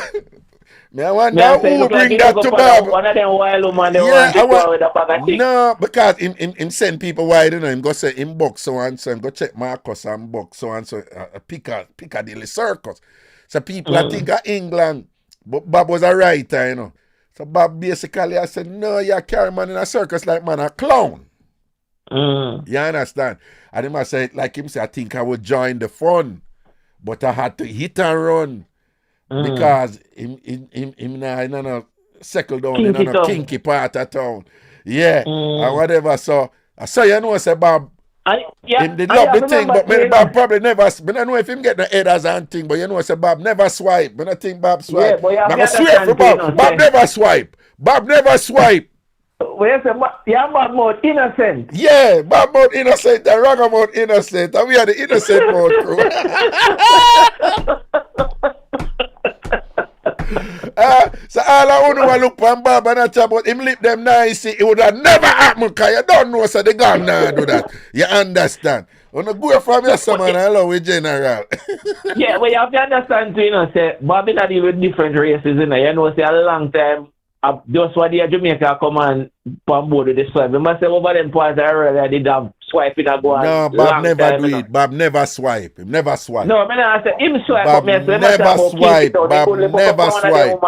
bring that to Bob. One of them wild woman with a bag of things. No, because him send people wide, you know, him go say him box so and so, and go check Marcus and box so and so Piccadilly Circus. So people I think of England, but Bob was a writer, you know. So Bob basically I said, no, you carry man in a circus like man a clown. You understand? And him I said, like him say, I think I would join the fun, but I had to hit and run because him no settle down in a kinky part of town. Yeah, and whatever. So you know, say Bob, him did love the thing, but Bob probably never. I don't know if him get the headers and thing, but you know, say Bob never swipe. But I think Bob swipe. Yeah, but I swear for Bob, Bob never swipe. Bob never swipe. Well, you say, Bob mode innocent. Yeah, Bob mode innocent and Raga mode innocent. And we are the innocent mode crew. So all I want to look for Bob and I talk about him lip them nice. It would have never happened because you don't know, so they gone now do that. You understand? When you go from your man, hello with general. Yeah, well, you have to understand too, you know, say, Bob is not deal with different races, you know. You know, say a long time. Just what the Jamaica come and on board with the swipe. We must say over them parts I did have swiping and go on. No, Bob never do it. Bob never swipe. Him never swipe. No, I say him swipe. Bob never swipe. Bob never swipe.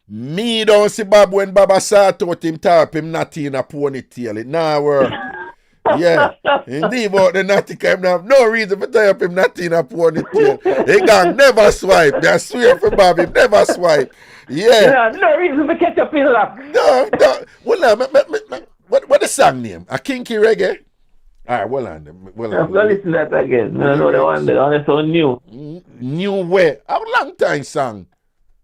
Me don't see Bob when Baba sat out him top him natty in a ponytail. It now work. Yeah. Indeed about the natty can have no reason to tie up him natty in a ponytail. He can never swipe. They swear for Bob him never swipe. Yeah. No reason to catch up in luck. No. Well, what the song name? A kinky reggae? All right, well on. I'm going to listen to that again. No, the one that's so new. New way? A long time song.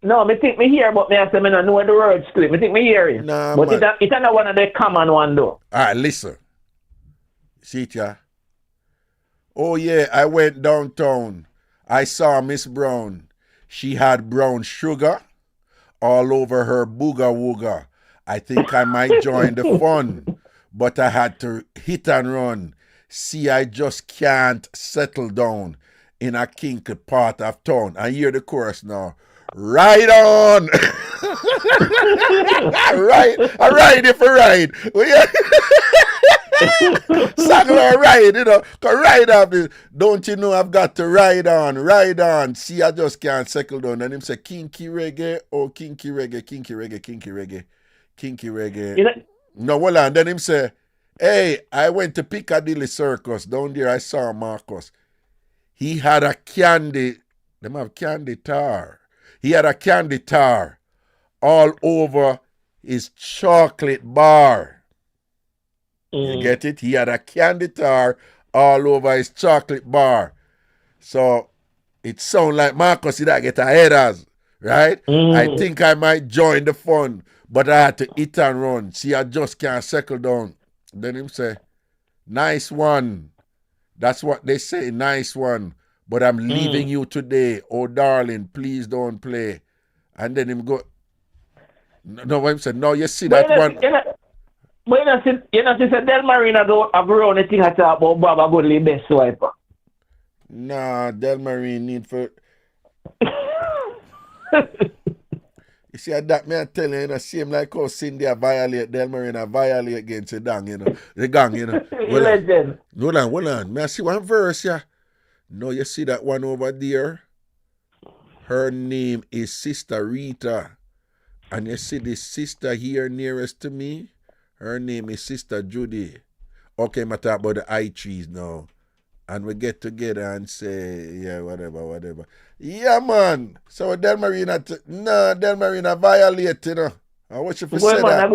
No, I think me hear, but I say I don't know the words to it. I think me hear it. Nah, but it's not one of the common one though. All right, listen. See it, yeah? Oh, yeah, I went downtown. I saw Miss Brown. She had brown sugar all over her booga wooga. I think I might join the fun, but I had to hit and run. See, I just can't settle down in a kinky part of town. I hear the chorus now. Ride on! I ride if I ride. Sangler ride, you know. Ride off this. Don't you know I've got to ride on. See, I just can't settle down. And him say kinky reggae, kinky reggae. You know, no, well, and then him say, hey, I went to Piccadilly Circus. Down there I saw Marcus. He had a candy. Them have candy tar. He had a candy tar all over his chocolate bar. You get it? He had a candy tar all over his chocolate bar. So it sound like Marcus did I get a headers, right? I think I might join the fun, but I had to eat and run. See, I just can't settle down. Then him say, nice one. That's what they say, nice one. But I'm leaving you today. Oh, darling, please don't play. And then him go, no, him said, no, you see that one. But you know, since Del Marina go around the thing I talk about Bob, I go to the best swiper. Nah, Del Marine need for... You see, that me I tell you, same like how Cindy violate, Del Marine violate against the gang, the gang, Legend. Hold on. May I see one verse, yeah? No, you see that one over there? Her name is Sister Rita. And you see this sister here nearest to me? Her name is Sister Judy. Okay, I'm talk about the eye trees now. And we get together and say, yeah, whatever. Yeah, man. So Del Marina, Del Marina violate, I want you to say that.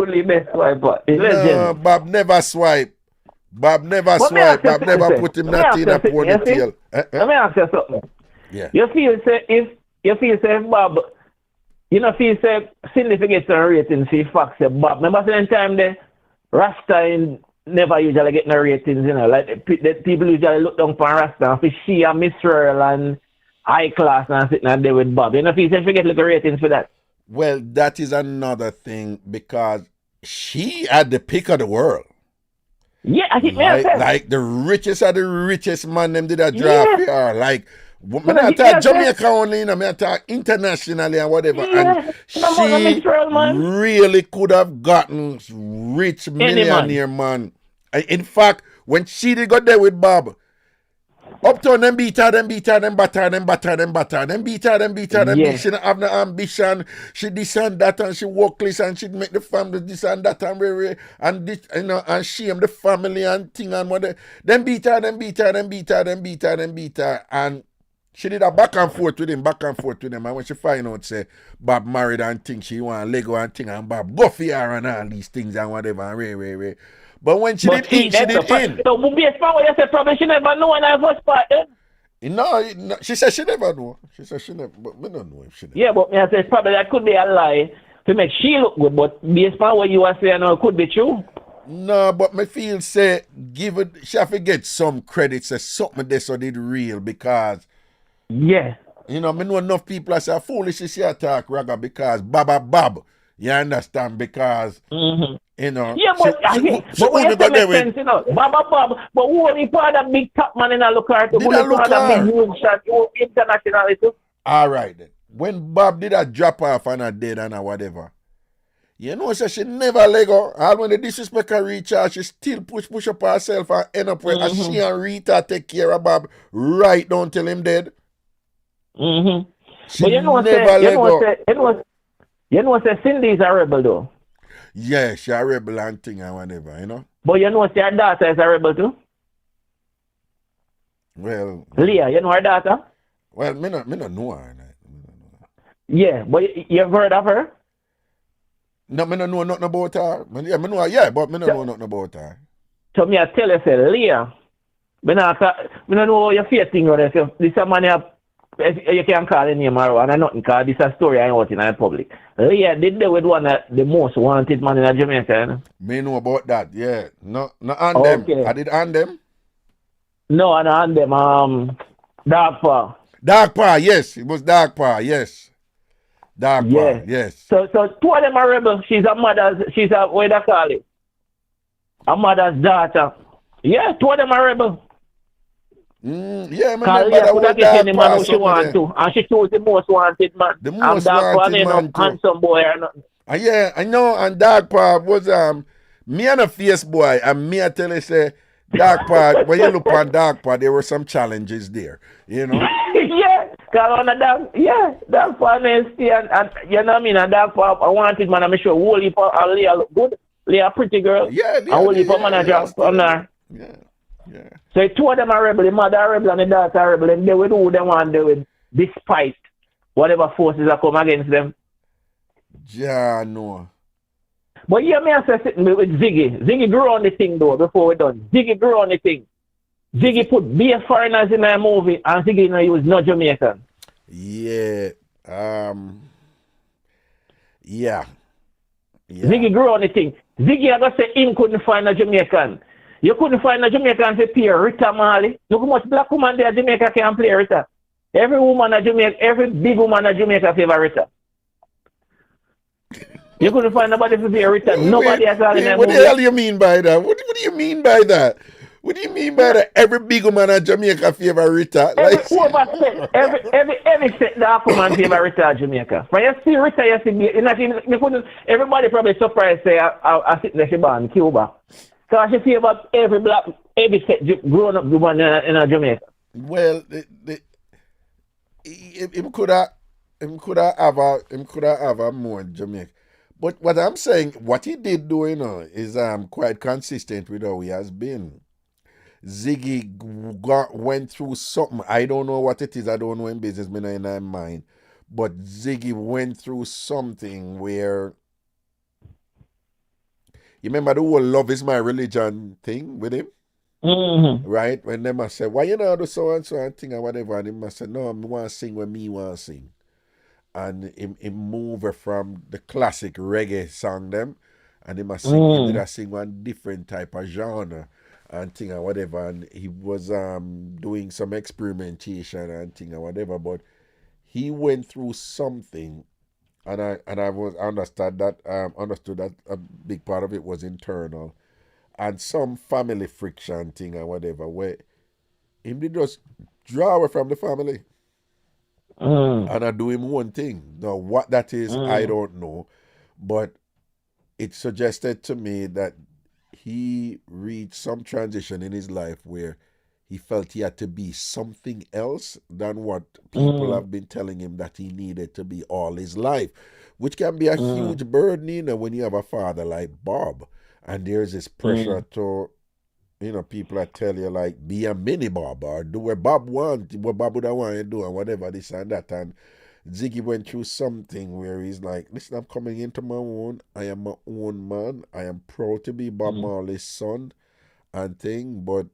No, Bob never swipe. Bob never put him that in a ponytail. Let me ask you something. Yeah. You feel say Bob, you know, feel say Cindy forgets the ratings, she fucks the Bob. Remember the time the Rasta never usually get no ratings, like the people usually look down for Rasta, and for she and Miss Earl and high class and sitting there with Bob. You know, if you say forget little ratings for that. Well, that is another thing because she had the pick of the world. Yeah, I think like the richest of the richest man them did a draft here. Like when I talk Jamaica only, I talk internationally and whatever. And she really could have gotten rich millionaire man. In fact, when she did go there with Bob, Uptown them beat her, them batter. She don't have no ambition. She this and that and she workless and she make the family this and that and this, and shame the family and thing and whatever. Them beat her. And she did a back and forth with him. And when she find out, say, Bob married and think she want Lego and thing, and Bob go for her and all these things and whatever, and But when she did in. So, what you said, probably she never know when I first part, No, she said she never know. But we don't know if she never. Yeah, but I said probably that could be a lie to make she look good, but based on what you are saying, it could be true. No, but me feel say, she have to get some credit, say something this or did real because... Yeah. Me know enough people are say foolish to say attack Raga because Bob. You understand? Because Yeah, but when you say make sense, Bob, but who only part of big top man in a look at who only part of big news shot internationally too? All right then. When Bob did a drop off and a dead and a whatever, so she never let go. And when the disrespect her reach her, she still push up herself and end up where she and Rita take care of Bob right down till him dead. She but never let go. Say Cindy's a rebel though. Yeah, she a rebel and thing and whatever, But say her daughter is a rebel too? Well... Leah, you know her daughter? Well, me not know her. Yeah, but you've heard of her? No, me don't know nothing about her. Me know her, but me don't know nothing about her. So me I tell you, say, Leah, me don't know your faith thing or this. This a man you can call the name or and nothing because this is a story I want in the public. Leah did there with one of the most wanted man in Jamaica. Me know about that, yeah. No on them. I did on them? No, I don't on them. Dark Pa. Dark Pa, yes. It was Dark Pa, yes. Dark Pa, yes. So two of them are rebels. She's a what do they call it? A mother's daughter. Yeah, two of them are rebels. Yeah, man. Leah could have given him man who she want to. And she chose the most wanted man. The most wanted man too. Handsome boy or nothing. Yeah, I know. And Dark Pa was me and a fierce boy. And me I tell you say, Dark Pa, when you look on Dark Pa, there were some challenges there. Yeah, because on the Dark Pa nasty and you know what I mean? And Dark Pa, I wanted man, I'm sure whole heap of Leah look good. Leah pretty girl. Yeah, and whole heap of manager on there. Yeah. So two of them are rebel, the mother are rebel and the daughter are rebel, and they will do them want to do despite whatever forces that come against them. Yeah, no. But yeah, me I say sitting with Ziggy. Ziggy grew on the thing though before we done. Ziggy grew on the thing. Ziggy put be a foreigners in a movie and Ziggy he was not Jamaican. Yeah. Yeah. Ziggy grew on the thing. Ziggy, I got say him couldn't find a Jamaican. You couldn't find a Jamaican to play Rita Marley. Look how much black woman there Jamaica can play Rita. Every woman in Jamaica, every big woman in Jamaica favor Rita. You couldn't find nobody to play Rita. Nobody has all in that What movie. the hell you mean by that? What do you mean by that? What do you mean by that? Every big woman in Jamaica favor Rita. Every set dark woman favor Rita in Jamaica. When you see Rita, you see you couldn't. Everybody probably surprised say I sit there she born in Cuba. So she favor every set grown up woman in Jamaica. Well, him could have a more in Jamaica. But what I'm saying, what he did do, is quite consistent with how he has been. Ziggy went through something. I don't know what it is. I don't know in business, me not in my mind. But Ziggy went through something where, you remember the whole love is my religion thing with him? Mm-hmm. Right? When them must say, why you know do so and so and thing or whatever, and him must say, no, I want to sing when me want to sing. And him move from the classic reggae song them, and he must sing, he did sing one different type of genre and thing or whatever, and he was doing some experimentation and thing or whatever, but he went through something, and I understood that a big part of it was internal, and some family friction thing or whatever, where him did just draw away from the family. And I do him one thing. Now, what that is, I don't know. But it suggested to me that he reached some transition in his life where he felt he had to be something else than what people have been telling him that he needed to be all his life, which can be a huge burden, when you have a father like Bob. And there's this pressure to, people that tell you, like, be a mini Bob or do what Bob want, what Bob would want you to do, and whatever, this and that. And Ziggy went through something where he's like, listen, I'm coming into my own. I am my own man. I am proud to be Bob Marley's son and thing, but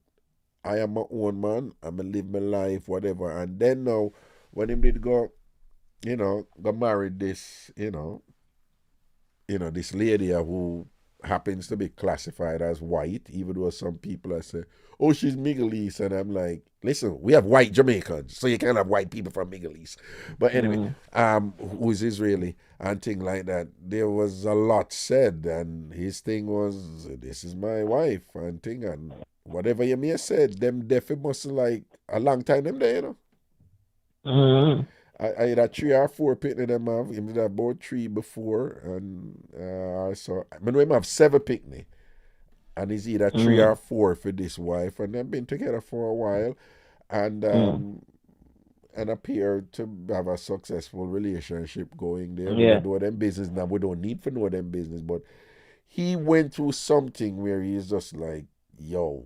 I am my own man. I'm going to live my life, whatever. And then now, when him did go, got married this, this lady who happens to be classified as white, even though some people say, oh, she's Middle East, and I'm like, listen, we have white Jamaicans, so you can't have white people from Middle East. But anyway, who is Israeli and thing like that. There was a lot said, and his thing was, this is my wife and thing, and whatever you may have said, them definitely must like a long time them there, I had a 3 or 4 picnic them have. Him did about 3 before, and I know him have 7 picnic, and he's either 3 or 4 for this wife, and they've been together for a while, and appear to have a successful relationship going there. We don't know them business now. We don't need to know them business, but he went through something where he's just like, yo,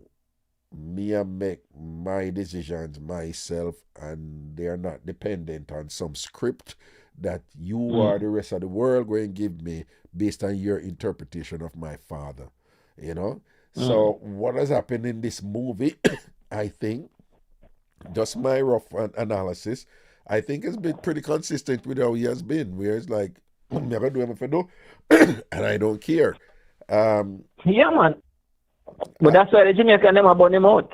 me I make my decisions myself, and they are not dependent on some script that you or the rest of the world going to give me based on your interpretation of my father, So what has happened in this movie, I think, just my rough analysis, I think it's been pretty consistent with how he has been, where it's like, I'm never do what I do, and I don't care. Yeah, man. But that's why the Jamaican never burn him out.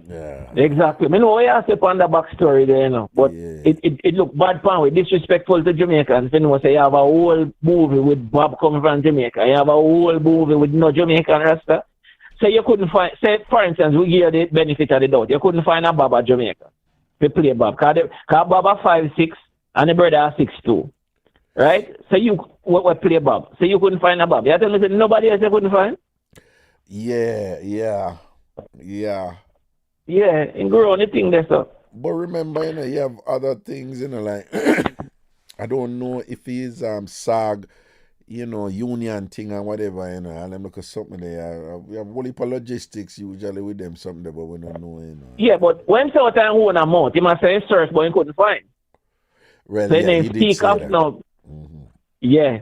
Yeah. Exactly. I know what you have to on the backstory there, But it look bad pan with disrespectful to Jamaicans. Say you have a whole movie with Bob coming from Jamaica. You have a whole movie with no Jamaican Rasta. So you couldn't find, say for instance, we give the benefit of the doubt. You couldn't find a Bob at Jamaica to play Bob. Because Bob are 5'6" and the brother are 6'2". Right? So you what play Bob. So you couldn't find a Bob. You tell me that nobody else you couldn't find? Yeah, and grow on the thing there, so. But remember, you have other things, like I don't know if he's SAG, union thing and whatever, and I'm look at something there. We have whole heap of logistics usually with them, something there, but we don't know, Yeah, but when sometime who on a mouth, he must say search, but he couldn't find. Well, so he then speak up now. Yeah.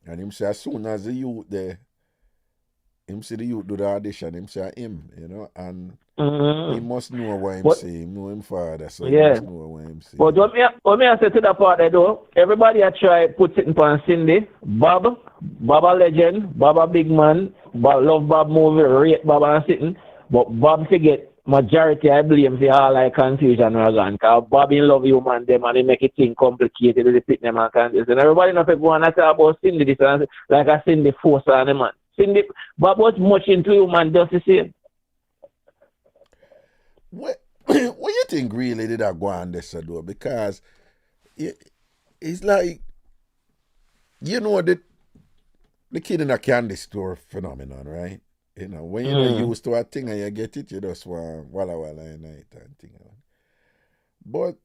And him say as soon as the youth there, him see the youth do the audition, him say him, you know, and he Mm-hmm. must know what him But say. Him know him father, so he yeah. must know what him say. But what me I say to that part there though, everybody I try put it on Cindy, Bob a legend, Bob a big man, Bob love Bob movie, rate Bob and sitting, but Bob forget majority I blame for all like confusion we're gone. Cause Bob in love you man them and they make it thing complicated with the pit them and confusion. And everybody know if go on and talk about Cindy this and like I Cindy force on the man. Cindy Bob was much into you man just the same. What you think really did I go on this though? Because it's like, you know, the kid in a candy store phenomenon, right? You know, when you're not used to a thing and you get it, you just want walla in night and thing. But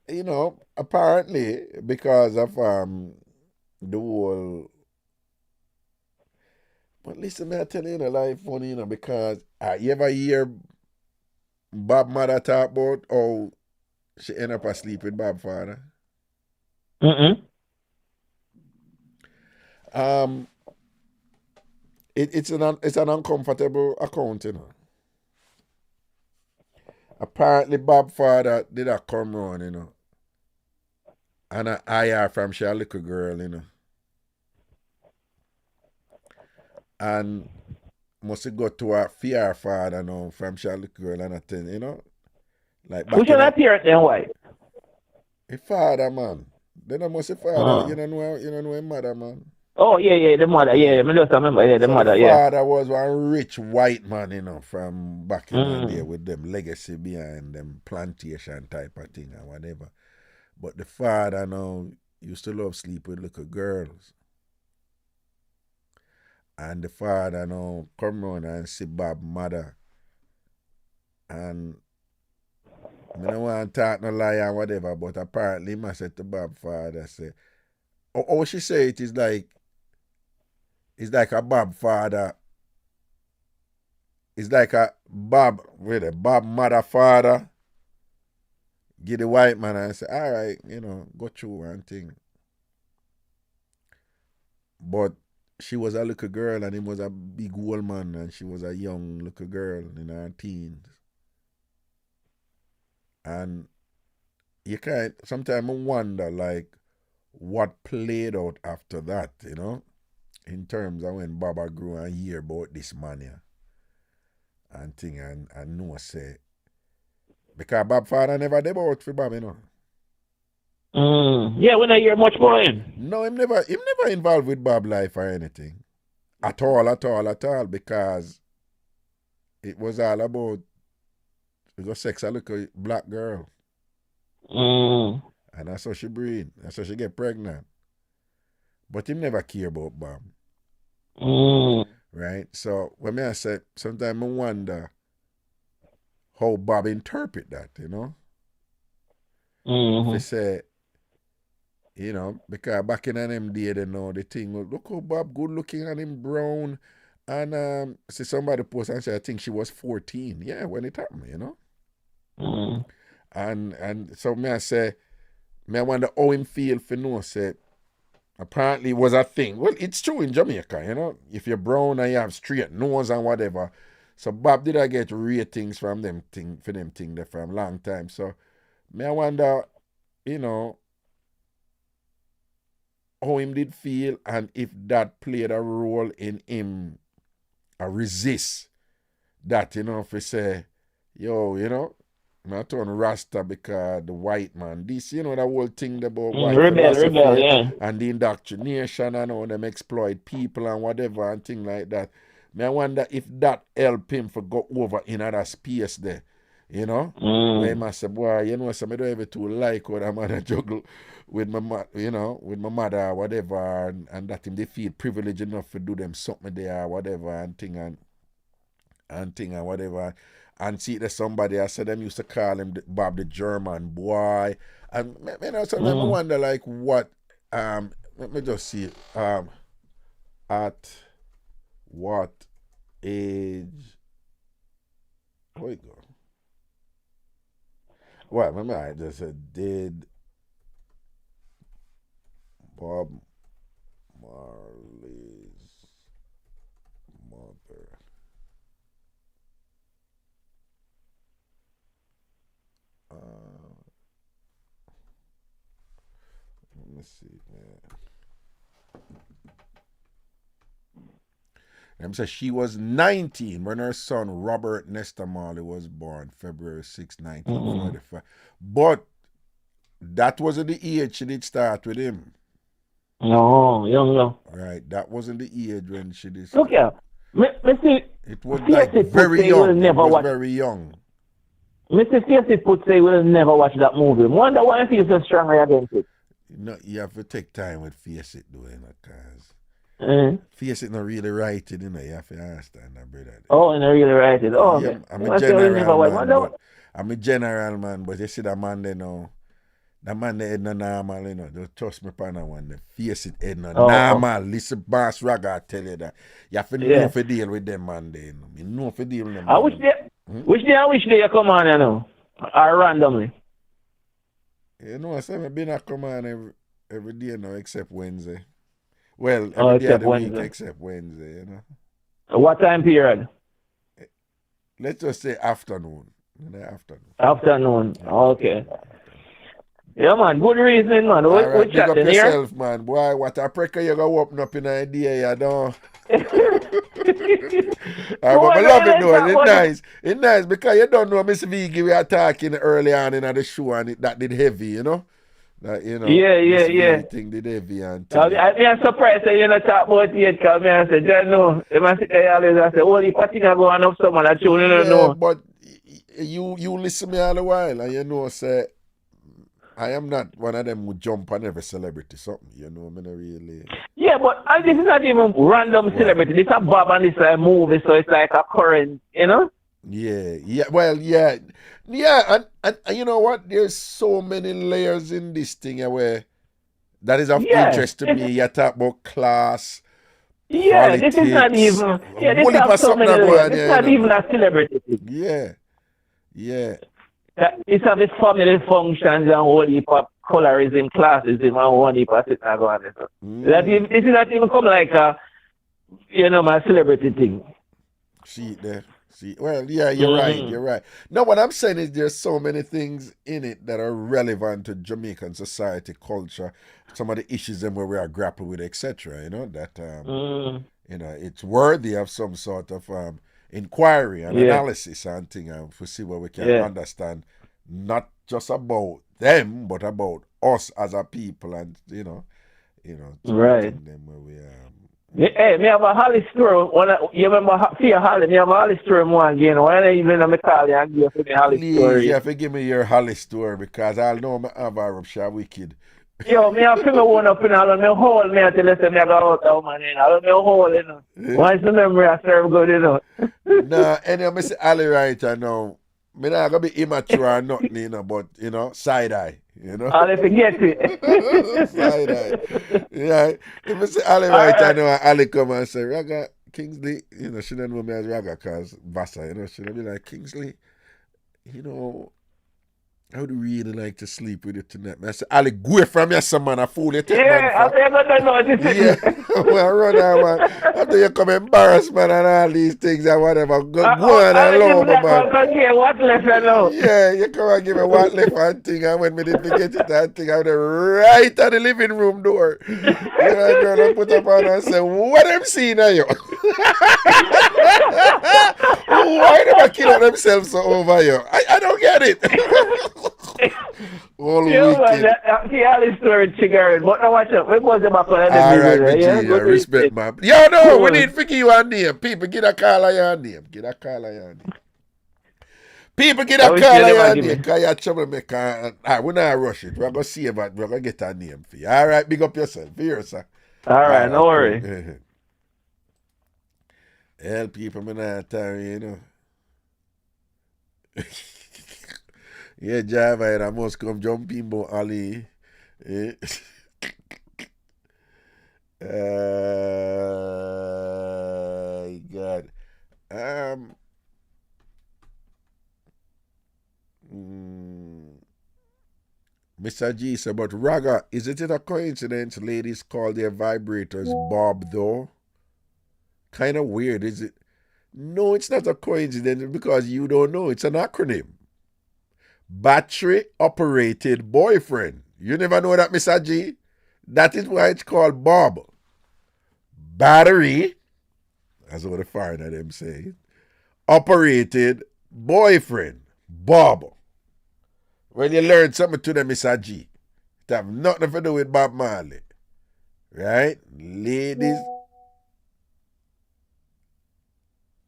you know, apparently because of the whole. But listen, I tell you, life funny, you know, because you ever hear Bob mother talk about how she end up asleep with Bob father? It's an uncomfortable account, you know. Apparently Bob father did a come round, you know, and I hire from she a little girl, you know. And must go to a fear father now from she a little girl and a thing, you know. Like back Who should not hear it then why? A father, man. Then I must say father, you don't know his mother, man. Oh yeah, the mother, yeah. I just remember, yeah, the mother, the yeah. father was one rich white man, you know, from back in the day with them legacy behind them plantation type of thing or whatever. But the father now used to love sleep with little girls. And the father now come round and see Bob's mother. And I don't want to talk no lie or whatever, but apparently I said to Bob's father, say, oh, she say it is like, it's like a Bob father. It's like a Bob mother father. Give the white man and say, all right, you know, go through one thing. But she was a little girl and him was a big old man and she was a young little girl in her teens. And you can't, sometimes I wonder like what played out after that, you know, in terms of when Baba grew and hear about this man here. And thing and no say because Bob father never did out for Bob, you know. Yeah, when I hear much more him. No, him never involved with Bob life or anything. At all, because it was all about we go sex a little black girl. And that's how she breed. That's how she get pregnant. But him never care about Bob. Right? So when I say sometimes I wonder how Bob interpret that, you know? If he say, you know, because back in them day, they know the thing, look how Bob good looking and him brown. And see somebody post and say, I think she was 14. Yeah, when it happened, you know? And so I say, I wonder how him feel for no say, apparently it was a thing. Well, it's true in Jamaica, you know? If you're brown and you have straight nose and whatever. So Bob did I get ratings from them thing for them thing there for a long time. So I wonder, you know, how him did feel and if that played a role in him resist that, you know, if he say, yo, you know, I turn Rasta because the white man, this, you know, the whole thing about white rebel, yeah. and the indoctrination and how them exploit people and whatever and thing like that. I wonder if that helped him for go over in other space there. You know? Where he must say, boy, you know, so I don't ever too like what I'm gonna juggle with my you know, with my mother or whatever and that him they feel privileged enough to do them something there or whatever and thing and whatever. And see there's somebody I said them used to call him Bob the German boy. And you know, sometimes I wonder like what let me just see at what age where you go? Well, remember I just said did Bob Marley's see, man. Says she was 19 when her son Robert Nestor Marley was born, February 6, 1945. But that wasn't the age she did start with him. No, young. Right, that wasn't the age when she did. Look here, it was like very young. It was very young. Mr. Stacey put say we'll never watch that movie. Wonder why I feel so strongly against it. No, you have to take time with Face It, though, because Face It not really right, you know. You have to understand that, brother. Oh, and I really right it. Oh, yeah, I'm a general man, but you see that man there now. That man there is not normal, you know. Don't trust me upon that one. The Face It is not normal. Listen, Boss Raga tell you that. You have to know if you deal with them man there. You know if you deal with them. Which day you come on, you know? Or randomly? You know, I say I've been a come on every day now except Wednesday. Well, every day of the week except Wednesday, you know. What time period? Let's just say afternoon. Afternoon. Okay. Yeah, man. Good reasoning, man. All right, what chatting up yourself, here? man. Boy, what a pricker you go open up in an idea, you know. But I love it though. It's nice. It's nice because you don't know Miss Vigi we are talking early on in the show and that did heavy, you know. That, you know. Yeah. Thing did heavy and I'm surprised that you're not talking about it because I said, you know, if I sit there always I say, oh, the party are going up someone that you don't know. But you listen me all the while and you know say I am not one of them who jump on every celebrity something, you know, I mean, really. Yeah, but this is not even random celebrity. This is a Bob and this is a movie, so it's like a current, you know? Yeah. Well, yeah, and you know what? There's so many layers in this thing where that is of interest to me. You talk about class. Yeah, politics, this is not even. Yeah, this is so many layers. It's not even a celebrity thing. Yeah. It's of its family functions and all heap of colorism, classism, and all heap of shit going on. This is not even come like a, you know, my celebrity thing. See it there. Well, yeah, you're right. No, what I'm saying is there's so many things in it that are relevant to Jamaican society, culture, some of the issues where we are grappling with, etc. You know, that, you know, it's worthy of some sort of inquiry and analysis and thing to see what we can understand, not just about them, but about us as a people and, you know, right. Them where we Hey, me have a Holly story. You remember Fear Holly? Me have a Holly story more again. Why don't you even call you and give me a Holly story? You have to give me your Holly story because I know my Avarab wicked. Yo, me have to one up in all of me hole, me until you say me go out of man in all of me hole, you know. Once the memory I serve good, you know. Nah, anyway, I say Ali right now. Me not gonna be immature or nothing, you know, but you know, side eye, you know. I'll forget it. Side eye. Yeah. If I say Ali right now, Ali come and say, Raga, Kingsley, you know, she don't know me as Raga because Vasa, you know, she don't be like, Kingsley, you know, I would really like to sleep with you tonight. I say, Ali, go away from your son, man. I fool you. I say, I don't know this is. Yeah. Well, run out, man. After you come embarrassed, man, and all these things and whatever. Go on and love me, man. What left I know? Yeah, you come and give me what left and thing. And when me did forget it and thing, I would right at the living room door. You know, girl, I put up on and say, what I'm seeing at you? Why do I kill themselves so over you? I don't get it. All the story triggered, but now watch out. We go back on that. All right, yeah, respect, man. Yo, no, we need to give you a name. People, get a call of your name. People, get a call of your name. Because you're troublemaker. We're not rush it. We're going to see about we're going to get a name for you. All right, big up yourself. Here, sir. All right, no worry. Hell, people, me not tell you, you know. Yeah, Java, I must come jumping, but Ali. God. Mr. G said, but Raga, isn't it a coincidence ladies call their vibrators Bob, though? Kind of weird, is it? No, it's not a coincidence because you don't know. It's an acronym. Battery operated boyfriend. You never know that, Mr. G? That is why it's called Bob. Battery, that's what the foreigner them say, operated boyfriend, Bob. When you learn something to them, it's a G. It have nothing to do with Bob Marley. Right? Ladies.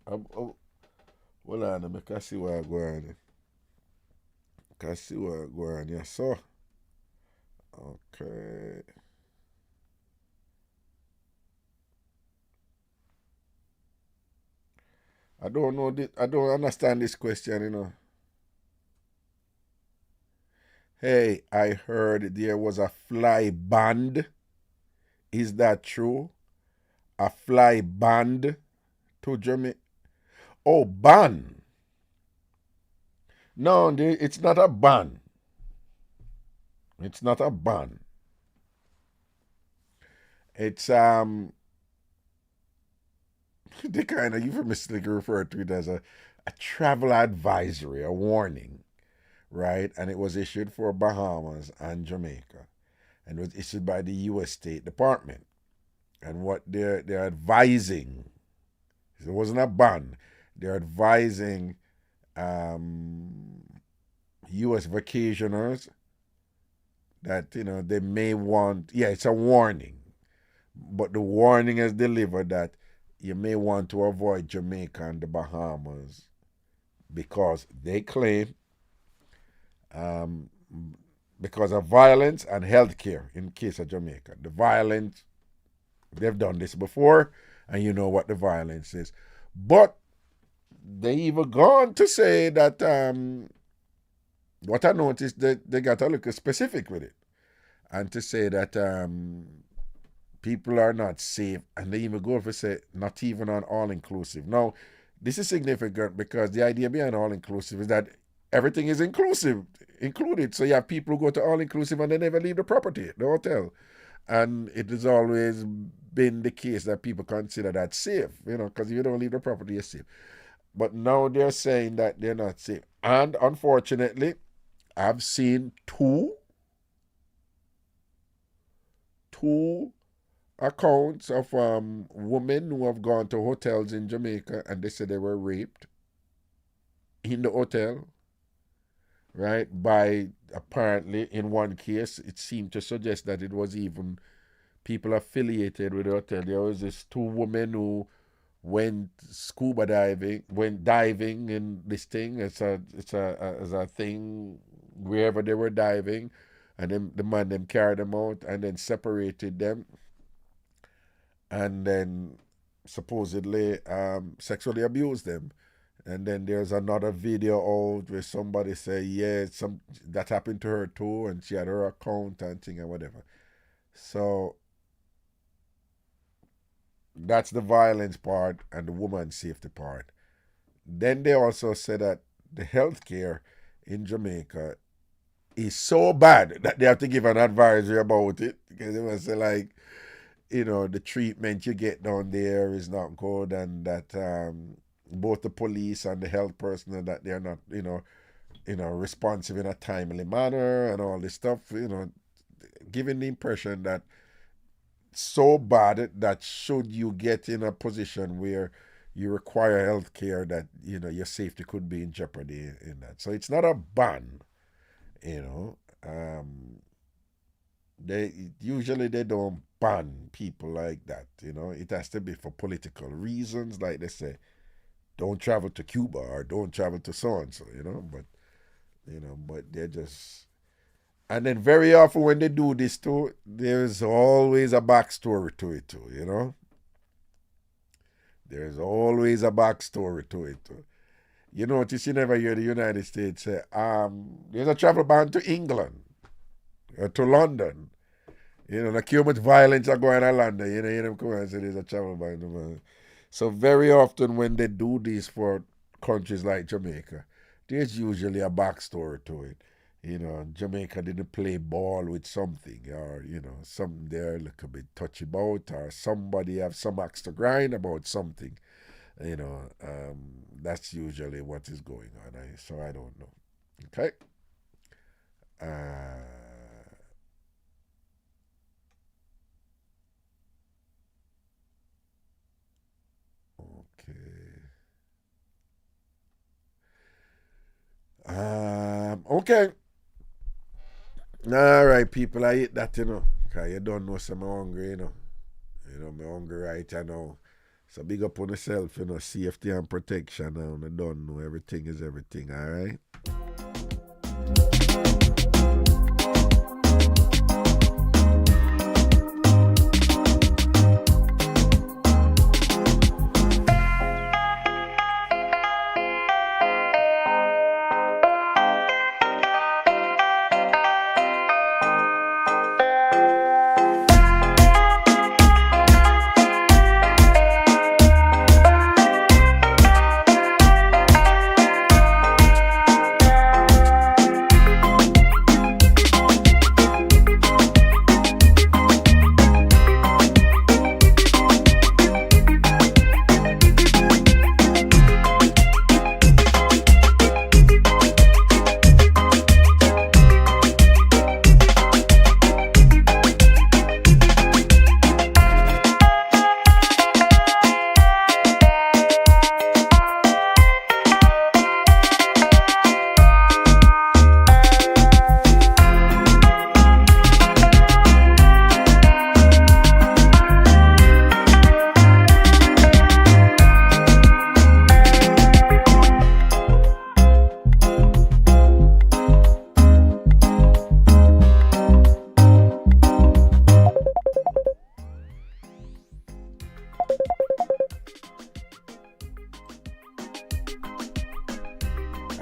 Hold on, I can see what I'm going on. Yes, so. Okay. I don't know this. I don't understand this question, you know. Hey, I heard there was a fly band. Is that true? A fly band to Jamaica? Oh, ban. No, it's not a ban. It's not a ban. It's they kind of euphemistically refer to it as a travel advisory, a warning, right? And it was issued for Bahamas and Jamaica, and it was issued by the U.S. State Department. And what they're advising, it wasn't a ban. They're advising U.S. vacationers that they may want. Yeah, it's a warning, but the warning is delivered that you may want to avoid Jamaica and the Bahamas because they claim because of violence and healthcare in case of Jamaica. The violence, they've done this before, and you know what the violence is. But they even gone to say that what I noticed, they got a little specific with it. And to say that people are not safe, and they even go for say not even on all-inclusive. Now, this is significant because the idea behind all-inclusive is that everything is included. So you have people who go to all-inclusive and they never leave the property, the hotel. And it has always been the case that people consider that safe, because if you don't leave the property, you're safe. But now they're saying that they're not safe. And unfortunately, I've seen two accounts of women who have gone to hotels in Jamaica and they said they were raped in the hotel, right? By, apparently, in one case, it seemed to suggest that it was even people affiliated with the hotel. There was this two women who went diving in this thing. It's a thing wherever they were diving, and then the man them carried them out and then separated them, and then supposedly sexually abused them. And then there's another video out where somebody say, yeah, that happened to her too, and she had her account and thing and whatever. So that's the violence part and the woman's safety part. Then they also said that the healthcare in Jamaica is so bad that they have to give an advisory about it, because they must say, like, the treatment you get down there is not good, and that both the police and the health personnel, that they're not, responsive in a timely manner and all this stuff, giving the impression that so bad that should you get in a position where you require health care, that your safety could be in jeopardy in that. So it's not a ban, they usually don't ban people like that. It has to be for political reasons, like they say, don't travel to Cuba or don't travel to so and so, but they're just. And then very often when they do this too, there's always a backstory to it too, There's always a backstory to it too. You notice you never hear the United States say, there's a travel ban to England or to London. Like how much violence are going on in London, you them come and say there's a travel ban. So very often when they do this for countries like Jamaica, there's usually a backstory to it. Jamaica didn't play ball with something, or, something there look a bit touchy about, or somebody have some axe to grind about something. That's usually what is going on. So I don't know. Okay. Okay. All right, people, I eat that, because you don't know, so I'm hungry, I'm hungry right now. So big up on yourself, safety and protection now. I don't know, everything is everything, all right?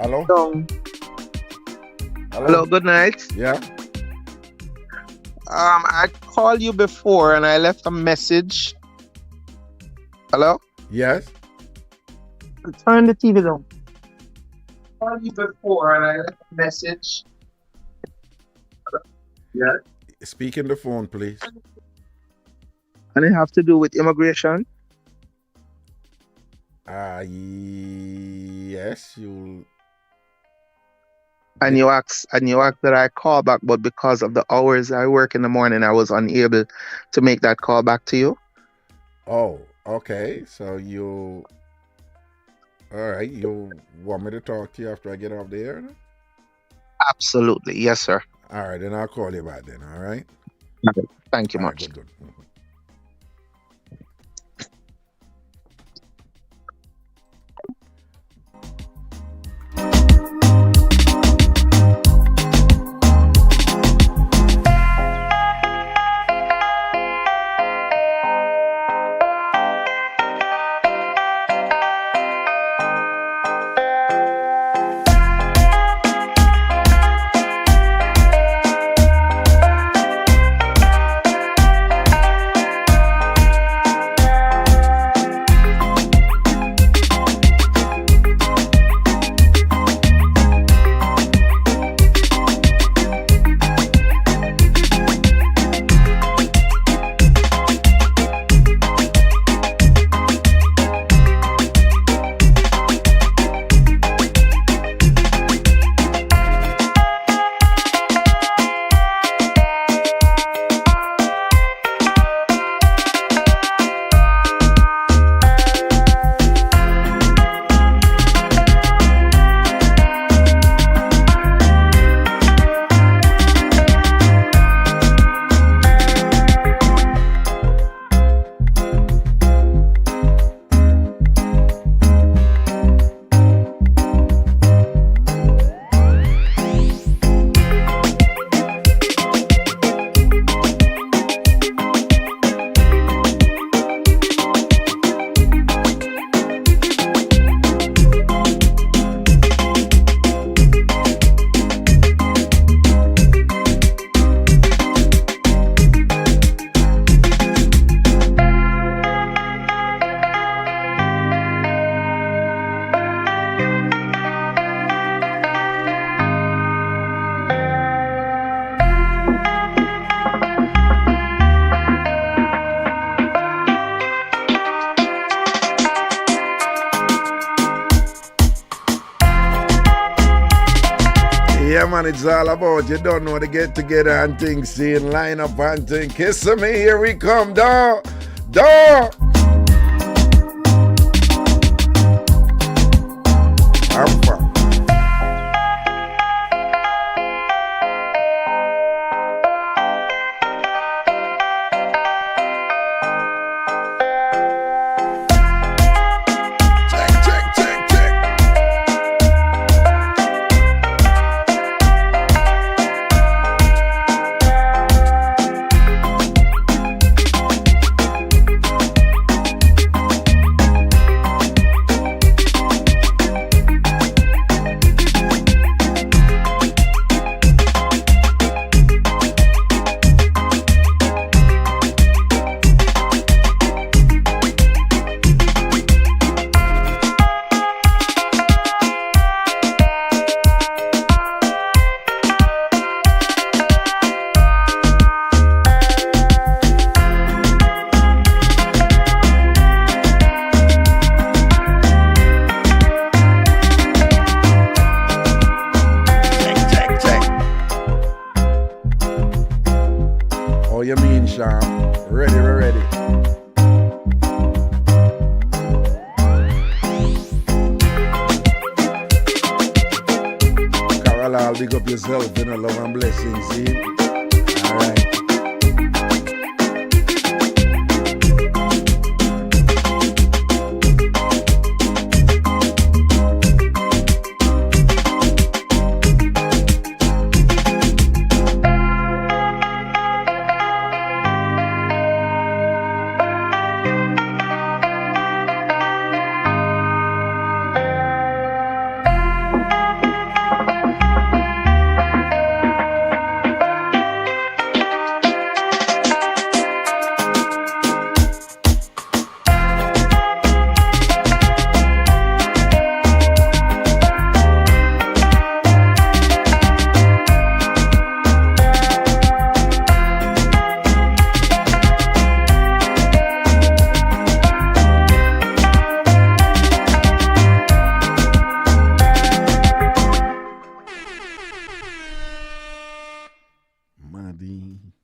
Hello? Hello, good night. Yeah? I called you before and I left a message. Hello? Yes? Turn the TV down. I called you before and I left a message. Yeah. Speak in the phone, please. And it have to do with immigration. Yes, you. And you asked that I call back, but because of the hours I work in the morning, I was unable to make that call back to you. Oh, okay. So all right, you want me to talk to you after I get off the air? Absolutely. Yes, sir. All right, then I'll call you back then, all right? Okay. Thank you all much. Right, good. Yeah, man, it's all about you don't know to get together and things, seeing line up and things. Kiss me, here we come, dog. Dog. I'm fine. y'all. Big up yourself, you know, love and blessings, see? All right. Marley.